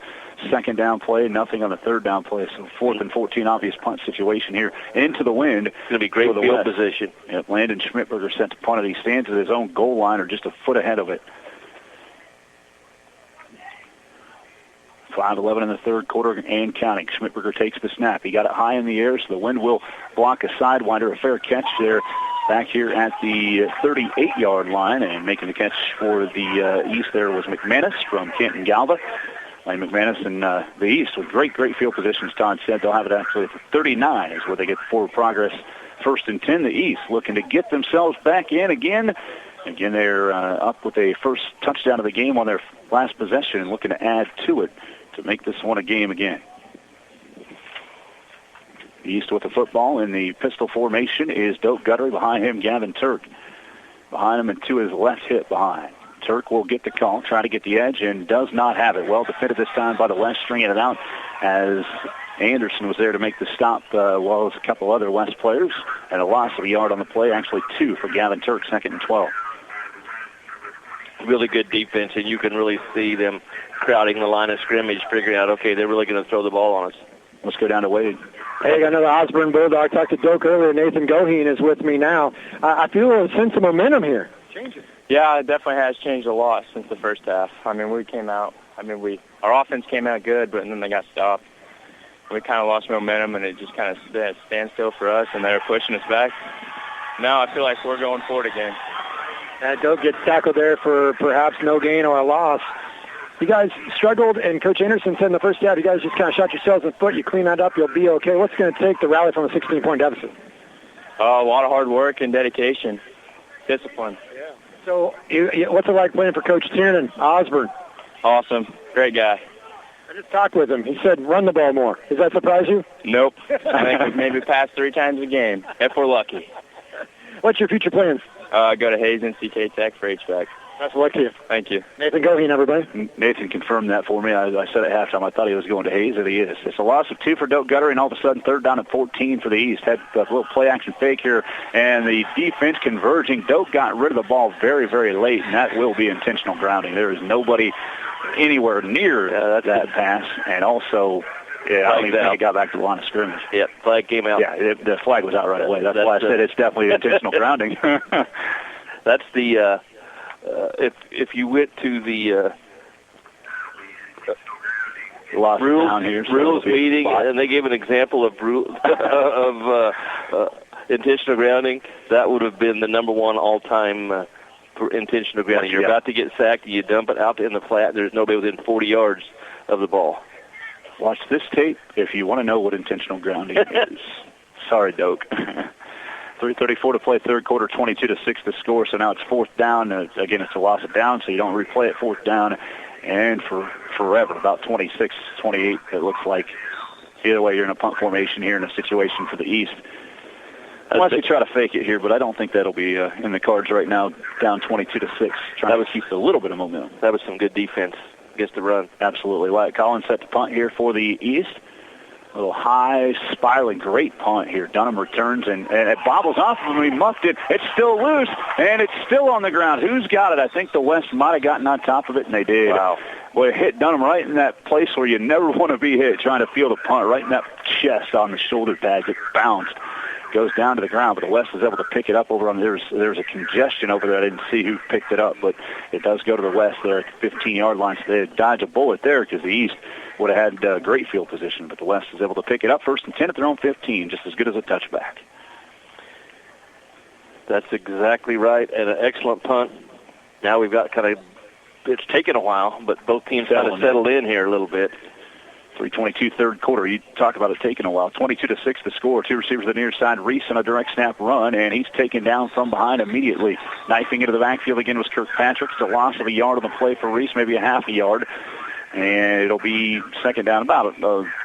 second down play, nothing on the third down play. So 4th and 14, obvious punt situation here. Into the wind. It's going to be great field position. Yep, Landon Schmidberger sent to punt it. He stands at his own goal line or just a foot ahead of it. 5:11 in the third quarter and counting. Schmidberger takes the snap. He got it high in the air, so the wind will block a sidewinder. A fair catch there back here at the 38-yard line, and making the catch for the East there was McManus from Canton Galva. Lane McManus and the East with great field positions. Todd said they'll have it actually at the 39 is where they get forward progress. 1st and 10, the East looking to get themselves back in again. Again, they're up with a first touchdown of the game on their last possession and looking to add to it to make this one a game again. The East with the football in the pistol formation is Doak Guttery. Behind him, Gavin Turk. Behind him and to his left hip behind. Turk will get the call, try to get the edge, and does not have it. Well defended this time by the West, stringing it out as Anderson was there to make the stop, well as a couple other West players, and a loss of a yard on the play, actually 2 for Gavin Turk, 2nd and 12. Really good defense, and you can really see them crowding the line of scrimmage, figuring out, okay, they're really going to throw the ball on us. Let's go down to Wade. Hey, got another Osborne Bulldog. Talked to Doak earlier. Nathan Goheen is with me now. I feel a sense of momentum here. Yeah, it definitely has changed a lot since the first half. I mean, our offense came out good, but then they got stopped. We kind of lost momentum, and it just kind of stand still for us, and they were pushing us back. Now I feel like we're going forward again. Doak gets tackled there for perhaps no gain or a loss. You guys struggled, and Coach Anderson said in the first half, you guys just kind of shot yourselves in the foot. You clean that up, you'll be okay. What's going to take to rally from a 16-point deficit? A lot of hard work and dedication, discipline. Yeah. So what's it like playing for Coach Tiernan, Osborne? Awesome. Great guy. I just talked with him. He said run the ball more. Does that surprise you? Nope. I think we've maybe passed 3 times a game, if we're lucky. What's your future plans? Go to Hazen, CK Tech for HVAC. Best of luck to you. Thank you. Nathan Goheen, everybody. Nathan confirmed that for me. I said at halftime I thought he was going to Hayes, and he is. It's a loss of 2 for Doak Guttery, and all of a sudden 3rd down and 14 for the East. Had a little play-action fake here, and the defense converging. Doak got rid of the ball very, very late, and that will be intentional grounding. There is nobody anywhere near that pass, and also... Yeah, I don't even think it got back to the line of scrimmage. Yeah, flag came out. Yeah, the flag was out right away. That's why I said it's definitely intentional grounding. That's the if you went to the rules meeting and they gave an example of intentional grounding, that would have been the number 1 all-time for intentional grounding. You're about to get sacked, and you dump it out in the flat. There's nobody within 40 yards of the ball. Watch this tape if you want to know what intentional grounding is. Sorry, Doak. 3:34 to play, 3rd quarter, 22-6 the score. So now it's 4th down. Again, it's a loss of down, so you don't replay it 4th down. And for forever, about 26, 28, it looks like. Either way, you're in a punt formation here in a situation for the East. Unless you try to fake it here, but I don't think that'll be in the cards right now, down 22-6. Trying to keep a little bit of momentum. That was some good defense against the run. Absolutely. Wyatt Collins set the punt here for the East. A little high, spiraling, great punt here. Dunham returns, and it bobbles off him. He muffed it. It's still loose, and it's still on the ground. Who's got it? I think the West might have gotten on top of it, and they did. Wow. Well, it hit Dunham right in that place where you never want to be hit, trying to field a punt, right in that chest on the shoulder pads. It bounced. Goes down to the ground, but the West is able to pick it up over on there's a congestion over there. I didn't see who picked it up, but it does go to the West there at the 15-yard line. So they dodge a bullet there because the East would have had great field position, but the West is able to pick it up 1st and 10 at their own 15, just as good as a touchback. That's exactly right, and an excellent punt. Now we've got it's taken a while, but both teams kind of settled in here a little bit. 3:22 3rd quarter. You talk about it taking a while. 22-6 the score. 2 receivers on the near side. Reese on a direct snap run, and he's taken down from behind immediately. Knifing into the backfield again was Kirkpatrick. It's a loss of a yard on the play for Reese, maybe a half a yard. And it'll be 2nd down about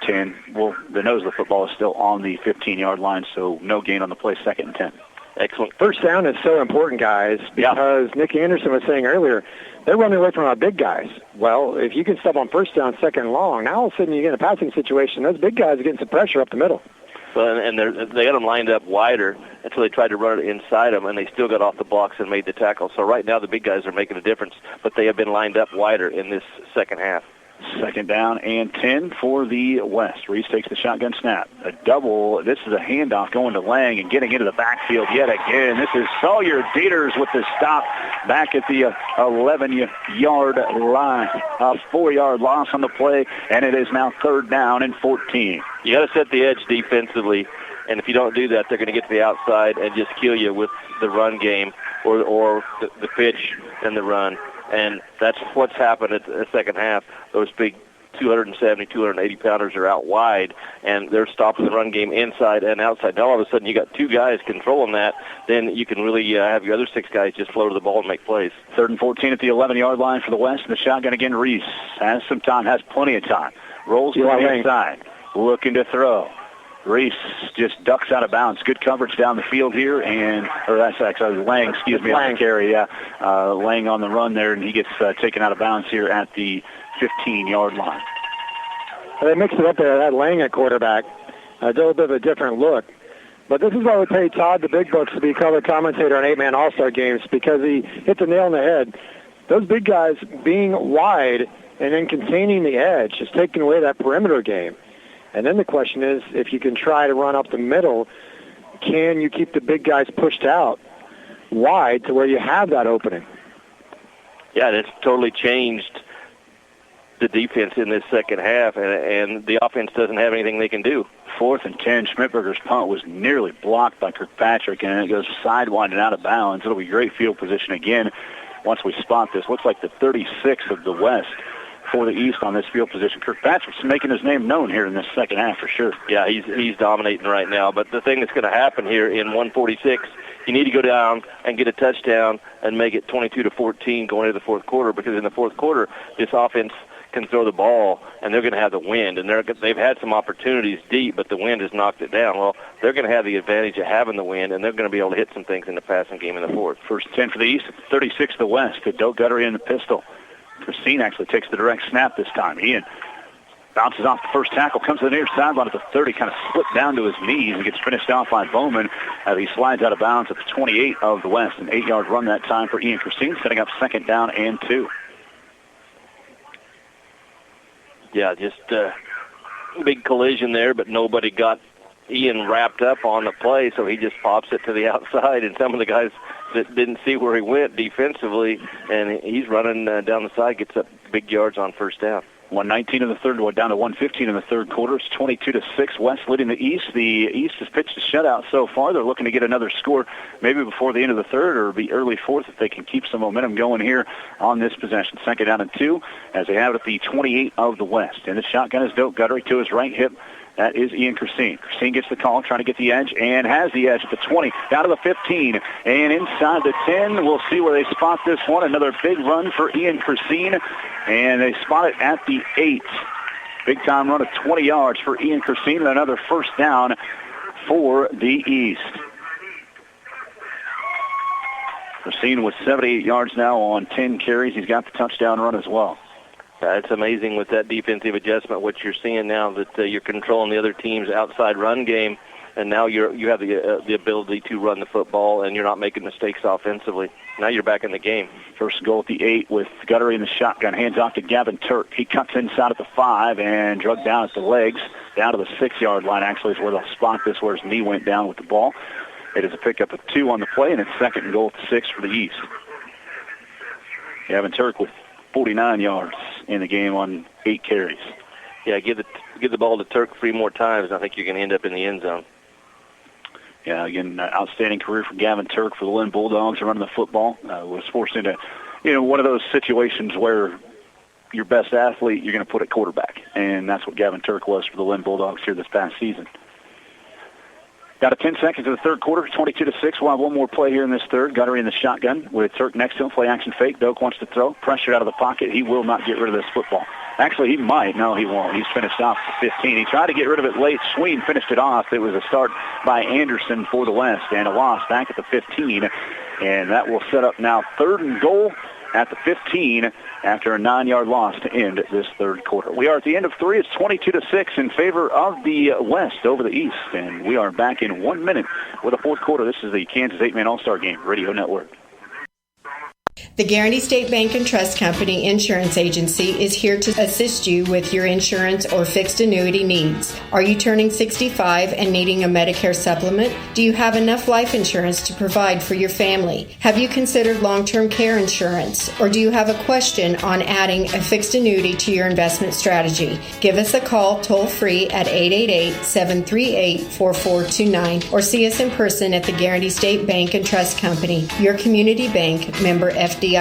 10. Well, the nose of the football is still on the 15-yard line, so no gain on the play, 2nd and 10. Excellent. 1st down is so important, guys, because Nick Anderson was saying earlier, they're running away from our big guys. Well, if you can stop on 1st down, 2nd and long, now all of a sudden you get in a passing situation. Those big guys are getting some pressure up the middle. Well, and they got them lined up wider until they tried to run it inside them, and they still got off the blocks and made the tackle. So right now the big guys are making a difference, but they have been lined up wider in this second half. 2nd down and 10 for the West. Reese takes the shotgun snap. A double. This is a handoff going to Lang and getting into the backfield yet again. This is Sawyer Dieters with the stop back at the 11-yard line. A 4-yard loss on the play, and it is now 3rd down and 14. You got to set the edge defensively, and if you don't do that, they're going to get to the outside and just kill you with the run game or the pitch and the run. And that's what's happened at the second half. Those big 270, 280-pounders are out wide, and they're stopping the run game inside and outside. Now, all of a sudden, you got 2 guys controlling that. Then you can really have your other 6 guys just flow to the ball and make plays. 3rd and 14 at the 11-yard line for the West. And the shotgun again, Reese has some time, has plenty of time. Rolls to the inside, looking to throw. Reese just ducks out of bounds. Good coverage down the field here, or that's actually Lang, on the carry. Lang on the run there, and he gets taken out of bounds here at the 15-yard line. They mixed it up there. That Lang at quarterback. A little bit of a different look. But this is why we pay Todd the Big Bucks to be color commentator on 8-Man All-Star games, because he hit the nail on the head. Those big guys being wide and then containing the edge is taking away that perimeter game. And then the question is, if you can try to run up the middle, can you keep the big guys pushed out wide to where you have that opening? Yeah, it's totally changed the defense in this second half, and the offense doesn't have anything they can do. 4th and 10, Schmidberger's punt was nearly blocked by Kirkpatrick, and it goes sidewinded out of bounds. It'll be great field position again once we spot this. Looks like the 36 of the West for the East on this field position. Kirkpatrick's making his name known here in this second half for sure. Yeah, he's dominating right now. But the thing that's going to happen here in 146, you need to go down and get a touchdown and make it 22-14 going into the fourth quarter, because in the fourth quarter, this offense can throw the ball, and they're going to have the wind. And they've had some opportunities deep, but the wind has knocked it down. Well, they're going to have the advantage of having the wind, and they're going to be able to hit some things in the passing game in the fourth. 1st and 10 for the East, 36 the West. Doak Guttery in the pistol. Christine actually takes the direct snap this time. Ian bounces off the first tackle, comes to the near sideline at the 30, kind of slipped down to his knees and gets finished off by Bowman as he slides out of bounds at the 28 of the West. An 8-yard run that time for Ian Christine, setting up 2nd down and 2. Yeah, just a big collision there, but nobody got Ian wrapped up on the play, so he just pops it to the outside, and some of the guys that didn't see where he went defensively, and he's running down the side, gets up big yards on 1st down. 119 in the third, down to 115 in the third quarter. It's 22-6. West leading the East. The East has pitched a shutout so far. They're looking to get another score maybe before the end of the third or be early fourth if they can keep some momentum going here on this possession. 2nd down and 2 as they have it at the 28 of the West. And the shotgun is Doak Guttery to his right hip. That is Ian Christine. Christine gets the call, trying to get the edge, and has the edge at the 20, down to the 15, and inside the 10. We'll see where they spot this one. Another big run for Ian Christine, and they spot it at the 8. Big-time run of 20 yards for Ian Christine, and another 1st down for the East. Christine with 78 yards now on 10 carries. He's got the touchdown run as well. It's amazing with that defensive adjustment, what you're seeing now, that you're controlling the other team's outside run game, and now you have the ability to run the football, and you're not making mistakes offensively. Now you're back in the game. First goal at the 8 with Guttery in the shotgun. Hands off to Gavin Turk. He cuts inside at the 5 and drug down at the legs. Down to the 6-yard line, actually, is where they'll spot this, where his knee went down with the ball. It is a pickup of 2 on the play, and it's 2nd and goal at the 6 for the East. Gavin Turk with 49 yards in the game on 8 carries. Yeah, give the ball to Turk 3 more times, and I think you're going to end up in the end zone. Yeah, again, outstanding career for Gavin Turk for the Lynn Bulldogs running the football. Was forced into, one of those situations where your best athlete you're going to put at quarterback, and that's what Gavin Turk was for the Lynn Bulldogs here this past season. Got 10 seconds in the third quarter, 22-6. We'll have one more play here in this third. Guttery in the shotgun with Turk next to him. Play action fake. Doak wants to throw. Pressure out of the pocket. He will not get rid of this football. Actually, he might. No, he won't. He's finished off the 15. He tried to get rid of it late. Sween finished it off. It was a start by Anderson for the West, and a loss back at the 15. And that will set up now 3rd and goal at the 15 after a 9-yard loss to end this third quarter. We are at the end of 3. It's 22-6 in favor of the West over the East, and we are back in 1 minute with the fourth quarter. This is the Kansas 8-Man All-Star Game Radio Network. The Guaranty State Bank and Trust Company Insurance Agency is here to assist you with your insurance or fixed annuity needs. Are you turning 65 and needing a Medicare supplement? Do you have enough life insurance to provide for your family? Have you considered long-term care insurance? Or do you have a question on adding a fixed annuity to your investment strategy? Give us a call toll-free at 888-738-4429 or see us in person at the Guaranty State Bank and Trust Company, your community bank, member FDIC.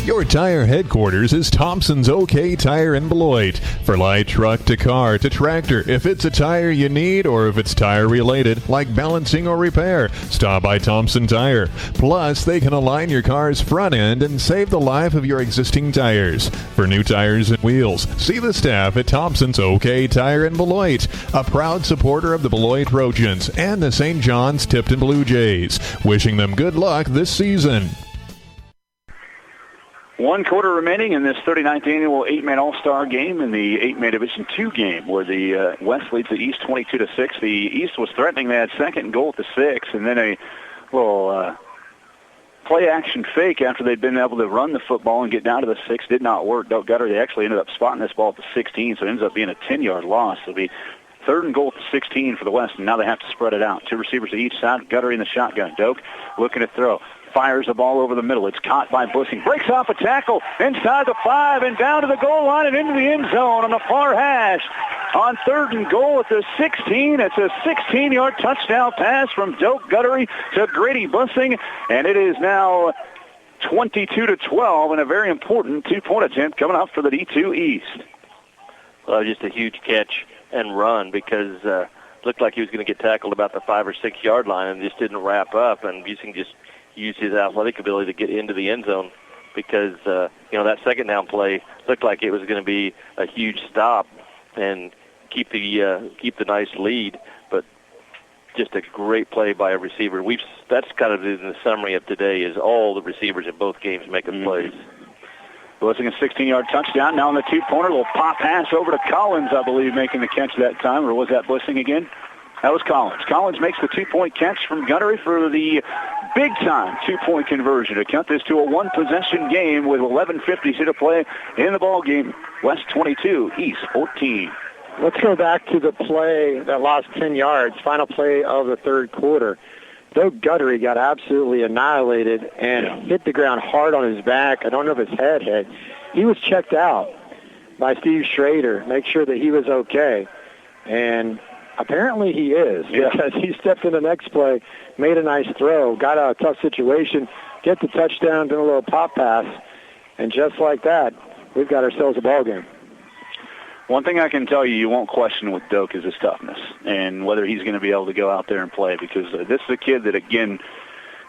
Your tire headquarters is Thompson's OK Tire in Beloit. For light truck to car to tractor, if it's a tire you need or if it's tire related, like balancing or repair, stop by Thompson Tire. Plus, they can align your car's front end and save the life of your existing tires. For new tires and wheels, see the staff at Thompson's OK Tire in Beloit, a proud supporter of the Beloit Trojans and the St. John's Tipton Blue Jays. Wishing them good luck this season. 1 quarter remaining in this 39th annual 8-man All-Star game in the 8-man Division II game where the West leads the East 22-6. The East was threatening that second goal at the 6, and then a little play-action fake after they'd been able to run the football and get down to the 6 did not work. Doak Gutter, they actually ended up spotting this ball at the 16, so it ends up being a 10-yard loss. It'll be 3rd and goal at the 16 for the West, and now they have to spread it out. 2 receivers to each side. Gutter in the shotgun. Doak looking to throw. Fires the ball over the middle. It's caught by Bussing. Breaks off a tackle inside the 5 and down to the goal line and into the end zone on the far hash. On 3rd and goal at the 16, it's a 16-yard touchdown pass from Doak Guttery to Grady Bussing, and it is now 22-12 and a very important 2-point attempt coming up for the D2 East. Well, just a huge catch and run because looked like he was going to get tackled about the 5 or 6 yard line and just didn't wrap up, and Bussing just used his athletic ability to get into the end zone because, that second down play looked like it was going to be a huge stop and keep the nice lead, but just a great play by a receiver. That's kind of the summary of today is all the receivers in both games making plays. Bussing a 16-yard touchdown. Now on the 2-pointer, little pop pass over to Collins, I believe, making the catch that time, or was that Bussing again? That was Collins. Collins makes the 2-point catch from Guttery for the big-time 2-point conversion to count this to a 1-possession game with 11:50 to play in the ball game. West 22, East 14. Let's go back to the play that lost 10 yards, final play of the 3rd quarter. Doak Guttery got absolutely annihilated and hit the ground hard on his back. I don't know if his head hit. He was checked out by Steve Schrader, make sure that he was okay. And apparently he is, because he stepped in the next play, made a nice throw, got out of a tough situation, get the touchdown, did a little pop pass, and just like that, we've got ourselves a ball game. One thing I can tell you won't question with Doak is his toughness and whether he's going to be able to go out there and play, because this is a kid that, again,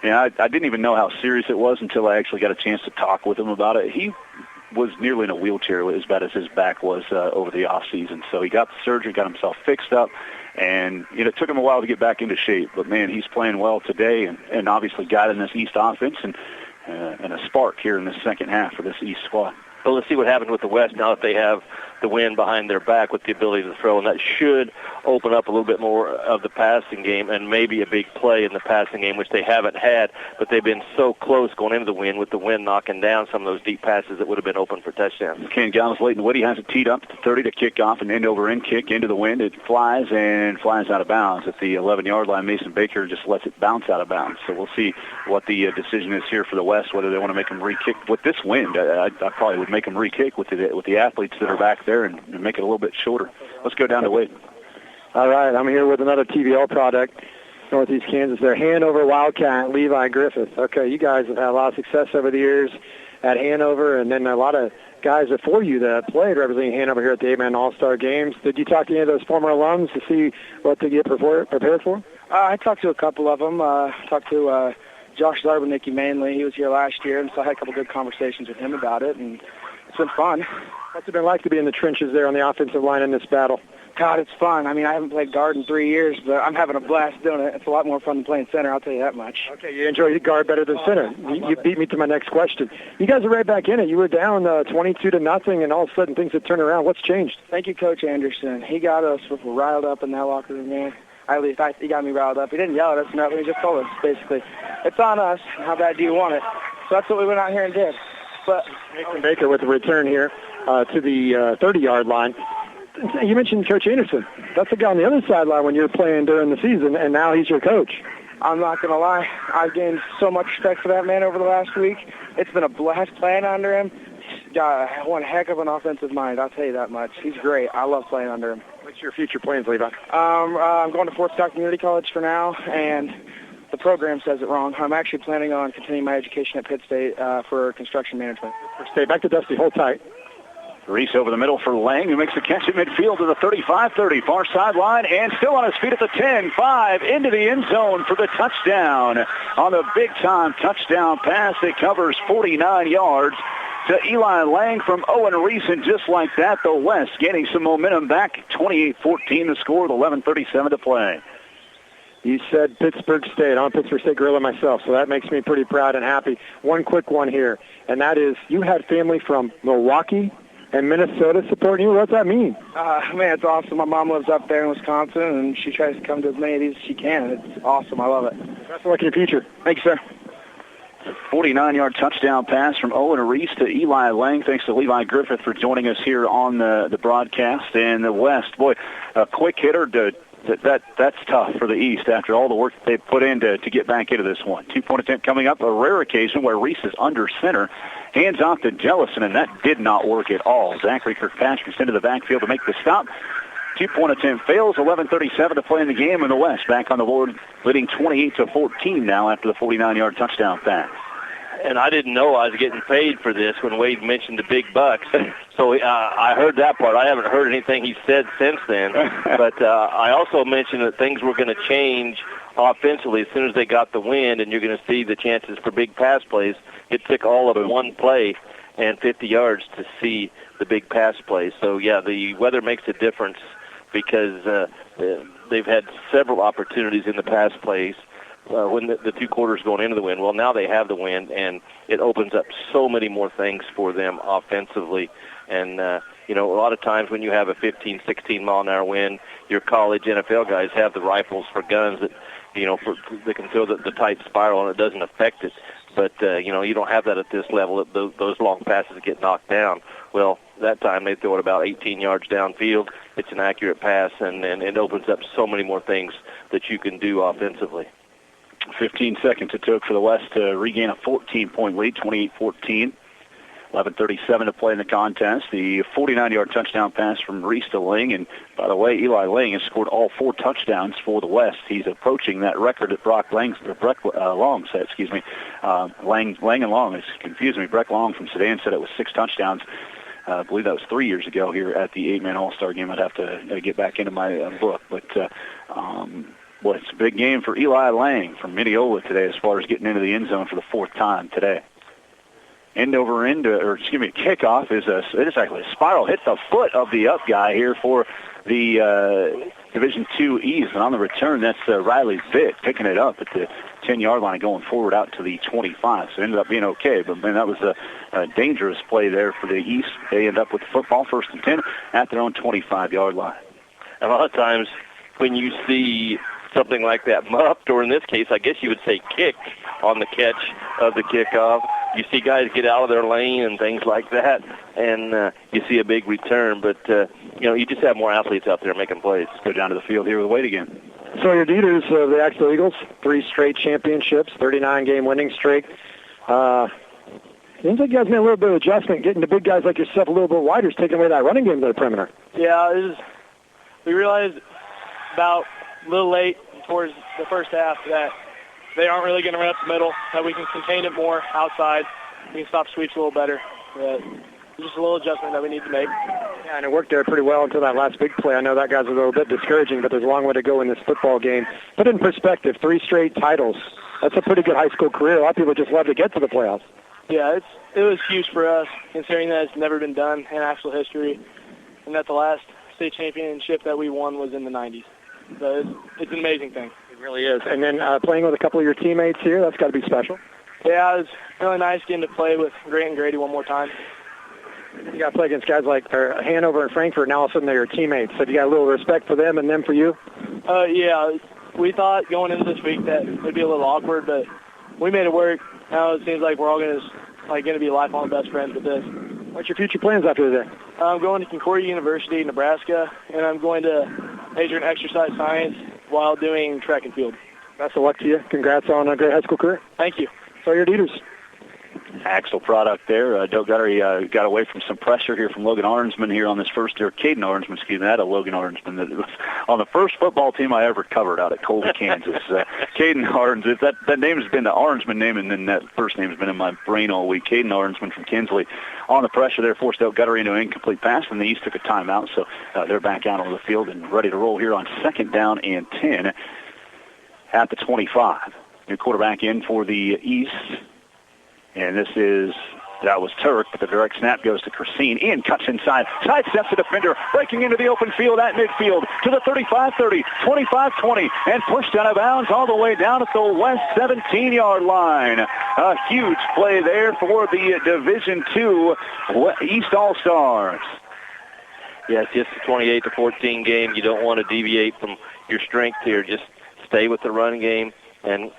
I didn't even know how serious it was until I actually got a chance to talk with him about it. He was nearly in a wheelchair as bad as his back was over the off season. So he got the surgery, got himself fixed up, and it took him a while to get back into shape. But, man, he's playing well today and obviously guiding this East offense and a spark here in the second half for this East squad. Well, let's see what happens with the West now that they have the wind behind their back with the ability to throw, and that should open up a little bit more of the passing game and maybe a big play in the passing game, which they haven't had, but they've been so close going into the wind with the wind knocking down some of those deep passes that would have been open for touchdowns. Ken Gallus, Leighton Woody has it teed up at the 30 to kick off an end-over-end kick into the wind. It flies out of bounds at the 11-yard line. Mason Baker just lets it bounce out of bounds. So we'll see what the decision is here for the West, whether they want to make them re-kick. With this wind, I probably would make them re-kick with the athletes that are back there and make it a little bit shorter. Let's go down to Wade. All right, I'm here with another TVL product, Northeast Kansas. They're Hanover Wildcat, Levi Griffith. Okay, you guys have had a lot of success over the years at Hanover, and then a lot of guys before you that played representing Hanover here at the 8-man All-Star Games. Did you talk to any of those former alums to see what to get prepared for? I talked to a couple of them. Talked to Josh Zarbanicki mainly. He was here last year, and so I had a couple good conversations with him about it, and it's been fun. What's it been like to be in the trenches there on the offensive line in this battle? God, it's fun. I mean, I haven't played guard in 3 years, but I'm having a blast doing it. It's a lot more fun than playing center, I'll tell you that much. Okay, you enjoy guard better than center. You beat me to my next question. You guys are right back in it. You were down 22-0, and all of a sudden things have turned around. What's changed? Thank you, Coach Anderson. He got us riled up in that locker room, man. At least he got me riled up. He didn't yell at us, nothing. He just told us, basically, it's on us. How bad do you want it? So that's what we went out here and did. But Nathan Baker with the return here to the 30-yard line. You mentioned Coach Anderson. That's the guy on the other sideline when you're playing during the season, and now he's your coach. I'm not going to lie. I've gained so much respect for that man over the last week. It's been a blast playing under him. He's got one heck of an offensive mind, I'll tell you that much. He's great. I love playing under him. What's your future plans, Levi? I'm going to Fort Scott Community College for now, and the program says it wrong. I'm actually planning on continuing my education at Pitt State for construction management. Stay back to Dusty. Hold tight. Reese over the middle for Lang, who makes the catch at midfield to the 35-30, far sideline, and still on his feet at the 10-5, into the end zone for the touchdown. On the big-time touchdown pass that covers 49 yards to Eli Lang from Owen Reese, and just like that, the West gaining some momentum back, 28-14 the score with 11:37 to play. You said Pittsburgh State. I'm a Pittsburgh State Gorilla myself, so that makes me pretty proud and happy. One quick one here, and that is you had family from Milwaukee and Minnesota supporting you. What's that mean? Man, it's awesome. My mom lives up there in Wisconsin, and she tries to come to as many of these as she can. It's awesome. I love it. Best of luck in your future. Thank you, sir. 49-yard touchdown pass from Owen Reese to Eli Lang. Thanks to Levi Griffith for joining us here on the broadcast. And the West, boy, a quick hitter that's tough for the East after all the work that they put in to get back into this one. 2-point attempt coming up, a rare occasion where Reese is under center. Hands off to Jellison, and that did not work at all. Zachary Kirkpatrick into the backfield to make the stop. 2-point attempt fails, 11:37 to play in the game, and the West back on the board, leading 28-14 now after the 49-yard touchdown pass. And I didn't know I was getting paid for this when Wade mentioned the big bucks. So I heard that part. I haven't heard anything he said since then. But I also mentioned that things were going to change offensively as soon as they got the wind, and you're going to see the chances for big pass plays. It took all of one play and 50 yards to see the big pass plays. So, yeah, the weather makes a difference because they've had several opportunities in the pass plays when the two quarters going into the wind. Well, now they have the wind, and it opens up so many more things for them offensively. And, a lot of times when you have a 15, 16-mile-an-hour wind, your college NFL guys have the rifles for guns that, they can throw the tight spiral, and it doesn't affect it. But, you don't have that at this level. Those long passes get knocked down. Well, that time they throw it about 18 yards downfield. It's an accurate pass, and it opens up so many more things that you can do offensively. 15 seconds it took for the West to regain a 14-point lead, 28-14. 11:37 to play in the contest. The 49-yard touchdown pass from Reese to Lang. And, by the way, Eli Lang has scored all 4 touchdowns for the West. He's approaching that record that Breck Long said, Lang and Long. It's confusing me. Breck Long from Sedan said it was 6 touchdowns. I believe that was 3 years ago here at the 8-man All-Star game. I'd have to get back into my book. But, it's a big game for Eli Lang from Mineola today as far as getting into the end zone for the 4th time today. Kickoff is actually a spiral, hits the foot of the up guy here for the Division II East, and on the return, that's Riley Vitt picking it up at the 10-yard line, going forward out to the 25. So it ended up being okay, but man, that was a dangerous play there for the East. They end up with the football, 1st and 10 at their own 25-yard line. A lot of times when you see something like that muffed, or in this case, I guess you would say kicked on the catch of the kickoff, you see guys get out of their lane and things like that, and you see a big return. But, you just have more athletes out there making plays. Let's go down to the field here with Wade again. Sawyer Dieters of the Axtell Eagles, 3 straight championships, 39-game winning streak. Seems like you guys made a little bit of adjustment, getting the big guys like yourself a little bit wider, taking away that running game to the perimeter. Yeah, we realized about a little late towards the first half that they aren't really going to run up the middle, that we can contain it more outside. We can stop sweeps a little better. Just a little adjustment that we need to make. Yeah, and it worked there pretty well until that last big play. I know that guy's a little bit discouraging, but there's a long way to go in this football game. Put it in perspective, 3 straight titles. That's a pretty good high school career. A lot of people just love to get to the playoffs. Yeah, it was huge for us, considering that it's never been done in actual history, and that the last state championship that we won was in the 90s. So it's an amazing thing. It really is. And then playing with a couple of your teammates here, that's got to be special. Yeah, it was really nice getting to play with Grant and Grady one more time. You got to play against guys like Hanover and Frankfurt, and all of a sudden they're your teammates. So you got a little respect for them and them for you? Yeah, we thought going into this week that it would be a little awkward, but we made it work. Now it seems like we're all going to be lifelong best friends with this. What's your future plans after today? I'm going to Concordia University, Nebraska, and I'm going to major in exercise science while doing track and field. Best of luck to you. Congrats on a great high school career. Thank you. Sawyer Dieters. Axle product there. Doak Guttery got away from some pressure here from Logan Arnsman here on this first, or Caden Arnsman, excuse me, that a Logan Arnsman. That was on the first football team I ever covered out at Colby, Kansas. Caden Arnsman, that name has been the Arnsman name, and then that first name has been in my brain all week. Caden Arnsman from Kinsley on the pressure there, forced Doak Guttery into an incomplete pass, and the East took a timeout, so they're back out on the field and ready to roll here on 2nd down and 10 at the 25. New quarterback in for the East. And that was Turk, but the direct snap goes to Christine. Ian cuts inside, sidesteps the defender, breaking into the open field at midfield to the 35-30, 25-20, and pushed out of bounds all the way down at the West 17-yard line. A huge play there for the Division II East All-Stars. Yeah, it's just a 28-14 game. You don't want to deviate from your strength here. Just stay with the run game, and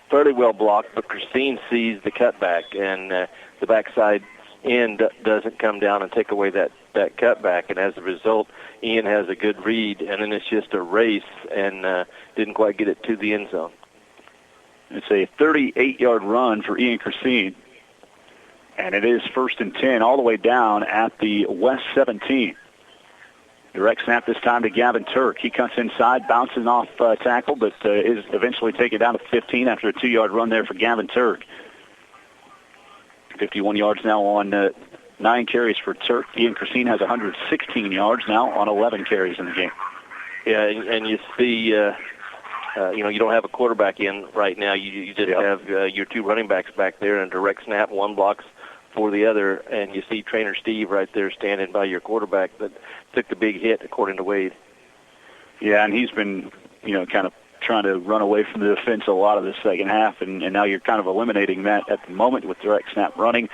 fairly well blocked, but Christine sees the cutback, and the backside end doesn't come down and take away that cutback, and as a result, Ian has a good read, and then it's just a race, and didn't quite get it to the end zone. It's a 38-yard run for Ian Christine, and it is 1st and 10 all the way down at the West 17. Direct snap this time to Gavin Turk. He cuts inside, bouncing off tackle, but is eventually taken down to 15 after a 2-yard run there for Gavin Turk. 51 yards now on 9 carries for Turk. Ian Christine has 116 yards now on 11 carries in the game. Yeah, and you see, you don't have a quarterback in right now. You just have your 2 running backs back there, and direct snap, one blocks for the other, and you see Trainer Steve right there standing by your quarterback that took the big hit, according to Wade. Yeah, and he's been, kind of trying to run away from the defense a lot of the second half, and now you're kind of eliminating that at the moment with direct snap running.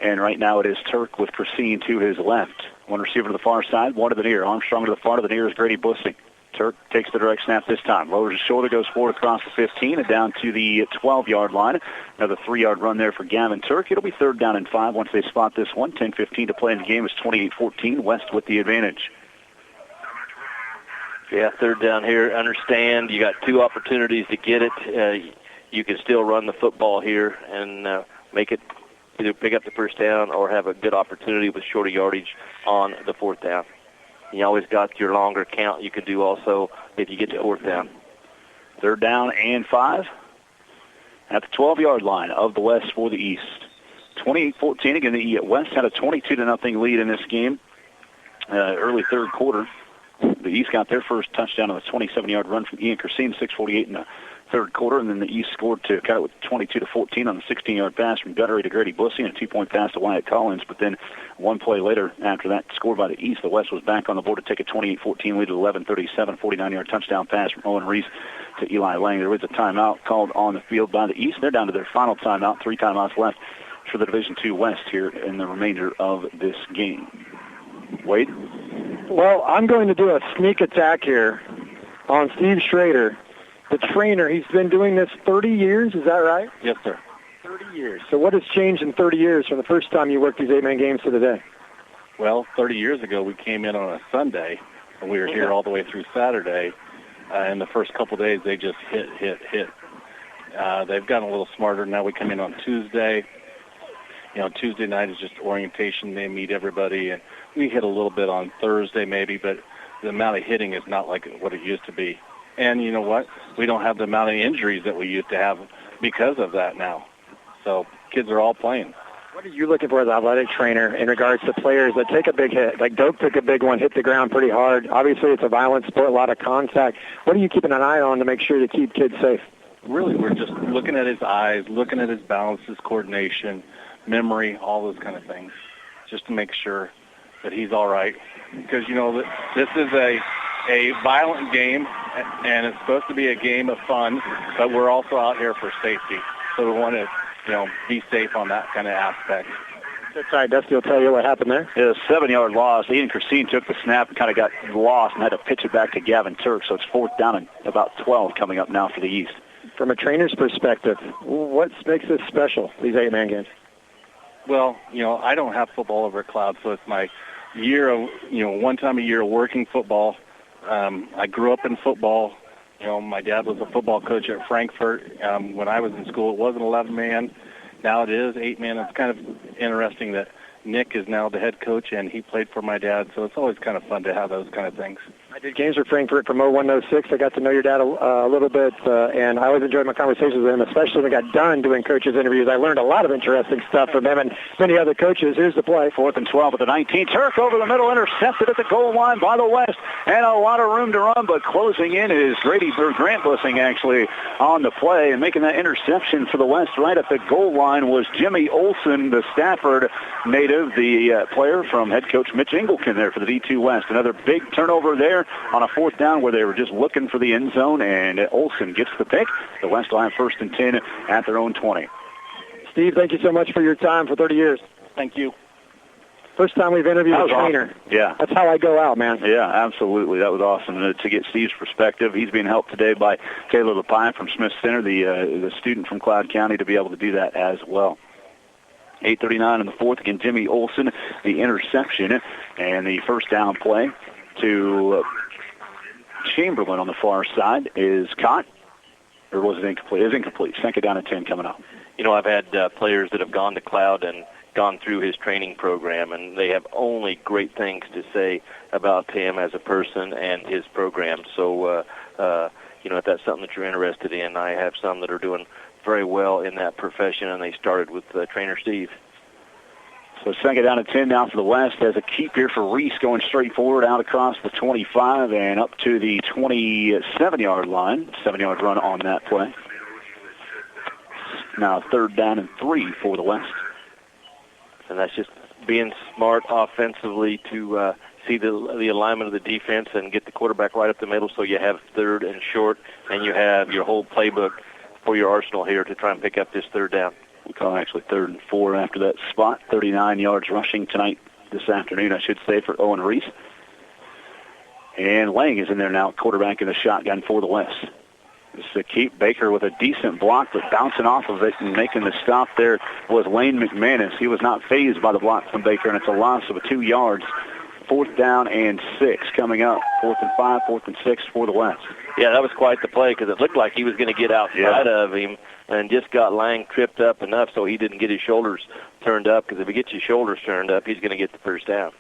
And right now it is Turk with Christine to his left. One receiver to the far side, one to the near. Armstrong to the far, to the near is Grady Bussing. Turk takes the direct snap this time. Lowers his shoulder, goes forward across the 15 and down to the 12-yard line. Another 3-yard run there for Gavin Turk. It'll be 3rd down and 5 once they spot this one. 10:15 to play in the game. It's 28-14. West with the advantage. Yeah, 3rd down here. Understand you got 2 opportunities to get it. You can still run the football here and make it either pick up the 1st down or have a good opportunity with shorter yardage on the 4th down. You always got your longer count you could do also if you get to 4th down. 3rd down and 5 at the 12-yard line of the West for the East. 28-14. Again, the West had a 22-0 lead in this game early 3rd quarter. The East got their first touchdown on a 27-yard run from Ian Christine, 6:48 in the 3rd quarter, and then the East scored to cut it with 22-14 on the 16-yard pass from Guttery to Grady Bussing and a 2-point pass to Wyatt Collins. But then one play later, after that scored by the East, the West was back on the board to take a 28-14 lead at 11:37, 49-yard touchdown pass from Owen Reese to Eli Lang. There was a timeout called on the field by the East. They're down to their final timeout, 3 timeouts left for the Division II West here in the remainder of this game. Wade? Well, I'm going to do a sneak attack here on Steve Schrader, the trainer. He's been doing this 30 years, is that right? Yes, sir. 30 years. So what has changed in 30 years from the first time you worked these 8-man games to today? Well, 30 years ago we came in on a Sunday, and we were here all the way through Saturday. And the first couple of days they just hit. They've gotten a little smarter. Now we come in on Tuesday. Tuesday night is just orientation. They meet everybody, and we hit a little bit on Thursday maybe, but the amount of hitting is not like what it used to be. And you know what? We don't have the amount of injuries that we used to have because of that now. So kids are all playing. What are you looking for as an athletic trainer in regards to players that take a big hit? Like Doak took a big one, hit the ground pretty hard. Obviously, it's a violent sport, a lot of contact. What are you keeping an eye on to make sure to keep kids safe? Really, we're just looking at his eyes, looking at his balance, his coordination, memory, all those kind of things, just to make sure that he's all right. Because, this is a violent game, and it's supposed to be a game of fun, but we're also out here for safety. So we want to, be safe on that kind of aspect. That's right. Dusty will tell you what happened there. It was a 7-yard loss. Ian Christine took the snap and kind of got lost and had to pitch it back to Gavin Turk. So it's 4th down and about 12 coming up now for the East. From a trainer's perspective, what makes this special, these 8-man games? Well, I don't have football over at Cloud, so it's my year of, one time a year working football. I grew up in football. My dad was a football coach at Frankfurt. When I was in school, it was an 11-man. now it is 8-man. It's kind of interesting that Nick is now the head coach, and he played for my dad, so it's always kind of fun to have those kind of things. I did games for Frankfurt from 01 to 06. I got to know your dad a little bit, and I always enjoyed my conversations with him, especially when I got done doing coaches' interviews. I learned a lot of interesting stuff from him and many other coaches. Here's the play. 4th and 12 at the 19. Turk over the middle, intercepted at the goal line by the West, and a lot of room to run, but closing in is Grant Bussing actually on the play, and making that interception for the West right at the goal line was Jimmy Olsen, the Stafford native, the player from head coach Mitch Engelken there for the D2 West. Another big turnover there on a 4th down where they were just looking for the end zone, and Olsen gets the pick. The West will have 1st and 10 at their own 20. Steve, thank you so much for your time for 30 years. Thank you. First time we've interviewed a trainer. Awesome. Yeah. That's how I go out, man. Yeah, absolutely. That was awesome to get Steve's perspective. He's being helped today by Taylor Lapine from Smith Center, the student from Cloud County, to be able to do that as well. 8:39 in the 4th. Again, Jimmy Olsen, the interception, and the first down play to Chamberlain on the far side is caught. Or was it incomplete? It was incomplete. 2nd down and 10 coming up. You know, I've had players that have gone to Cloud and gone through his training program, and they have only great things to say about him as a person and his program. So, you know, if that's something that you're interested in, I have some that are doing very well in that profession, and they started with trainer Steve. So 2nd down and 10 now for the West. Has a keep here for Reese going straight forward out across the 25 and up to the 27-yard line. 7-yard run on that play. Now 3rd down and 3 for the West. And that's just being smart offensively to see the alignment of the defense and get the quarterback right up the middle, so you have 3rd and short, and you have your whole playbook for your arsenal here to try and pick up this 3rd down. We call actually 3rd and 4 after that spot. 39 yards rushing tonight, this afternoon, I should say, for Owen Reese. And Lang is in there now, quarterback in the shotgun for the West. This is a keep. Baker with a decent block, but bouncing off of it and making the stop there was Lane McManus. He was not fazed by the block from Baker, and it's a loss of 2 yards. 4th down and 6 coming up. 4th and 5, 4th and 6 for the West. Yeah, that was quite the play because it looked like he was going to get outside of him and just got Lang tripped up enough so he didn't get his shoulders turned up, because if he gets his shoulders turned up, he's going to get the first down.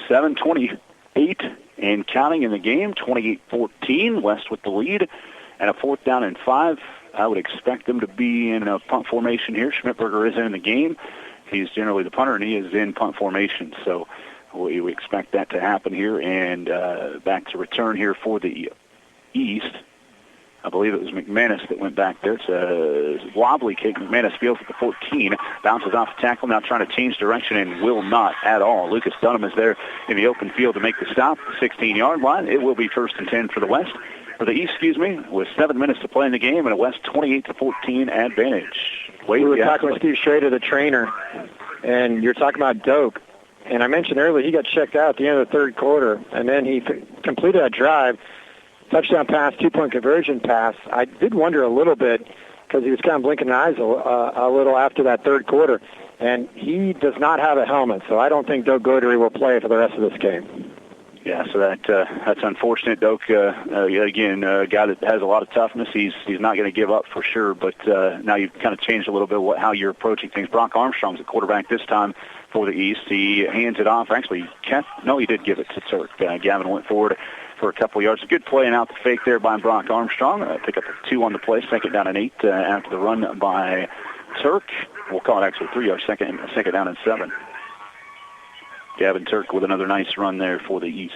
7:28 and counting in the game, 28-14, West with the lead, and a 4th down and 5. I would expect them to be in a punt formation here. Schmidberger isn't in the game. He's generally the punter, and he is in punt formation, so we expect that to happen here. And back to return here for the East. I believe it was McManus that went back there. It's a wobbly kick. McManus fields at the 14, bounces off the tackle, now trying to change direction and will not at all. Lucas Dunham is there in the open field to make the stop, 16-yard line. It will be 1st and 10 for the West. For the East, with 7 minutes to play in the game, and a West 28-14 advantage. We were talking with Steve Schrader, the trainer, and you're talking about Doak. And I mentioned earlier he got checked out at the end of the 3rd quarter, and then he completed a drive, touchdown pass, 2-point conversion pass. I did wonder a little bit because he was kind of blinking his eyes a little after that 3rd quarter, and he does not have a helmet, so I don't think Doak Godery will play for the rest of this game. Yeah, so that's unfortunate. Doak, again, a guy that has a lot of toughness. He's not going to give up for sure, but now you've kind of changed a little bit how you're approaching things. Brock Armstrong's the quarterback this time for the East. He hands it off. Actually, he did give it to Turk. Gavin went forward for a couple of yards. A good play and out the fake there by Brock Armstrong. Pick up a 2 on the play, 2nd down and 8 after the run by Turk. We'll call it actually 3 yards, second down and 7. Gavin Turk with another nice run there for the East.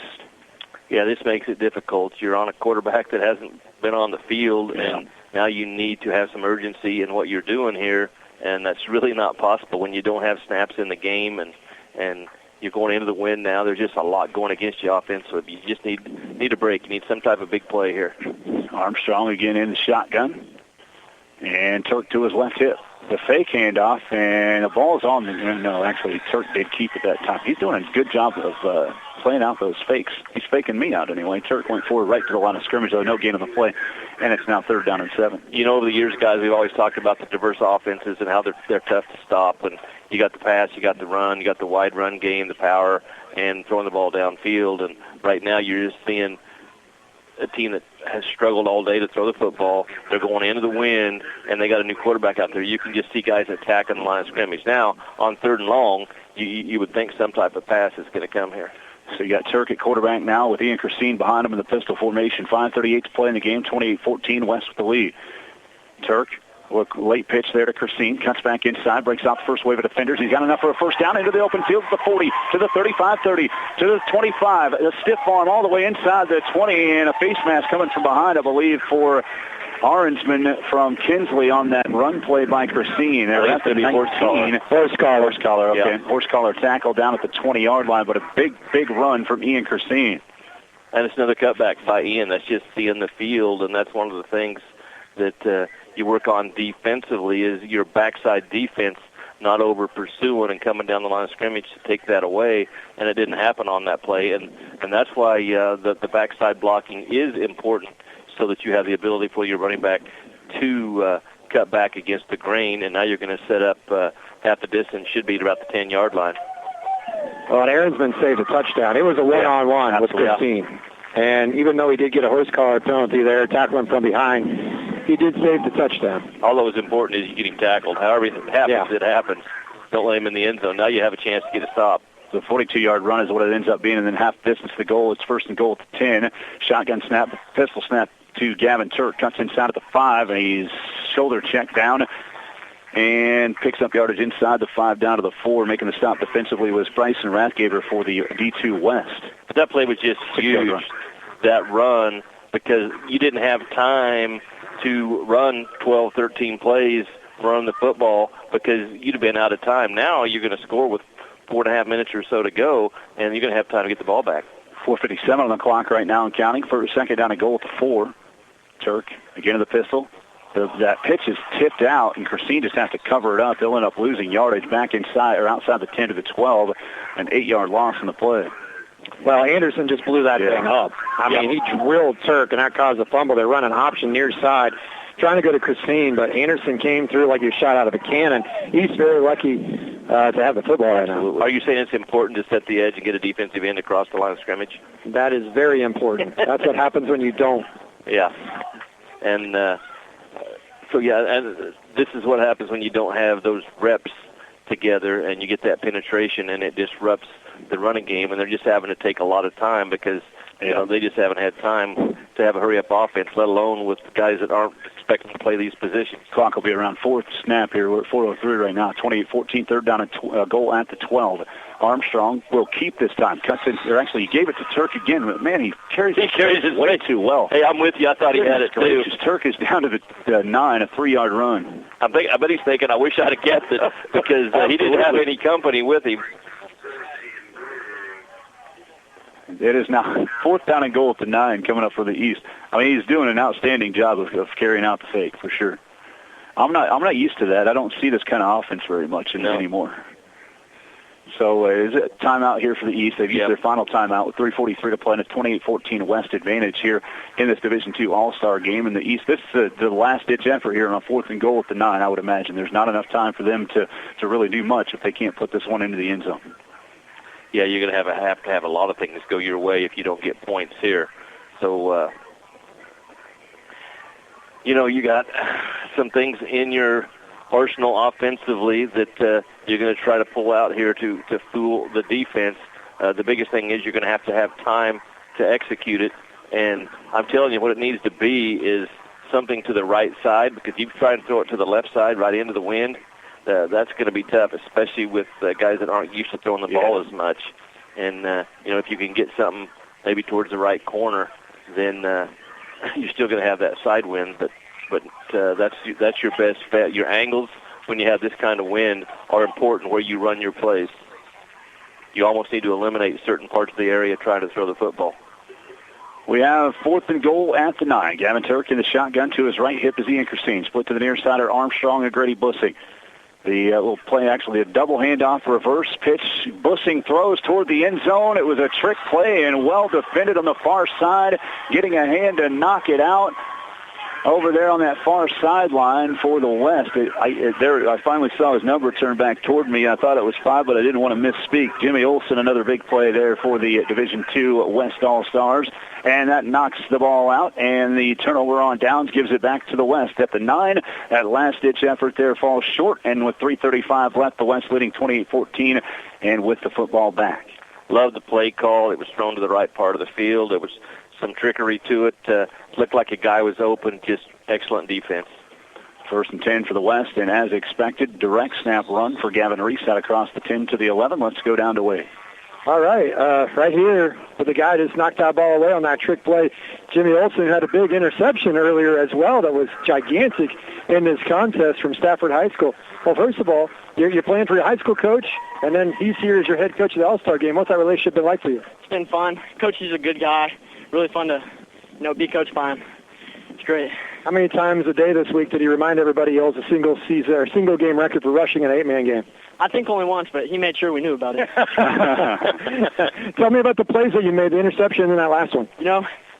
Yeah, this makes it difficult. You're on a quarterback that hasn't been on the field, and now you need to have some urgency in what you're doing here, and that's really not possible when you don't have snaps in the game, and you're going into the win now. There's just a lot going against you offensively. You just need a break. You need some type of big play here. Armstrong again in the shotgun, and Turk to his left hip. The fake handoff, and the ball's on. No, actually, Turk did keep it that time. He's doing a good job of playing out those fakes. He's faking me out anyway. Turk went forward right to the line of scrimmage, though, no gain on the play, and it's now 3rd down and 7. You know, over the years, guys, we've always talked about the diverse offenses and how they're tough to stop. And you got the pass, you got the run, you got the wide run game, the power, and throwing the ball downfield. And right now, you're just seeing a team that has struggled all day to throw the football. They're going into the wind, and they got a new quarterback out there. You can just see guys attacking the line of scrimmage. Now, on 3rd and long, you would think some type of pass is going to come here. So you got Turk at quarterback now with Ian Christine behind him in the pistol formation. 5:38 to play in the game, 28-14, West with the lead. Turk, late pitch there to Christine, cuts back inside, breaks out the first wave of defenders. He's got enough for a first down into the open field to the 40, to the 35-30, to the 25. A stiff arm all the way inside the 20, and a face mask coming from behind, I believe, for Arnsman from Kinsley on that run play by Christine. That's the 19. Horse collar, okay. Yeah. Horse collar tackle down at the 20-yard line, but a big run from Ian Christine. And it's another cutback by Ian. That's just seeing the field, and that's one of the things that you work on defensively is your backside defense, not over pursuing and coming down the line of scrimmage to take that away, and it didn't happen on that play. And that's why the backside blocking is important, so that you have the ability for your running back to cut back against the grain, and now you're going to set up half the distance, should be about the 10-yard line. Well, Aaronsman saved a touchdown. It was a one-on-one with Christine. And even though he did get a horse collar penalty there, tackling from behind, he did save the touchdown. All that was important is you get him tackled. However it happens, it happens. Don't let him in the end zone. Now you have a chance to get a stop. The 42-yard run is what it ends up being, and then half distance to the goal. It's 1st and goal at the 10. Shotgun snap, pistol snap to Gavin Turk. Cuts inside at the 5, and he's shoulder checked down and picks up yardage inside the 5 down to the 4. Making the stop defensively was Bryson Rathgaber for the D2 West. But that play was just huge, that run, because you didn't have time to run 12, 13 plays, run the football, because you'd have been out of time. Now you're going to score with 4.5 minutes or so to go, and you're going to have time to get the ball back. 4:57 on the clock right now and counting. For a second down, a goal at the 4. Turk again to the pistol. That pitch is tipped out, and Christine just has to cover it up. They'll end up losing yardage back inside or outside the 10 to the 12, an 8-yard loss in the play. Well, Anderson just blew that thing up. I mean, he drilled Turk, and that caused a fumble. They run an option near side, trying to go to Christine, but Anderson came through like he was shot out of a cannon. He's very lucky to have the football right now. Are you saying it's important to set the edge and get a defensive end across the line of scrimmage? That is very important. That's what happens when you don't. Yeah. And and this is what happens when you don't have those reps together and you get that penetration, and it disrupts the running game, and they're just having to take a lot of time because they just haven't had time to have a hurry-up offense, let alone with guys that aren't expecting to play these positions. Clock will be around 4th snap here. We're at 4:03 right now. 28-14, 3rd down and goal at the 12. Armstrong will keep this time. Cuts in, or actually, he gave it to Turk again. But man, he carries his way too well. Hey, I'm with you. I thought he had it too. Turk is down to the 9, a 3-yard run. I bet he's thinking, I wish I'd have kept it because he didn't have any company with him. It is now 4th down and goal at the 9 coming up for the East. I mean, he's doing an outstanding job of carrying out the fake for sure. I'm not used to that. I don't see this kind of offense very much anymore. So is it timeout here for the East? They've used their final timeout with 3:43 to play in a 28-14 West advantage here in this Division II All-Star game in the East. This is the last-ditch effort here on 4th and goal at the 9, I would imagine. There's not enough time for them to really do much if they can't put this one into the end zone. Yeah, you're going to have to have a lot of things go your way if you don't get points here. So, you got some things in your arsenal offensively that you're going to try to pull out here to fool the defense. The biggest thing is you're going to have time to execute it. And I'm telling you, what it needs to be is something to the right side, because you try and throw it to the left side right into the wind, that's going to be tough, especially with guys that aren't used to throwing the ball as much. And, if you can get something maybe towards the right corner, then you're still going to have that side wind. But that's your best bet. Your angles, when you have this kind of wind, are important where you run your plays. You almost need to eliminate certain parts of the area trying to throw the football. We have 4th and goal at the 9. Gavin Turk in the shotgun. To his right hip is Ian Christine. Split to the near side are Armstrong and Grady Bussing. We'll play actually a double handoff reverse pitch. Bussing throws toward the end zone. It was a trick play and well defended on the far side, getting a hand to knock it out. Over there on that far sideline for the West. I finally saw his number turn back toward me. I thought it was 5, but I didn't want to misspeak. Jimmy Olson, another big play there for the Division II West All-Stars. and that knocks the ball out, and the turnover on downs gives it back to the West at the 9. That last-ditch effort there falls short, and with 3:35 left, the West leading 28-14, and with the football back. Love the play call. It was thrown to the right part of the field. There was some trickery to it. Looked like a guy was open. Just excellent defense. 1st and 10 for the West, and as expected, direct snap run for Gavin Reese out across the 10 to the 11. Let's go down to Wade. All right, right here with the guy just knocked that ball away on that trick play. Jimmy Olsen had a big interception earlier as well that was gigantic in this contest from Stafford High School. Well, first of all, you're playing for your high school coach, and then he's here as your head coach of the All-Star game. What's that relationship been like for you? It's been fun. Coach is a good guy. Really fun to, be coached by him. It's great. How many times a day this week did he remind everybody he holds a single game record for rushing an 8-man game? I think only once, but he made sure we knew about it. Tell me about the plays that you made, the interception and that last one.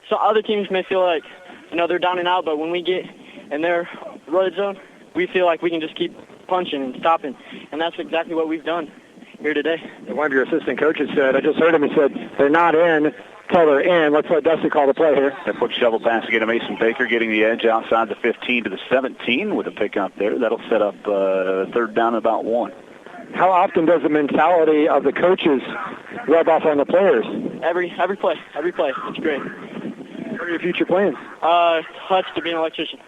So other teams may feel like, they're down and out, but when we get in their red zone, we feel like we can just keep punching and stopping, and that's exactly what we've done here today. And one of your assistant coaches said, I just heard him, he said, they're not in till they're in. Let's let Dusty call the play here. That put shovel pass again to Mason Baker, getting the edge outside the 15 to the 17 with a pickup there. That'll set up 3rd down about 1. How often does the mentality of the coaches rub off on the players? Every play. It's great. What are your future plans? Hutch to be an electrician.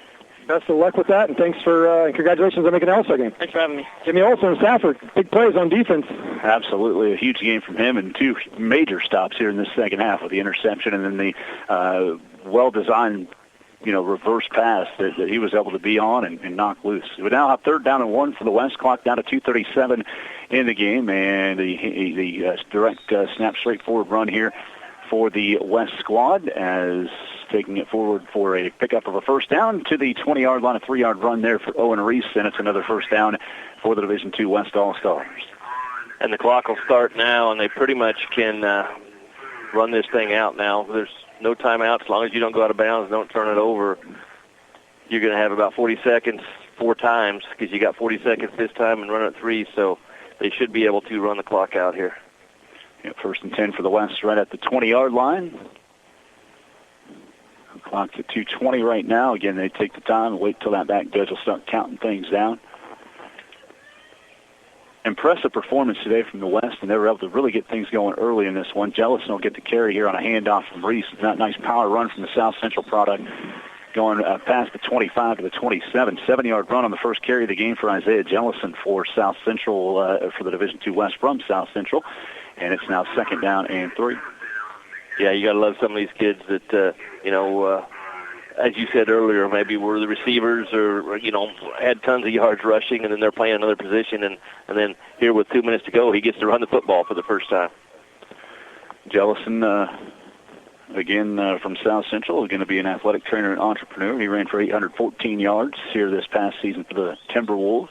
Best of luck with that, and thanks for congratulations on making an All-Star game. Thanks for having me. Jimmy Olsen of Stafford, big plays on defense. Absolutely, a huge game from him, and 2 major stops here in this second half with the interception and then the well-designed, reverse pass that he was able to be on and knock loose. We now have 3rd down and 1 for the West, clock down to 2:37 in the game, and the direct snap straightforward run here for the West squad as taking it forward for a pickup of a 1st down to the 20-yard line, a 3-yard run there for Owen Reese, and it's another 1st down for the Division II West All-Stars. And the clock will start now, and they pretty much can run this thing out now. There's no timeout. As long as you don't go out of bounds, don't turn it over, you're going to have about 40 seconds 4 times because you got 40 seconds this time and run it 3, so they should be able to run the clock out here. 1st and 10 for the West right at the 20-yard line. Clock's at 2:20 right now. Again, they take the time and wait till that back judge will start counting things down. Impressive performance today from the West, and they were able to really get things going early in this one. Jellison will get the carry here on a handoff from Reese. That nice power run from the South Central product going past the 25 to the 27. 7-yard run on the first carry of the game for Isaiah Jellison for South Central, for the Division II West from South Central. And it's now 2nd down and 3. Yeah, you got to love some of these kids that, as you said earlier, maybe were the receivers or had tons of yards rushing, and then they're playing another position. And then here with 2 minutes to go, he gets to run the football for the first time. Jellison, again, from South Central, is going to be an athletic trainer and entrepreneur. He ran for 814 yards here this past season for the Timberwolves.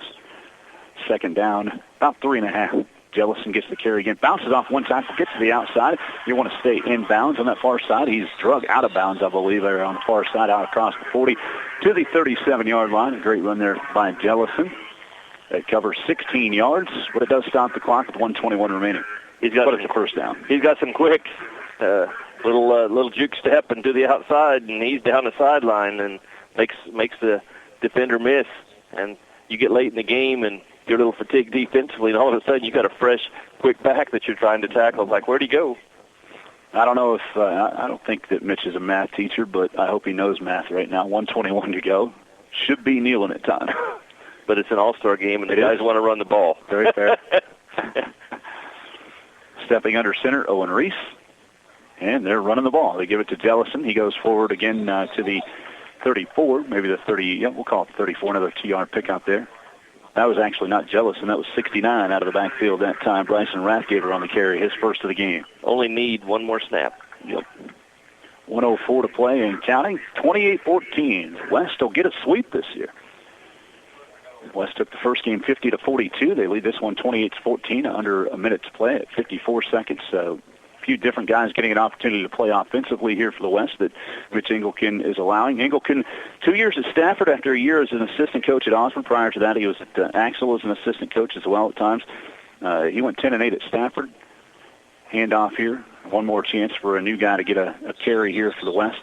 2nd down, about 3.5. Jellison gets the carry again, bounces off one tackle, gets to the outside. You want to stay in bounds on that far side. He's drug out of bounds, I believe, there on the far side, out across the 40 to the 37-yard line. A great run there by Jellison. It covers 16 yards, but it does stop the clock with 1:21 remaining. But it's a 1st down. He's got some quick little juke step and to the outside, and he's down the sideline and makes the defender miss. And you get late in the game and you're a little fatigued defensively, and all of a sudden you got a fresh, quick back that you're trying to tackle. Like, where'd he go? I don't know if I don't think that Mitch is a math teacher, but I hope he knows math right now. 1:21 to go. Should be kneeling at time. But it's an all-star game, and the guys want to run the ball. Very fair. Stepping under center, Owen Reese. And they're running the ball. They give it to Jellison. He goes forward again to the 34, maybe the 30. Yeah, we'll call it 34, another 2-yard pickup there. That was actually not Jellison. That was 69 out of the backfield that time. Bryson Rathgaber on the carry, his first of the game. Only need one more snap. Yep. 1:04 to play and counting. 28-14. West will get a sweep this year. West took the first game 50-42. They lead this one 28-14, under a minute to play at 54 seconds. So a few different guys getting an opportunity to play offensively here for the West that Mitch Engelken is allowing. Engelken, 2 years at Stafford after a year as an assistant coach at Osborne. Prior to that, he was at Axel as an assistant coach as well at times. He went 10-8 at Stafford. Handoff here one more chance for a new guy to get a carry here for the West.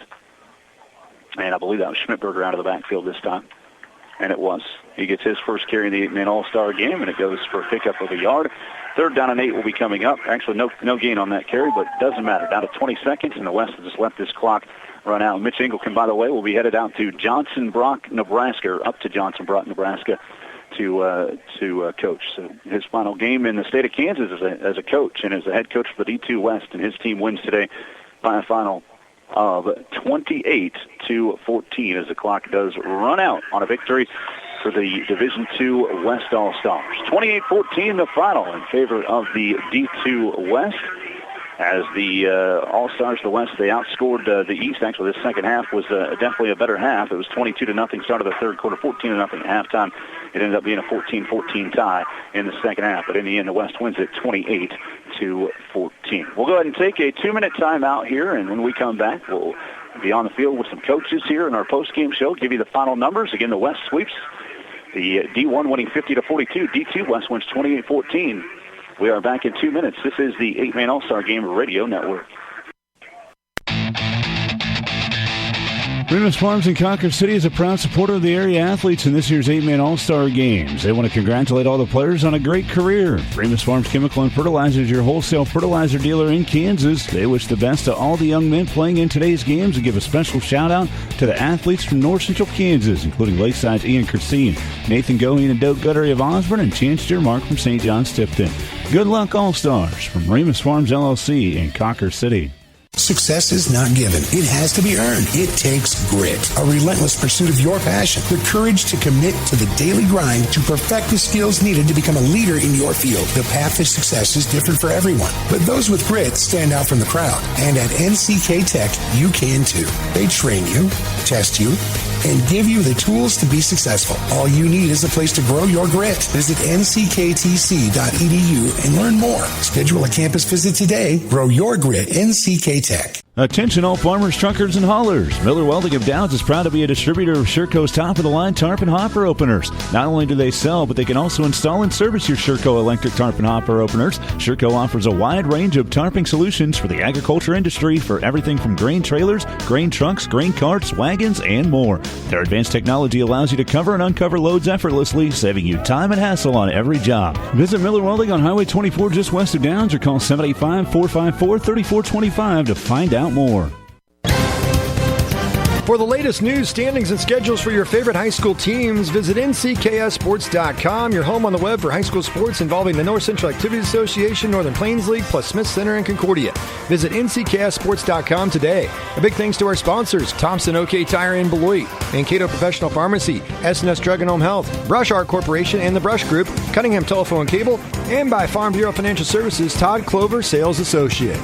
And I believe that was Schmidberger out of the backfield this time. And it was. He gets his first carry in the 8-man All-Star game, and it goes for a pickup of a yard. 3rd down and 8 will be coming up. Actually, no gain on that carry, but it doesn't matter. Down to 20 seconds, and the West has just let this clock run out. Mitch Engelken, by the way, will be headed out to Johnson Brock, Nebraska, or up to Johnson Brock, Nebraska, to coach. So his final game in the state of Kansas as a coach and as a head coach for the D2 West, and his team wins today by a final of 28-14 as the clock does run out on a victory for the Division II West All-Stars. 28-14 the final in favor of the D2 West. As the All-Stars, the West, they outscored the East. Actually, this second half was definitely a better half. It was 22-0 start of the third quarter, 14-0 at halftime. It ended up being a 14-14 tie in the second half. But in the end, the West wins it 28-14. We'll go ahead and take a 2-minute timeout here, and when we come back, we'll be on the field with some coaches here in our post-game show, give you the final numbers. Again, the West sweeps the D1 winning 50-42. D2 West wins 28-14. We are back in 2 minutes. This is the 8-Man All-Star Game Radio Network. Remus Farms in Concord City is a proud supporter of the area athletes in this year's 8-Man All-Star Games. They want to congratulate all the players on a great career. Remus Farms Chemical and Fertilizer is your wholesale fertilizer dealer in Kansas. They wish the best to all the young men playing in today's games and give a special shout-out to the athletes from North Central Kansas, including Lakeside's Ian Christine, Nathan Goheen and Doak Guttery of Osborne, and Chancellor Mark from St. John's Tipton. Good luck, All-Stars, from Remus Farms LLC in Concord City. Success is not given. It has to be earned. It takes grit, a relentless pursuit of your passion, the courage to commit to the daily grind to perfect the skills needed to become a leader in your field. The path to success is different for everyone, but those with grit stand out from the crowd. And at NCK Tech, you can too. They train you, test you, and give you the tools to be successful. All you need is a place to grow your grit. Visit nckTC.edu and learn more. Schedule a campus visit today. Grow your grit. NCK Tech. Attention all farmers, truckers, and haulers. Miller Welding of Downs is proud to be a distributor of Sherco's top-of-the-line tarp and hopper openers. Not only do they sell, but they can also install and service your Sherco electric tarp and hopper openers. Sherco offers a wide range of tarping solutions for the agriculture industry for everything from grain trailers, grain trucks, grain carts, wagons, and more. Their advanced technology allows you to cover and uncover loads effortlessly, saving you time and hassle on every job. Visit Miller Welding on Highway 24 just west of Downs or call 785-454-3425 to find out more. For the latest news, standings, and schedules for your favorite high school teams, visit ncksports.com, your home on the web for high school sports involving the North Central Activities Association, Northern Plains League, plus Smith Center and Concordia. Visit ncksports.com today. A big thanks to our sponsors, Thompson OK Tire in Beloit, Mankato Professional Pharmacy, S&S Drug and Home Health, Brush Art Corporation and the Brush Group, Cunningham Telephone and Cable, and by Farm Bureau Financial Services, Todd Clover, Sales Associate.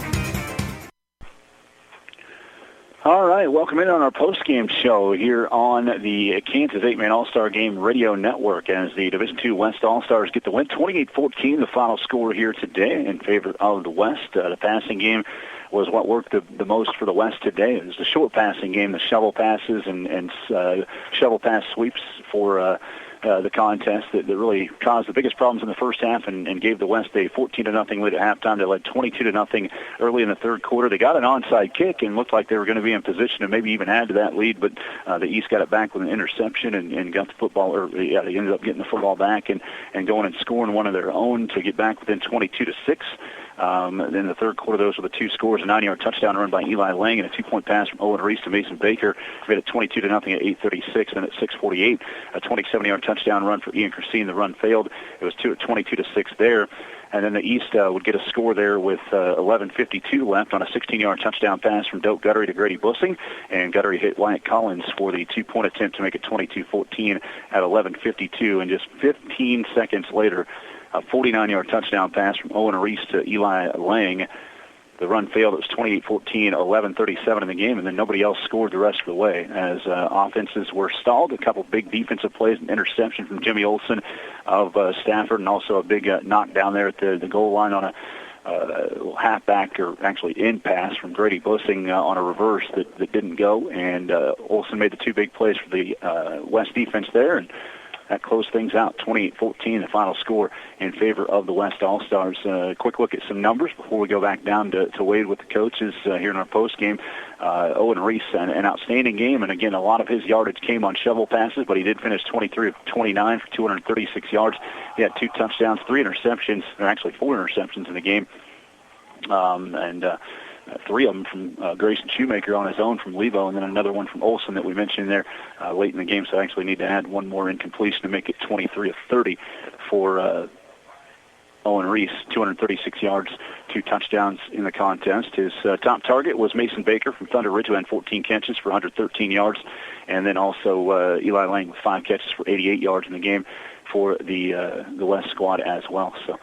All right, welcome in on our post-game show here on the Kansas 8-Man All-Star Game Radio Network as the Division II West All-Stars get the win. 28-14, the final score here today in favor of the West. The passing game was what worked the most for the West today. It was the short passing game, the shovel passes and shovel pass sweeps for the contest that really caused the biggest problems in the first half and gave the West a 14-0 lead at halftime. They led 22-0 early in the third quarter. They got an onside kick and looked like they were going to be in position to maybe even add to that lead, but the East got it back with an interception and got the football, they ended up getting the football back and going and scoring one of their own to get back within 22-6. In the third quarter, those were the two scores: a 9-yard touchdown run by Eli Lang and a 2-point pass from Owen Reese to Mason Baker. Made it 22-0 at 8:36, and at 6:48, a 27-yard touchdown run for Ian Christine. The run failed. It was 22-6 there. And then the East would get a score there with 11:52 left on a 16-yard touchdown pass from Doak Guttery to Grady Bussing. And Guttery hit Wyatt Collins for the 2-point attempt to make it 22-14 at 11:52. And just 15 seconds later, a 49-yard touchdown pass from Owen Reese to Eli Lang. The run failed. It was 28-14, 11:37 in the game, and then nobody else scored the rest of the way as offenses were stalled. A couple big defensive plays, an interception from Jimmy Olsen of Stafford, and also a big knockdown there at the goal line on a halfback, or actually in pass from Grady Bussing on a reverse that didn't go. And Olsen made the two big plays for the West defense there, and that closed things out, 28-14, the final score in favor of the West All-Stars. Quick look at some numbers before we go back down to Wade with the coaches here in our post game. Owen Reese, an outstanding game, and again, a lot of his yardage came on shovel passes, but he did finish 23 of 29 for 236 yards. He had 2 touchdowns, 3 interceptions, or actually 4 interceptions in the game, and 3 of them from Grayson Shoemaker on his own from Lebo, and then another one from Olsen that we mentioned there late in the game. So I actually need to add one more incompletion to make it 23 of 30 for Owen Reese, 236 yards, 2 touchdowns in the contest. His top target was Mason Baker from Thunder Ridge, who had 14 catches for 113 yards, and then also Eli Lang with 5 catches for 88 yards in the game for the West squad as well. So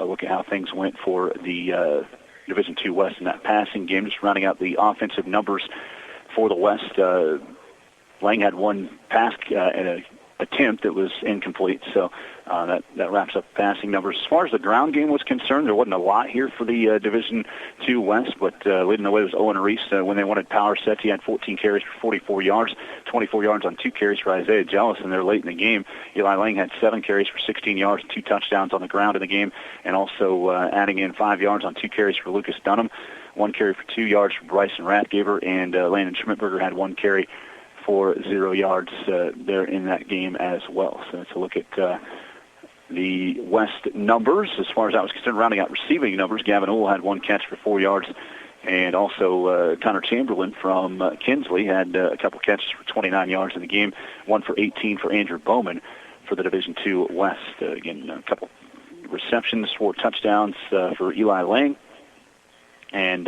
look at how things went for the Division II West in that passing game. Just rounding out the offensive numbers for the West, Lang had 1 pass attempt that was incomplete, so that wraps up passing numbers. As far as the ground game was concerned, there wasn't a lot here for the Division II West, but leading the way was Owen Reese. When they wanted power sets, he had 14 carries for 44 yards, 24 yards on 2 carries for Isaiah Jellison there late in the game. Eli Lang had 7 carries for 16 yards, 2 touchdowns on the ground in the game, and also adding in 5 yards on 2 carries for Lucas Dunham, 1 carry for 2 yards for Bryson Rathgaber, and Landon Schmidberger had 1 carry for 0 yards there in that game as well. So let's look at the West numbers. As far as that was concerned, rounding out receiving numbers, Gavin Ohl had 1 catch for 4 yards, and also Connor Chamberlain from Kinsley had a couple catches for 29 yards in the game, 1 for 18 for Andrew Bowman for the Division II West. Again, a couple receptions for touchdowns for Eli Lang, and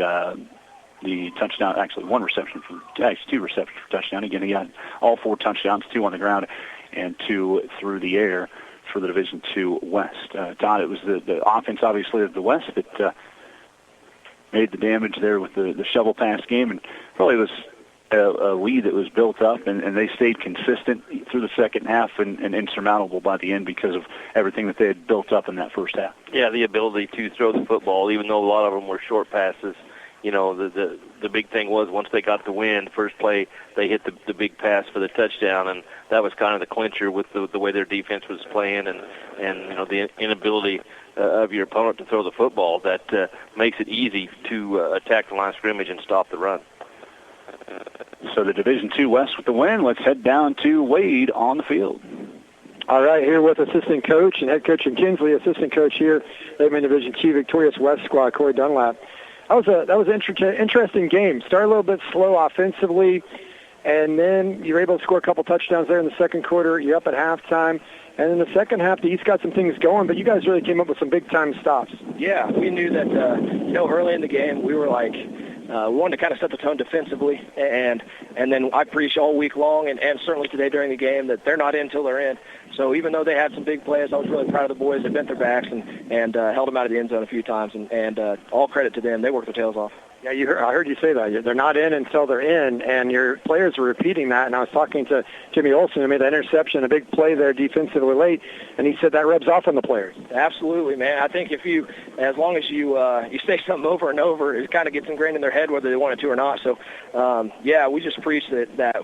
the touchdown, actually 2 receptions for touchdown. Again, he got all 4 touchdowns, 2 on the ground and 2 through the air for the Division II West. Todd, it was the offense, obviously, of the West that made the damage there with the shovel pass game, and probably was a lead that was built up, and they stayed consistent through the second half and insurmountable by the end because of everything that they had built up in that first half. Yeah, the ability to throw the football, even though a lot of them were short passes. You know, the big thing was once they got the win, first play, they hit the big pass for the touchdown, and that was kind of the clincher with the way their defense was playing and you know, the inability of your opponent to throw the football that makes it easy to attack the line of scrimmage and stop the run. So the Division II West with the win. Let's head down to Wade on the field. All right, here with assistant coach and head coach in Kinsley, assistant coach here, Lakeman Division II Victorious West squad, Corey Dunlap. That was an interesting game. Started a little bit slow offensively, and then you were able to score a couple touchdowns there in the second quarter. You're up at halftime. And in the second half, the East got some things going, but you guys really came up with some big-time stops. Yeah, we knew that, early in the game, we were like, we wanted to kind of set the tone defensively, and then I preached all week long, and certainly today during the game, that they're not in until they're in. So even though they had some big plays, I was really proud of the boys. They bent their backs and held them out of the end zone a few times, and all credit to them. They worked their tails off. Yeah, I heard you say that. They're not in until they're in, and your players were repeating that. And I was talking to Jimmy Olsen, who made that interception, a big play there defensively late, and he said that rubs off on the players. Absolutely, man. I think as long as you say something over and over, it kind of gets ingrained in their head whether they want it to or not. So, we just preach that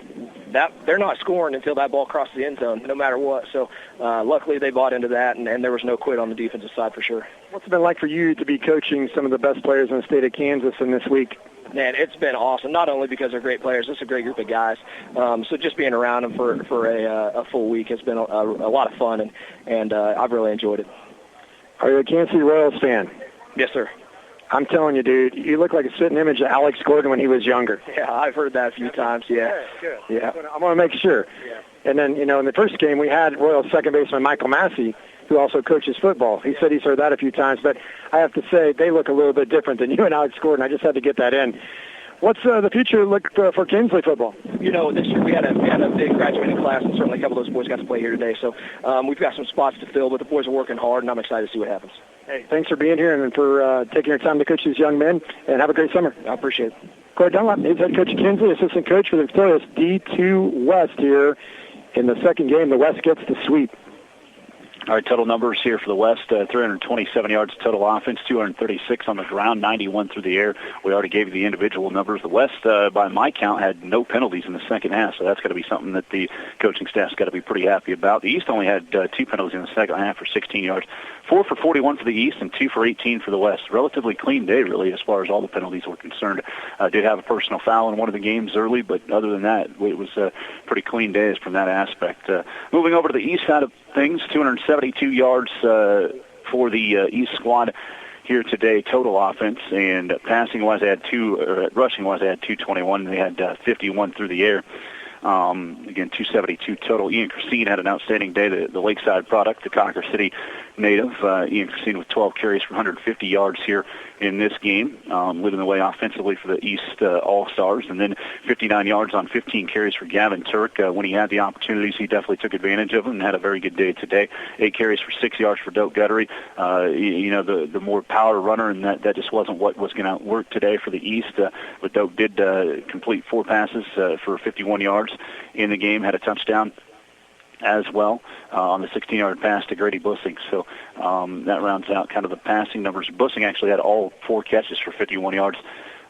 they're not scoring until that ball crosses the end zone, no matter what. So, luckily they bought into that, and there was no quit on the defensive side for sure. What's it been like for you to be coaching some of the best players in the state of Kansas in this week? Man, it's been awesome. Not only because they're great players, it's a great group of guys. So just being around them for a full week has been a lot of fun, and I've really enjoyed it. Are you a Kansas City Royals fan? Yes, sir. I'm telling you, dude, you look like a spitting image of Alex Gordon when he was younger. Yeah, I've heard that a few times, yeah. Good. Yeah, I want to make sure. Yeah. And then, in the first game, we had Royals second baseman Michael Massey, who also coaches football. He said he's heard that a few times, but I have to say they look a little bit different than you and Alex Gordon. I just had to get that in. What's the future look for Kinsley football? This year we had a big graduating class, and certainly a couple of those boys got to play here today. So we've got some spots to fill, but the boys are working hard, and I'm excited to see what happens. Hey, thanks for being here and for taking your time to coach these young men, and have a great summer. I appreciate it. Corey Dunlap, he's head coach of Kinsley, assistant coach for the victorious D2 West here in the second game. The West gets the sweep. All right, total numbers here for the West, 327 yards total offense, 236 on the ground, 91 through the air. We already gave you the individual numbers. The West, by my count, had no penalties in the second half, so that's got to be something that the coaching staff's got to be pretty happy about. The East only had 2 penalties in the second half for 16 yards, 4 for 41 for the East and 2 for 18 for the West. Relatively clean day, really, as far as all the penalties were concerned. Did have a personal foul in one of the games early, but other than that, it was pretty clean days from that aspect. Moving over to the East side of things, 272 yards for the East squad here today, total offense, and passing-wise, they had rushing-wise, they had 221, and they had 51 through the air. Again, 272 total. Ian Christine had an outstanding day, the Lakeside product, the Cawker City native. Ian Christine with 12 carries for 150 yards here in this game, leading the way offensively for the East All-Stars. And then 59 yards on 15 carries for Gavin Turk. When he had the opportunities, he definitely took advantage of them and had a very good day today. 8 carries for 6 yards for Doak Guttery. The more power runner, and that just wasn't what was going to work today for the East. But Doak did complete 4 passes for 51 yards in the game, had a touchdown as well on the 16-yard pass to Grady Bussing. So that rounds out kind of the passing numbers. Bussing actually had all 4 catches for 51 yards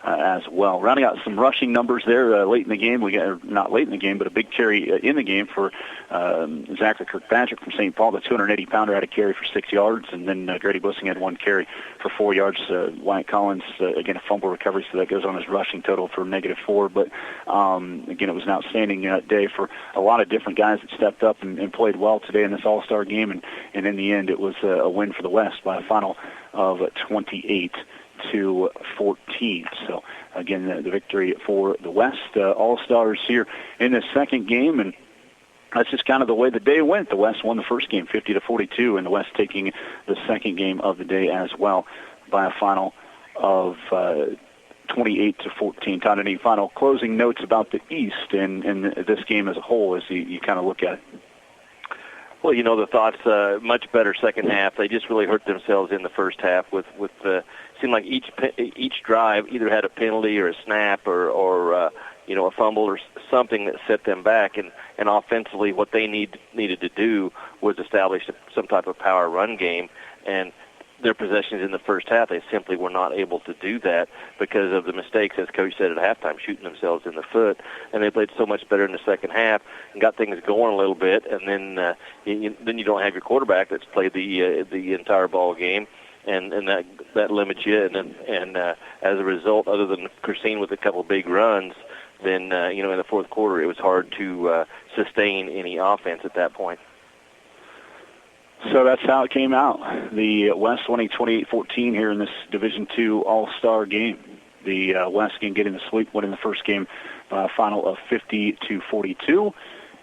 as well. Rounding out some rushing numbers there late in the game. We got, not late in the game, but a big carry in the game for Zachary Kirkpatrick from St. Paul. The 280-pounder had a carry for 6 yards, and then Grady Bussing had 1 carry for 4 yards. Wyatt Collins, again, a fumble recovery, so that goes on his rushing total for -4. But, again, it was an outstanding day for a lot of different guys that stepped up and played well today in this All-Star game, and in the end it was a win for the West by a final of 28-14. So, again, the victory for the West All-Stars here in this second game, and that's just kind of the way the day went. The West won the first game 50-42, and the West taking the second game of the day as well by a final of 28-14. Todd, any final closing notes about the East and this game as a whole as you kind of look at it? Well, the thoughts, much better second half. They just really hurt themselves in the first half with seemed like each drive either had a penalty or a snap or a fumble or something that set them back. And offensively, what they needed to do was establish some type of power run game. And their possessions in the first half, they simply were not able to do that because of the mistakes, as Coach said at halftime, shooting themselves in the foot. And they played so much better in the second half and got things going a little bit. And then you don't have your quarterback that's played the entire ball game, and that limits you. And as a result, other than Christine with a couple of big runs, then in the fourth quarter it was hard to sustain any offense at that point. So that's how it came out. The West winning 28-14 here in this Division II All-Star game. The West again getting the sweep, winning the first game by a final of 50-42,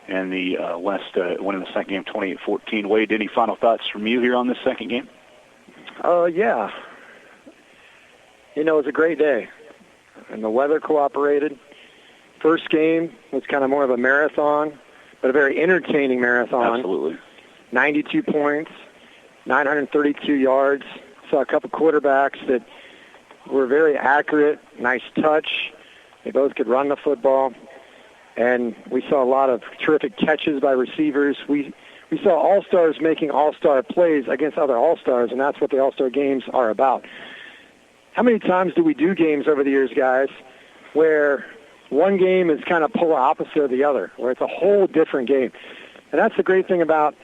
and the West winning the second game 28-14. Wade, any final thoughts from you here on this second game? Yeah. It was a great day, and the weather cooperated. First game was kind of more of a marathon, but a very entertaining marathon. Absolutely. 92 points, 932 yards. Saw a couple quarterbacks that were very accurate, nice touch. They both could run the football. And we saw a lot of terrific catches by receivers. We saw all-stars making all-star plays against other all-stars, and that's what the all-star games are about. How many times do we do games over the years, guys, where one game is kind of polar opposite of the other, where it's a whole different game? And that's the great thing about,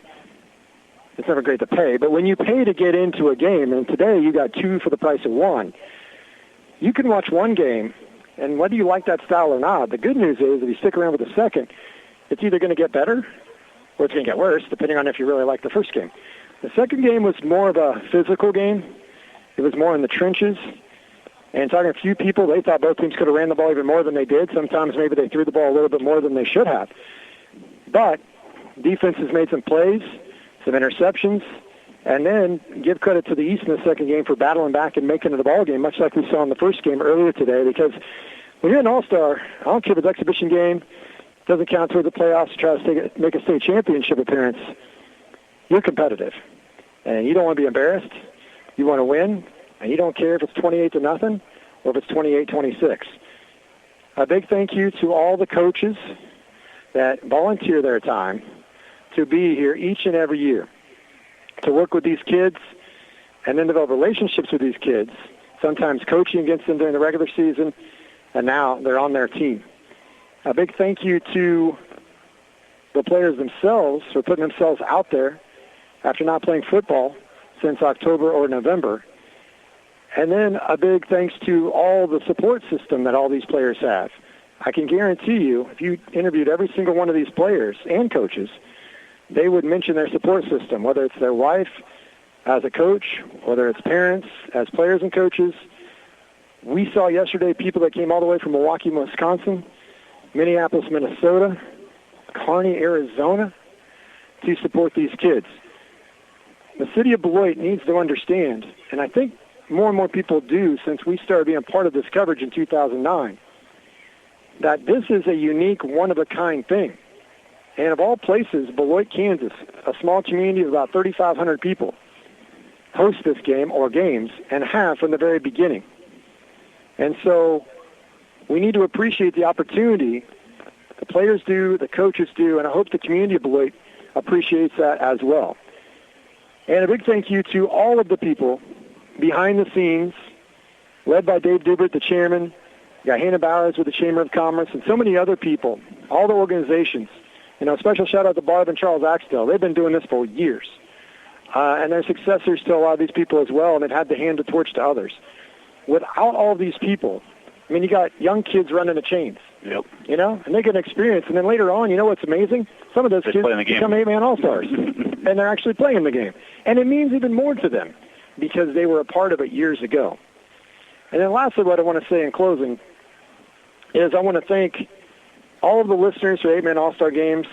it's never great to pay, but when you pay to get into a game, and today you got 2 for the price of 1, you can watch one game, and whether you like that style or not, the good news is if you stick around with the second, it's either going to get better or it's going to get worse, depending on if you really like the first game. The second game was more of a physical game. It was more in the trenches. And talking to a few people, they thought both teams could have ran the ball even more than they did. Sometimes maybe they threw the ball a little bit more than they should have. But defenses made some plays, some interceptions, and then give credit to the East in the second game for battling back and making it a ball game, much like we saw in the first game earlier today. Because when you're an all-star, I don't care if it's an exhibition game, doesn't count toward the playoffs to try to make a state championship appearance. You're competitive, and you don't want to be embarrassed. You want to win, and you don't care if it's 28-0 or if it's 28-26. A big thank you to all the coaches that volunteer their time to be here each and every year. to work with these kids and then develop relationships with these kids, sometimes coaching against them during the regular season, and now they're on their team. A big thank you to the players themselves for putting themselves out there after not playing football since October or November. And then a big thanks to all the support system that all these players have. I can guarantee you, if you interviewed every single one of these players and coaches, they would mention their support system, whether it's their wife as a coach, whether it's parents as players and coaches. We saw yesterday people that came all the way from Milwaukee, Wisconsin, Minneapolis, Minnesota, Kearney, Arizona, to support these kids. The city of Beloit needs to understand, and I think more and more people do since we started being part of this coverage in 2009, that this is a unique, one-of-a-kind thing. And of all places, Beloit, Kansas, a small community of about 3,500 people, host this game or games and have from the very beginning. And so we need to appreciate the opportunity. The players do, the coaches do, and I hope the community of Beloit appreciates that as well. And a big thank you to all of the people behind the scenes, led by Dave Dubert, the chairman. You got Hannah Bowers with the Chamber of Commerce, and so many other people, all the organizations. You know, special shout-out to Barb and Charles Axtell. They've been doing this for years. And they're successors to a lot of these people as well, and they've had to hand the torch to others. Without all of these people, I mean, you got young kids running the chains. Yep. You know, and they get an experience. And then later on, you know what's amazing? Some of those kids become 8-man All-Stars, and they're actually playing the game. And it means even more to them because they were a part of it years ago. And then lastly, what I want to say in closing is I want to thank all of the listeners for 8-man All-Star Games.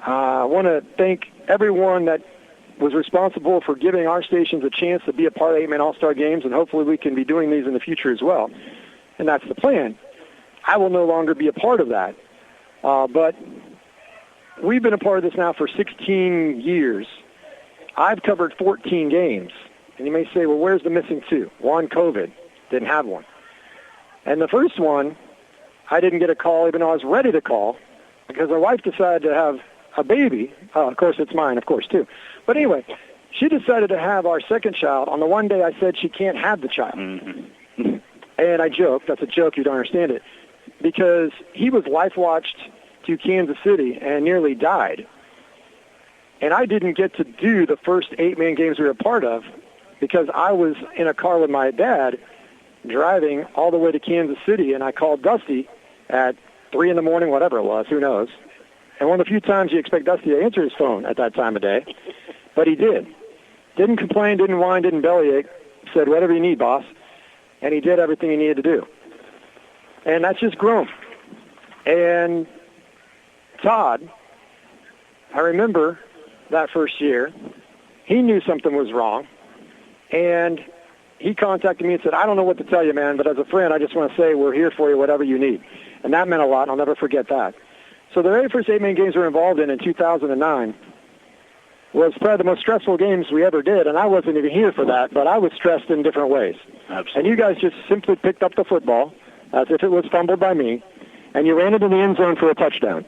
I want to thank everyone that was responsible for giving our stations a chance to be a part of 8-man All-Star Games, and hopefully we can be doing these in the future as well. And that's the plan. I will no longer be a part of that. But we've been a part of this now for 16 years. I've covered 14 games. And you may say, well, where's the missing 2? One, COVID. Didn't have one. And the first one, I didn't get a call even though I was ready to call because my wife decided to have a baby. Of course, it's mine, of course, too. But anyway, she decided to have our second child on the one day I said she can't have the child. Mm-hmm. And I joked. That's a joke. You don't understand it. Because he was life-watched to Kansas City and nearly died. And I didn't get to do the first 8-man games we were a part of because I was in a car with my dad driving all the way to Kansas City, and I called Dusty at 3 in the morning, whatever it was, who knows. And one of the few times you expect Dusty to answer his phone at that time of day, but he did. Didn't complain, didn't whine, didn't bellyache, said, whatever you need, boss. And he did everything he needed to do. And that's just grown. And Todd, I remember that first year, he knew something was wrong, and he contacted me and said, I don't know what to tell you, man, but as a friend, I just want to say we're here for you, whatever you need. And that meant a lot, and I'll never forget that. So the very first 8-man games we were involved in 2009 was probably the most stressful games we ever did, and I wasn't even here for that, but I was stressed in different ways. Absolutely. And you guys just simply picked up the football as if it was fumbled by me, and you ran it in the end zone for a touchdown.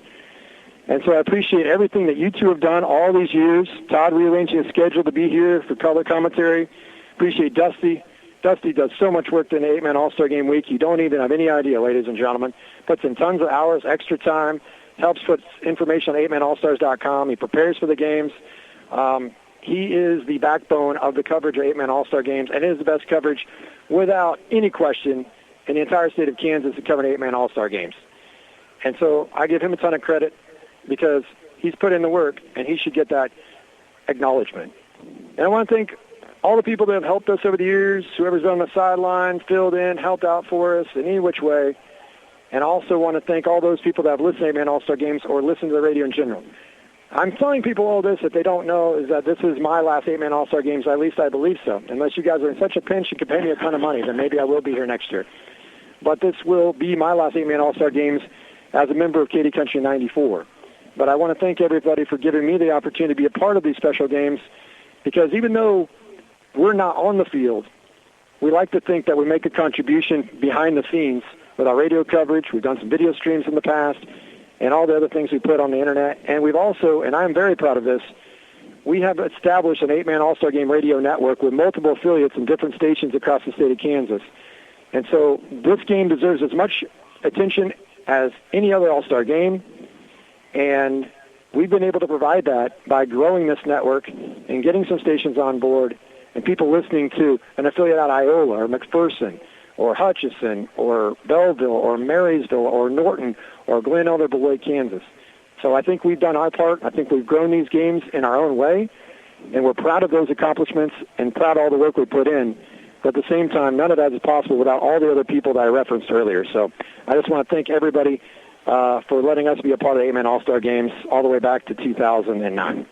And so I appreciate everything that you two have done all these years. Todd rearranging his schedule to be here for color commentary. Appreciate Dusty. Dusty does so much work in the 8-man All-Star Game week. You don't even have any idea, ladies and gentlemen. Puts in tons of hours, extra time, helps put information on 8manallstars.com. He prepares for the games. He is the backbone of the coverage of 8-man All-Star Games, and it is the best coverage without any question in the entire state of Kansas to cover 8-man All-Star Games. And so I give him a ton of credit because he's put in the work, and he should get that acknowledgement. And I want to thank all the people that have helped us over the years, whoever's on the sideline, filled in, helped out for us in any which way. And I also want to thank all those people that have listened to 8-man All-Star Games or listened to the radio in general. I'm telling people all this that they don't know is that this is my last 8-man All-Star Games. At least I believe so. Unless you guys are in such a pinch you can pay me a ton of money, then maybe I will be here next year. But this will be my last 8-man All-Star Games as a member of Katy Country 94. But I want to thank everybody for giving me the opportunity to be a part of these special games because even though we're not on the field, we like to think that we make a contribution behind the scenes with our radio coverage. We've done some video streams in the past and all the other things we put on the internet. And we've also, and I'm very proud of this, we have established an 8-man All-Star Game radio network with multiple affiliates in different stations across the state of Kansas. And so this game deserves as much attention as any other All-Star game, and we've been able to provide that by growing this network and getting some stations on board and people listening to an affiliate at Iola or McPherson or Hutchinson or Belleville or Marysville or Norton or Glen Elder, Beloit, Kansas. So I think we've done our part. I think we've grown these games in our own way, and we're proud of those accomplishments and proud of all the work we put in. But at the same time, none of that is possible without all the other people that I referenced earlier. So I just want to thank everybody for letting us be a part of the 8-Man All-Star Games all the way back to 2009.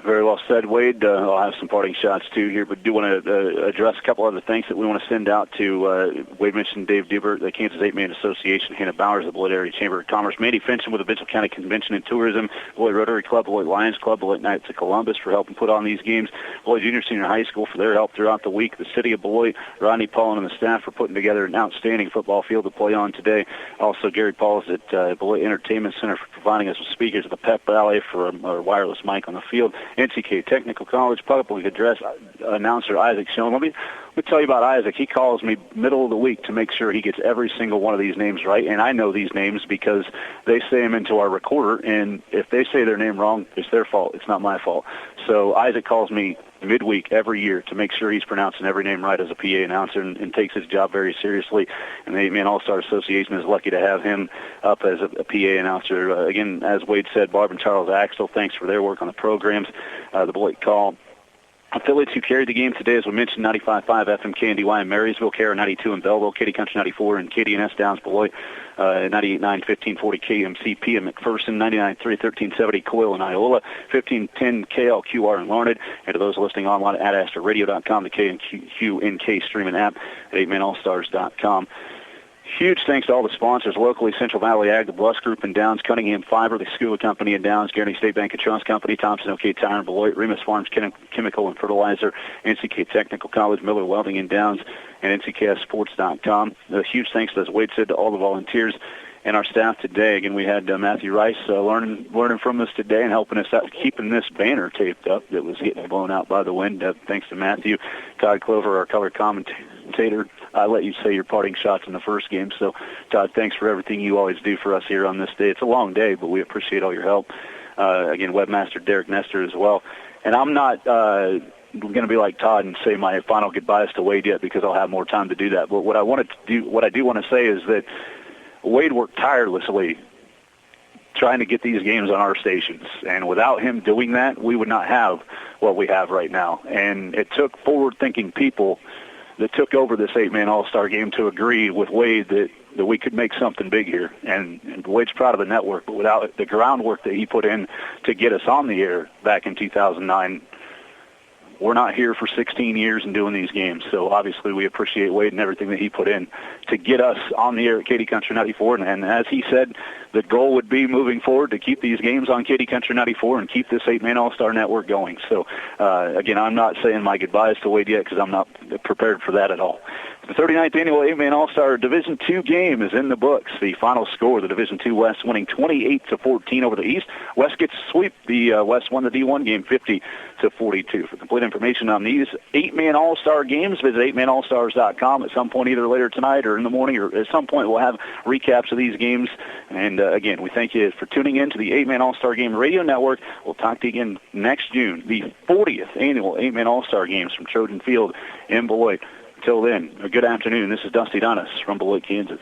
Very well said, Wade. I'll have some parting shots, too, here, but do want to address a couple other things that we want to send out to. Wade mentioned Dave Dubert, the Kansas 8-Man Association, Hannah Bowers, the Beloit Area Chamber of Commerce, Mandy Fincham with the Mitchell County Convention and Tourism, Beloit Rotary Club, Beloit Lions Club, Beloit Knights of Columbus for helping put on these games, Beloit Junior Senior High School for their help throughout the week, the City of Beloit, Rodney Paulin and the staff for putting together an outstanding football field to play on today. Also, Gary Pauls at Beloit Entertainment Center for providing us with speakers at the Pep Ballet for our wireless mic on the field, NCK Technical College Public Address announcer Isaac Schoen. Let me tell you about Isaac. He calls me middle of the week to make sure he gets every single one of these names right, and I know these names because they say them into our recorder, and if they say their name wrong, it's their fault. It's not my fault. So Isaac calls me midweek every year to make sure he's pronouncing every name right as a PA announcer and takes his job very seriously. And the 8-Man All-Star Association is lucky to have him up as a PA announcer. Again, as Wade said, Barb and Charles Axtell, thanks for their work on the programs. The Beloit Call affiliates who carried the game today, as we mentioned, 95.5 FM KNDY in Marysville, KR 92 in Belleville, Katy Country 94 and KDNS Downs Beloit, 98.9 1540 KMCP in McPherson, 99.3 1370 Coyle in Iola, 1510 KLQR in Larned, and to those listening online at AstroRadio.com, the KNQNK streaming app at 8manallstars.com. Huge thanks to all the sponsors locally: Central Valley Ag, the Bluss Group in Downs, Cunningham Fiber, the School Company in Downs, Guaranty State Bank and Trust Company, Thompson OK Tire in Beloit, Remus Farms Chemical and Fertilizer, NCK Technical College, Miller Welding in Downs, and NCKSports.com. Huge thanks, as Wade said, to all the volunteers and our staff today. Again, we had Matthew Rice learning from us today and helping us out, keeping this banner taped up that was getting blown out by the wind. Thanks to Matthew. Todd Clover, our color commentator. I let you say your parting shots in the first game. So, Todd, thanks for everything you always do for us here on this day. It's a long day, but we appreciate all your help. Again, webmaster Derek Nestor as well. And I'm not going to be like Todd and say my final goodbyes to Wade yet, because I'll have more time to do that. But what I do want to say is that Wade worked tirelessly trying to get these games on our stations, and without him doing that, we would not have what we have right now. And it took forward-thinking people that took over this 8-Man All-Star Game to agree with Wade that we could make something big here. And Wade's proud of the network, but without the groundwork that he put in to get us on the air back in 2009, we're not here for 16 years and doing these games. So obviously we appreciate Wade and everything that he put in to get us on the air at Katy Country 94. And as he said, the goal would be moving forward to keep these games on Katy Country 94 and keep this 8-Man All-Star Network going. So, again, I'm not saying my goodbyes to Wade yet because I'm not prepared for that at all. The 39th annual 8-Man All-Star Division II game is in the books. The final score, the Division II West winning 28-14 over the East. West gets to sweep. The West won the D1 game 50-42. For complete information on these 8-Man All-Star games, visit 8manallstars.com at some point, either later tonight or in the morning, or at some point we'll have recaps of these games. And again, we thank you for tuning in to the 8-Man All-Star Game Radio Network. We'll talk to you again next June, the 40th annual 8-Man All-Star Games from Trojan Field in Beloit. Until then, a good afternoon. This is Dusty Donis from Beloit, Kansas.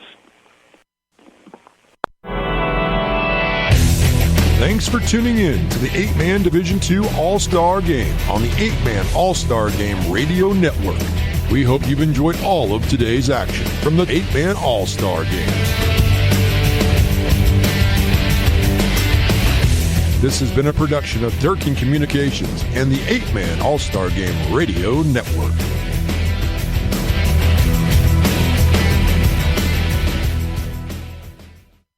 Thanks for tuning in to the 8-Man Division II All-Star Game on the 8-Man All-Star Game Radio Network. We hope you've enjoyed all of today's action from the 8-Man All-Star Game. This has been a production of Durkin Communications and the 8-Man All-Star Game Radio Network.